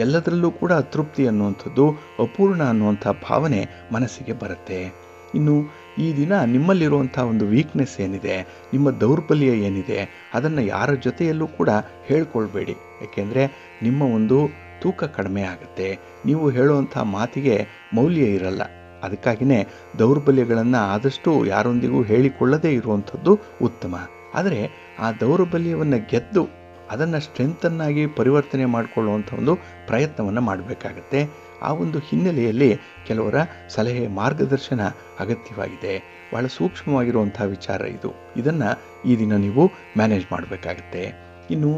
A: ಎಲ್ಲದರಲ್ಲೂ ಕೂಡ ಅತೃಪ್ತಿ ಅನ್ನುವಂಥದ್ದು, ಅಪೂರ್ಣ ಅನ್ನುವಂಥ ಭಾವನೆ ಮನಸ್ಸಿಗೆ ಬರುತ್ತೆ. ಇನ್ನು ಈ ದಿನ ನಿಮ್ಮಲ್ಲಿರುವಂಥ ಒಂದು ವೀಕ್ನೆಸ್ ಏನಿದೆ, ನಿಮ್ಮ ದೌರ್ಬಲ್ಯ ಏನಿದೆ, ಅದನ್ನು ಯಾರ ಜೊತೆಯಲ್ಲೂ ಕೂಡ ಹೇಳ್ಕೊಳ್ಬೇಡಿ. ಏಕೆಂದರೆ ನಿಮ್ಮ ಒಂದು ತೂಕ ಕಡಿಮೆ ಆಗುತ್ತೆ, ನೀವು ಹೇಳುವಂಥ ಮಾತಿಗೆ ಮೌಲ್ಯ ಇರಲ್ಲ. ಅದಕ್ಕಾಗಿಯೇ ದೌರ್ಬಲ್ಯಗಳನ್ನು ಆದಷ್ಟು ಯಾರೊಂದಿಗೂ ಹೇಳಿಕೊಳ್ಳದೇ ಇರುವಂಥದ್ದು ಉತ್ತಮ. ಆದರೆ ಆ ದೌರ್ಬಲ್ಯವನ್ನು ಗೆದ್ದು ಅದನ್ನು ಸ್ಟ್ರೆಂತನ್ನಾಗಿ ಪರಿವರ್ತನೆ ಮಾಡಿಕೊಳ್ಳುವಂಥ ಒಂದು ಪ್ರಯತ್ನವನ್ನು ಮಾಡಬೇಕಾಗತ್ತೆ. ಆ ಒಂದು ಹಿನ್ನೆಲೆಯಲ್ಲಿ ಕೆಲವರ ಸಲಹೆ, ಮಾರ್ಗದರ್ಶನ ಅಗತ್ಯವಾಗಿದೆ. ಬಹಳ ಸೂಕ್ಷ್ಮವಾಗಿರುವಂಥ ವಿಚಾರ ಇದು. ಇದನ್ನು ಈ ದಿನ ನೀವು ಮ್ಯಾನೇಜ್ ಮಾಡಬೇಕಾಗತ್ತೆ. ಇನ್ನು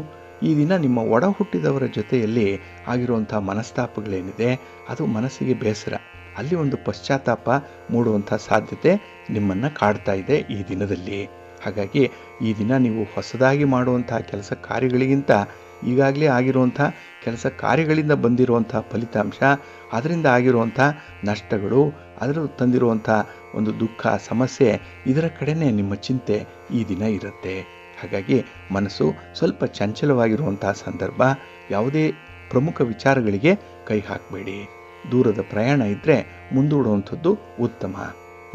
A: ಈ ದಿನ ನಿಮ್ಮ ಒಡ ಹುಟ್ಟಿದವರ ಜೊತೆಯಲ್ಲಿ ಆಗಿರುವಂಥ ಮನಸ್ತಾಪಗಳೇನಿದೆ ಅದು ಮನಸ್ಸಿಗೆ ಬೇಸರ, ಅಲ್ಲಿ ಒಂದು ಪಶ್ಚಾತ್ತಾಪ ಮೂಡುವಂಥ ಸಾಧ್ಯತೆ ನಿಮ್ಮನ್ನು ಕಾಡ್ತಾ ಇದೆ ಈ ದಿನದಲ್ಲಿ. ಹಾಗಾಗಿ ಈ ದಿನ ನೀವು ಹೊಸದಾಗಿ ಮಾಡುವಂಥ ಕೆಲಸ ಕಾರ್ಯಗಳಿಗಿಂತ ಈಗಾಗಲೇ ಆಗಿರುವಂಥ ಕೆಲಸ ಕಾರ್ಯಗಳಿಂದ ಬಂದಿರುವಂಥ ಫಲಿತಾಂಶ, ಅದರಿಂದ ಆಗಿರುವಂಥ ನಷ್ಟಗಳು, ಅದರ ತಂದಿರುವಂಥ ಒಂದು ದುಃಖ ಸಮಸ್ಯೆ, ಇದರ ಕಡೆನೇ ನಿಮ್ಮ ಚಿಂತೆ ಈ ದಿನ ಇರುತ್ತೆ. ಹಾಗಾಗಿ ಮನಸ್ಸು ಸ್ವಲ್ಪ ಚಂಚಲವಾಗಿರುವಂಥ ಸಂದರ್ಭ. ಯಾವುದೇ ಪ್ರಮುಖ ವಿಚಾರಗಳಿಗೆ ಕೈ ಹಾಕಬೇಡಿ. ದೂರದ ಪ್ರಯಾಣ ಇದ್ದರೆ ಮುಂದೂಡುವಂಥದ್ದು ಉತ್ತಮ.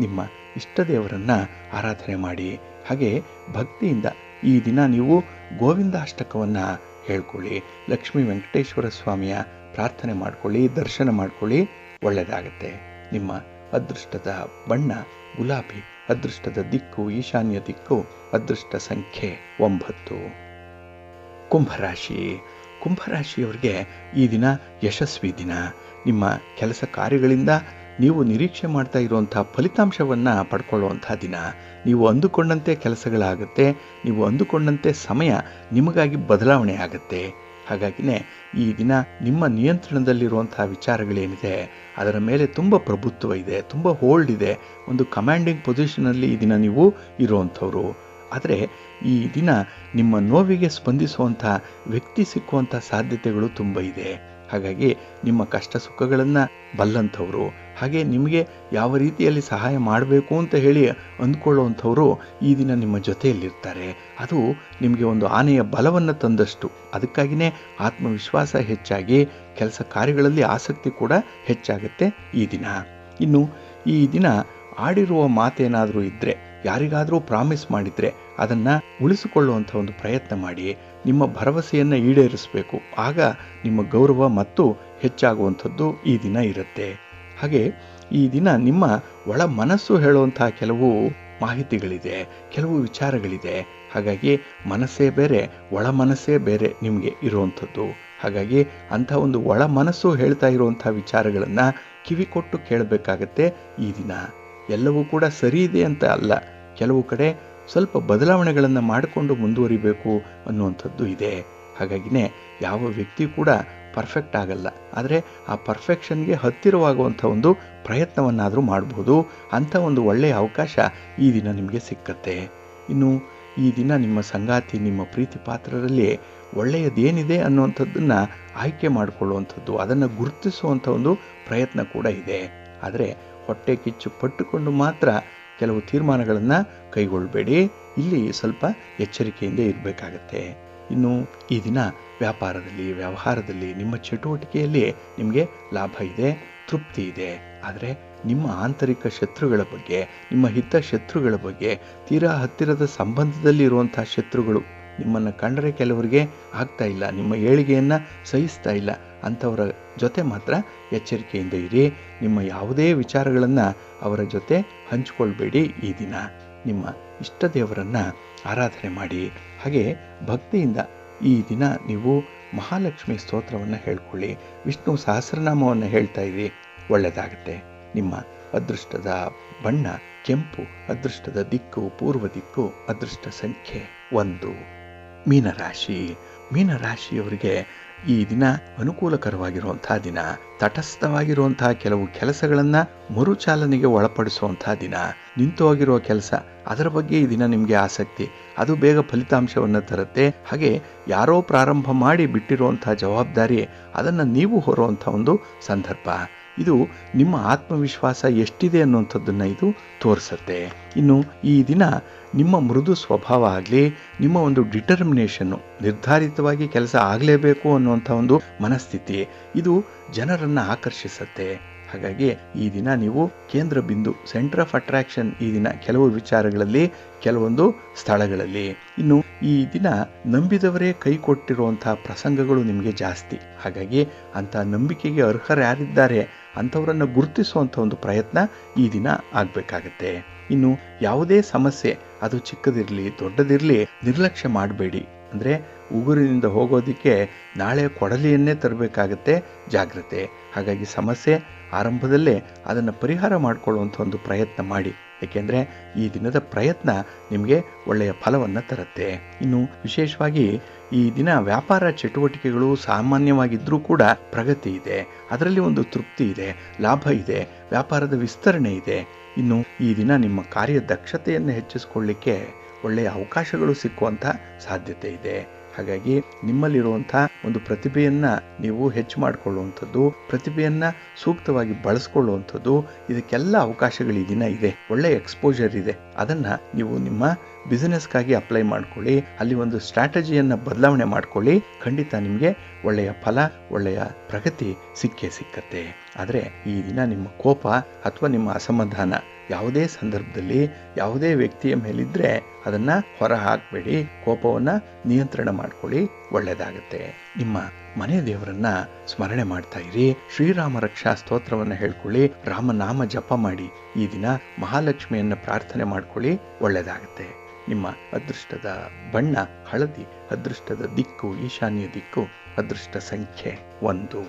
A: ನಿಮ್ಮ ಇಷ್ಟ ದೇವರನ್ನು ಆರಾಧನೆ ಮಾಡಿ. ಹಾಗೆ ಭಕ್ತಿಯಿಂದ ಈ ದಿನ ನೀವು ಗೋವಿಂದಾಷ್ಟಕವನ್ನು ಹೇಳ್ಕೊಳ್ಳಿ, ಲಕ್ಷ್ಮೀ ವೆಂಕಟೇಶ್ವರ ಸ್ವಾಮಿಯ ಪ್ರಾರ್ಥನೆ ಮಾಡಿಕೊಳ್ಳಿ, ದರ್ಶನ ಮಾಡಿಕೊಳ್ಳಿ, ಒಳ್ಳೆಯದಾಗತ್ತೆ. ನಿಮ್ಮ ಅದೃಷ್ಟದ ಬಣ್ಣ ಗುಲಾಬಿ, ಅದೃಷ್ಟದ ದಿಕ್ಕು ಈಶಾನ್ಯ ದಿಕ್ಕು, ಅದೃಷ್ಟ ಸಂಖ್ಯೆ 9. ಕುಂಭರಾಶಿ. ಕುಂಭರಾಶಿಯವರಿಗೆ ಈ ದಿನ ಯಶಸ್ವಿ ದಿನ. ನಿಮ್ಮ ಕೆಲಸ ಕಾರ್ಯಗಳಿಂದ ನೀವು ನಿರೀಕ್ಷೆ ಮಾಡ್ತಾ ಇರುವಂಥ ಫಲಿತಾಂಶವನ್ನು ಪಡ್ಕೊಳ್ಳುವಂಥ ದಿನ. ನೀವು ಅಂದುಕೊಂಡಂತೆ ಕೆಲಸಗಳಾಗುತ್ತೆ, ನೀವು ಅಂದುಕೊಂಡಂತೆ ಸಮಯ ನಿಮಗಾಗಿ ಬದಲಾವಣೆ ಆಗುತ್ತೆ. ಹಾಗಾಗಿನೇ ಈ ದಿನ ನಿಮ್ಮ ನಿಯಂತ್ರಣದಲ್ಲಿರುವಂಥ ವಿಚಾರಗಳೇನಿದೆ ಅದರ ಮೇಲೆ ತುಂಬ ಪ್ರಭುತ್ವ ಇದೆ, ತುಂಬ ಹೋಲ್ಡ್ ಇದೆ, ಒಂದು ಕಮಾಂಡಿಂಗ್ ಪೊಸಿಷನಲ್ಲಿ ಈ ದಿನ ನೀವು ಇರುವಂಥವ್ರು. ಆದರೆ ಈ ದಿನ ನಿಮ್ಮ ನೋವಿಗೆ ಸ್ಪಂದಿಸುವಂಥ ವ್ಯಕ್ತಿ ಸಿಕ್ಕುವಂಥ ಸಾಧ್ಯತೆಗಳು ತುಂಬ ಇದೆ. ಹಾಗಾಗಿ ನಿಮ್ಮ ಕಷ್ಟ ಸುಖಗಳನ್ನು ಬಲ್ಲಂಥವ್ರು, ಹಾಗೆ ನಿಮಗೆ ಯಾವ ರೀತಿಯಲ್ಲಿ ಸಹಾಯ ಮಾಡಬೇಕು ಅಂತ ಹೇಳಿ ಅಂದ್ಕೊಳ್ಳುವಂಥವರು ಈ ದಿನ ನಿಮ್ಮ ಜೊತೆಯಲ್ಲಿರ್ತಾರೆ. ಅದು ನಿಮಗೆ ಒಂದು ಆನೆಯ ಬಲವನ್ನು ತಂದಷ್ಟು. ಅದಕ್ಕಾಗಿಯೇ ಆತ್ಮವಿಶ್ವಾಸ ಹೆಚ್ಚಾಗಿ ಕೆಲಸ ಕಾರ್ಯಗಳಲ್ಲಿ ಆಸಕ್ತಿ ಕೂಡ ಹೆಚ್ಚಾಗುತ್ತೆ ಈ ದಿನ. ಇನ್ನು ಈ ದಿನ ಆಡಿರುವ ಮಾತೇನಾದರೂ ಇದ್ದರೆ, ಯಾರಿಗಾದರೂ ಪ್ರಾಮಿಸ್ ಮಾಡಿದರೆ ಅದನ್ನು ಉಳಿಸಿಕೊಳ್ಳುವಂಥ ಒಂದು ಪ್ರಯತ್ನ ಮಾಡಿ. ನಿಮ್ಮ ಭರವಸೆಯನ್ನು ಈಡೇರಿಸಬೇಕು. ಆಗ ನಿಮ್ಮ ಗೌರವ ಮತ್ತು ಹೆಚ್ಚಾಗುವಂಥದ್ದು ಈ ದಿನ ಇರುತ್ತೆ. ಹಾಗೆ ಈ ದಿನ ನಿಮ್ಮ ಒಳ ಮನಸ್ಸು ಹೇಳುವಂಥ ಕೆಲವು ಮಾಹಿತಿಗಳಿದೆ, ಕೆಲವು ವಿಚಾರಗಳಿದೆ. ಹಾಗಾಗಿ ಮನಸ್ಸೇ ಬೇರೆ, ಒಳ ಮನಸ್ಸೇ ಬೇರೆ ನಿಮಗೆ ಇರುವಂಥದ್ದು. ಹಾಗಾಗಿ ಅಂಥ ಒಂದು ಒಳ ಮನಸ್ಸು ಹೇಳ್ತಾ ಇರುವಂಥ ವಿಚಾರಗಳನ್ನು ಕಿವಿ ಕೊಟ್ಟು ಕೇಳಬೇಕಾಗತ್ತೆ ಈ ದಿನ. ಎಲ್ಲವೂ ಕೂಡ ಸರಿ ಇದೆ ಅಂತ ಅಲ್ಲ, ಕೆಲವು ಕಡೆ ಸ್ವಲ್ಪ ಬದಲಾವಣೆಗಳನ್ನು ಮಾಡಿಕೊಂಡು ಮುಂದುವರಿಬೇಕು ಅನ್ನುವಂಥದ್ದು ಇದೆ. ಹಾಗಾಗಿನೇ ಯಾವ ವ್ಯಕ್ತಿ ಕೂಡ ಪರ್ಫೆಕ್ಟ್ ಆಗಲ್ಲ, ಆದರೆ ಆ ಪರ್ಫೆಕ್ಷನ್ಗೆ ಹತ್ತಿರವಾಗುವಂಥ ಒಂದು ಪ್ರಯತ್ನವನ್ನಾದರೂ ಮಾಡ್ಬೋದು. ಅಂಥ ಒಂದು ಒಳ್ಳೆಯ ಅವಕಾಶ ಈ ದಿನ ನಿಮಗೆ ಸಿಕ್ಕತ್ತೆ. ಇನ್ನು ಈ ದಿನ ನಿಮ್ಮ ಸಂಗಾತಿ, ನಿಮ್ಮ ಪ್ರೀತಿ ಪಾತ್ರರಲ್ಲಿ ಒಳ್ಳೆಯದೇನಿದೆ ಅನ್ನುವಂಥದ್ದನ್ನು ಆಯ್ಕೆ ಮಾಡಿಕೊಳ್ಳುವಂಥದ್ದು, ಅದನ್ನು ಗುರುತಿಸುವಂಥ ಒಂದು ಪ್ರಯತ್ನ ಕೂಡ ಇದೆ. ಆದರೆ ಹೊಟ್ಟೆ ಕಿಚ್ಚು ಪಟ್ಟುಕೊಂಡು ಮಾತ್ರ ಕೆಲವು ತೀರ್ಮಾನಗಳನ್ನು ಕೈಗೊಳ್ಳಬೇಡಿ. ಇಲ್ಲಿ ಸ್ವಲ್ಪ ಎಚ್ಚರಿಕೆಯಿಂದ ಇರಬೇಕಾಗತ್ತೆ. ಇನ್ನು ಈ ದಿನ ವ್ಯಾಪಾರದಲ್ಲಿ, ವ್ಯವಹಾರದಲ್ಲಿ, ನಿಮ್ಮ ಚಟುವಟಿಕೆಯಲ್ಲಿ ನಿಮಗೆ ಲಾಭ ಇದೆ, ತೃಪ್ತಿ ಇದೆ. ಆದರೆ ನಿಮ್ಮ ಆಂತರಿಕ ಶತ್ರುಗಳ ಬಗ್ಗೆ, ನಿಮ್ಮ ಹಿತ ಶತ್ರುಗಳ ಬಗ್ಗೆ, ತೀರಾ ಹತ್ತಿರದ ಸಂಬಂಧದಲ್ಲಿ ಇರುವಂಥ ಶತ್ರುಗಳು ನಿಮ್ಮನ್ನು ಕಂಡರೆ ಕೆಲವರಿಗೆ ಆಗ್ತಾ ಇಲ್ಲ, ನಿಮ್ಮ ಏಳಿಗೆಯನ್ನು ಸಹಿಸ್ತಾ ಇಲ್ಲ, ಅಂಥವರ ಜೊತೆ ಮಾತ್ರ ಎಚ್ಚರಿಕೆಯಿಂದ ಇರಿ. ನಿಮ್ಮ ಯಾವುದೇ ವಿಚಾರಗಳನ್ನು ಅವರ ಜೊತೆ ಹಂಚಿಕೊಳ್ಬೇಡಿ. ಈ ದಿನ ನಿಮ್ಮ ಇಷ್ಟ ದೇವರನ್ನು ಆರಾಧನೆ ಮಾಡಿ. ಹಾಗೆ ಭಕ್ತಿಯಿಂದ ಈ ದಿನ ನೀವು ಮಹಾಲಕ್ಷ್ಮಿ ಸ್ತೋತ್ರವನ್ನು ಹೇಳ್ಕೊಳ್ಳಿ, ವಿಷ್ಣು ಸಹಸ್ರನಾಮವನ್ನು ಹೇಳ್ತಾ ಇರಿ, ಒಳ್ಳೆಯದಾಗುತ್ತೆ. ನಿಮ್ಮ ಅದೃಷ್ಟದ ಬಣ್ಣ ಕೆಂಪು, ಅದೃಷ್ಟದ ದಿಕ್ಕು ಪೂರ್ವ ದಿಕ್ಕು, ಅದೃಷ್ಟ ಸಂಖ್ಯೆ 1. ಮೀನರಾಶಿ. ಮೀನರಾಶಿಯವರಿಗೆ ಈ ದಿನ ಅನುಕೂಲಕರವಾಗಿರುವಂಥ ದಿನ. ತಟಸ್ಥವಾಗಿರುವಂತಹ ಕೆಲವು ಕೆಲಸಗಳನ್ನು ಮರುಚಾಲನೆಗೆ ಒಳಪಡಿಸುವಂಥ ದಿನ. ನಿಂತು ಹೋಗಿರುವ ಕೆಲಸ, ಅದರ ಬಗ್ಗೆ ಈ ದಿನ ನಿಮಗೆ ಆಸಕ್ತಿ, ಅದು ಬೇಗ ಫಲಿತಾಂಶವನ್ನು ತರುತ್ತೆ. ಹಾಗೆ ಯಾರೋ ಪ್ರಾರಂಭ ಮಾಡಿ ಬಿಟ್ಟಿರುವಂಥ ಜವಾಬ್ದಾರಿ, ಅದನ್ನು ನೀವು ಹೊರುವಂಥ ಒಂದು ಸಂದರ್ಭ. ಇದು ನಿಮ್ಮ ಆತ್ಮವಿಶ್ವಾಸ ಎಷ್ಟಿದೆ ಅನ್ನುವಂಥದ್ದನ್ನು ಇದು ತೋರಿಸುತ್ತೆ. ಇನ್ನು ಈ ದಿನ ನಿಮ್ಮ ಮೃದು ಸ್ವಭಾವ ಆಗಲಿ, ನಿಮ್ಮ ಒಂದು ಡಿಟರ್ಮಿನೇಷನ್ನು, ನಿರ್ಧಾರಿತವಾಗಿ ಕೆಲಸ ಆಗಲೇಬೇಕು ಅನ್ನುವಂಥ ಒಂದು ಮನಸ್ಥಿತಿ, ಇದು ಜನರನ್ನು ಆಕರ್ಷಿಸುತ್ತೆ. ಹಾಗಾಗಿ ಈ ದಿನ ನೀವು ಕೇಂದ್ರ ಬಿಂದು, ಸೆಂಟರ್ ಆಫ್ ಅಟ್ರಾಕ್ಷನ್ ಈ ದಿನ ಕೆಲವು ವಿಚಾರಗಳಲ್ಲಿ, ಕೆಲವೊಂದು ಸ್ಥಳಗಳಲ್ಲಿ. ಇನ್ನು ಈ ದಿನ ನಂಬಿದವರೇ ಕೈ ಕೊಟ್ಟಿರುವಂಥ ಪ್ರಸಂಗಗಳು ನಿಮಗೆ ಜಾಸ್ತಿ. ಹಾಗಾಗಿ ಅಂಥ ನಂಬಿಕೆಗೆ ಅರ್ಹರು ಯಾರಿದ್ದಾರೆ ಅಂಥವರನ್ನು ಗುರುತಿಸುವಂಥ ಒಂದು ಪ್ರಯತ್ನ ಈ ದಿನ ಆಗಬೇಕಾಗತ್ತೆ. ಇನ್ನು ಯಾವುದೇ ಸಮಸ್ಯೆ, ಅದು ಚಿಕ್ಕದಿರಲಿ ದೊಡ್ಡದಿರಲಿ, ನಿರ್ಲಕ್ಷ್ಯ ಮಾಡಬೇಡಿ. ಅಂದರೆ ಉಗುರಿನಿಂದ ಹೋಗೋದಕ್ಕೆ ನಾಳೆ ಕೊಡಲಿಯನ್ನೇ ತರಬೇಕಾಗತ್ತೆ, ಜಾಗ್ರತೆ. ಹಾಗಾಗಿ ಸಮಸ್ಯೆ ಆರಂಭದಲ್ಲೇ ಅದನ್ನು ಪರಿಹಾರ ಮಾಡಿಕೊಳ್ಳುವಂಥ ಒಂದು ಪ್ರಯತ್ನ ಮಾಡಿ. ಏಕೆಂದರೆ ಈ ದಿನದ ಪ್ರಯತ್ನ ನಿಮಗೆ ಒಳ್ಳೆಯ ಫಲವನ್ನು ತರುತ್ತೆ. ಇನ್ನು ವಿಶೇಷವಾಗಿ ಈ ದಿನ ವ್ಯಾಪಾರ ಚಟುವಟಿಕೆಗಳು ಸಾಮಾನ್ಯವಾಗಿದ್ದರೂ ಕೂಡ ಪ್ರಗತಿ ಇದೆ, ಅದರಲ್ಲಿ ಒಂದು ತೃಪ್ತಿ ಇದೆ, ಲಾಭ ಇದೆ, ವ್ಯಾಪಾರದ ವಿಸ್ತರಣೆ ಇದೆ. ಇನ್ನು ಈ ದಿನ ನಿಮ್ಮ ಕಾರ್ಯದಕ್ಷತೆಯನ್ನು ಹೆಚ್ಚಿಸಿಕೊಳ್ಳಿಕ್ಕೆ ಒಳ್ಳೆಯ ಅವಕಾಶಗಳು ಸಿಕ್ಕುವಂಥ ಸಾಧ್ಯತೆ ಇದೆ. ಹಾಗಾಗಿ ನಿಮ್ಮಲ್ಲಿರುವಂಥ ಒಂದು ಪ್ರತಿಭೆಯನ್ನು ನೀವು ಹೆಚ್ಚು ಮಾಡಿಕೊಳ್ಳುವಂಥದ್ದು, ಪ್ರತಿಭೆಯನ್ನು ಸೂಕ್ತವಾಗಿ ಬಳಸ್ಕೊಳ್ಳುವಂಥದ್ದು, ಇದಕ್ಕೆಲ್ಲ ಅವಕಾಶಗಳು ಈ ದಿನ ಇದೆ. ಒಳ್ಳೆಯ ಎಕ್ಸ್ಪೋಜರ್ ಇದೆ, ಅದನ್ನು ನೀವು ನಿಮ್ಮ ಬಿಸ್ನೆಸ್ಗಾಗಿ ಅಪ್ಲೈ ಮಾಡ್ಕೊಳ್ಳಿ. ಅಲ್ಲಿ ಒಂದು ಸ್ಟ್ರಾಟಜಿಯನ್ನು ಬದಲಾವಣೆ ಮಾಡ್ಕೊಳ್ಳಿ. ಖಂಡಿತ ನಿಮಗೆ ಒಳ್ಳೆಯ ಫಲ, ಒಳ್ಳೆಯ ಪ್ರಗತಿ ಸಿಕ್ಕೇ ಸಿಕ್ಕತ್ತೆ. ಆದರೆ ಈ ದಿನ ನಿಮ್ಮ ಕೋಪ ಅಥವಾ ನಿಮ್ಮ ಅಸಮಾಧಾನ ಯಾವುದೇ ಸಂದರ್ಭದಲ್ಲಿ ಯಾವುದೇ ವ್ಯಕ್ತಿಯ ಮೇಲಿದ್ದರೆ ಅದನ್ನು ಹೊರ ಹಾಕಬೇಡಿ. ಕೋಪವನ್ನು ನಿಯಂತ್ರಣ ಮಾಡ್ಕೊಳ್ಳಿ, ಒಳ್ಳೆಯದಾಗುತ್ತೆ. ನಿಮ್ಮ ಮನೆ ದೇವರನ್ನ ಸ್ಮರಣೆ ಮಾಡ್ತಾ ಇರಿ. ಶ್ರೀರಾಮ ರಕ್ಷಾ ಸ್ತೋತ್ರವನ್ನು ಹೇಳ್ಕೊಳ್ಳಿ, ರಾಮನಾಮ ಜಪ ಮಾಡಿ. ಈ ದಿನ ಮಹಾಲಕ್ಷ್ಮಿಯನ್ನು ಪ್ರಾರ್ಥನೆ ಮಾಡ್ಕೊಳ್ಳಿ, ಒಳ್ಳೆಯದಾಗುತ್ತೆ. ನಿಮ್ಮ ಅದೃಷ್ಟದ ಬಣ್ಣ ಹಳದಿ, ಅದೃಷ್ಟದ ದಿಕ್ಕು ಈಶಾನ್ಯ ದಿಕ್ಕು, ಅದೃಷ್ಟ ಸಂಖ್ಯೆ 1.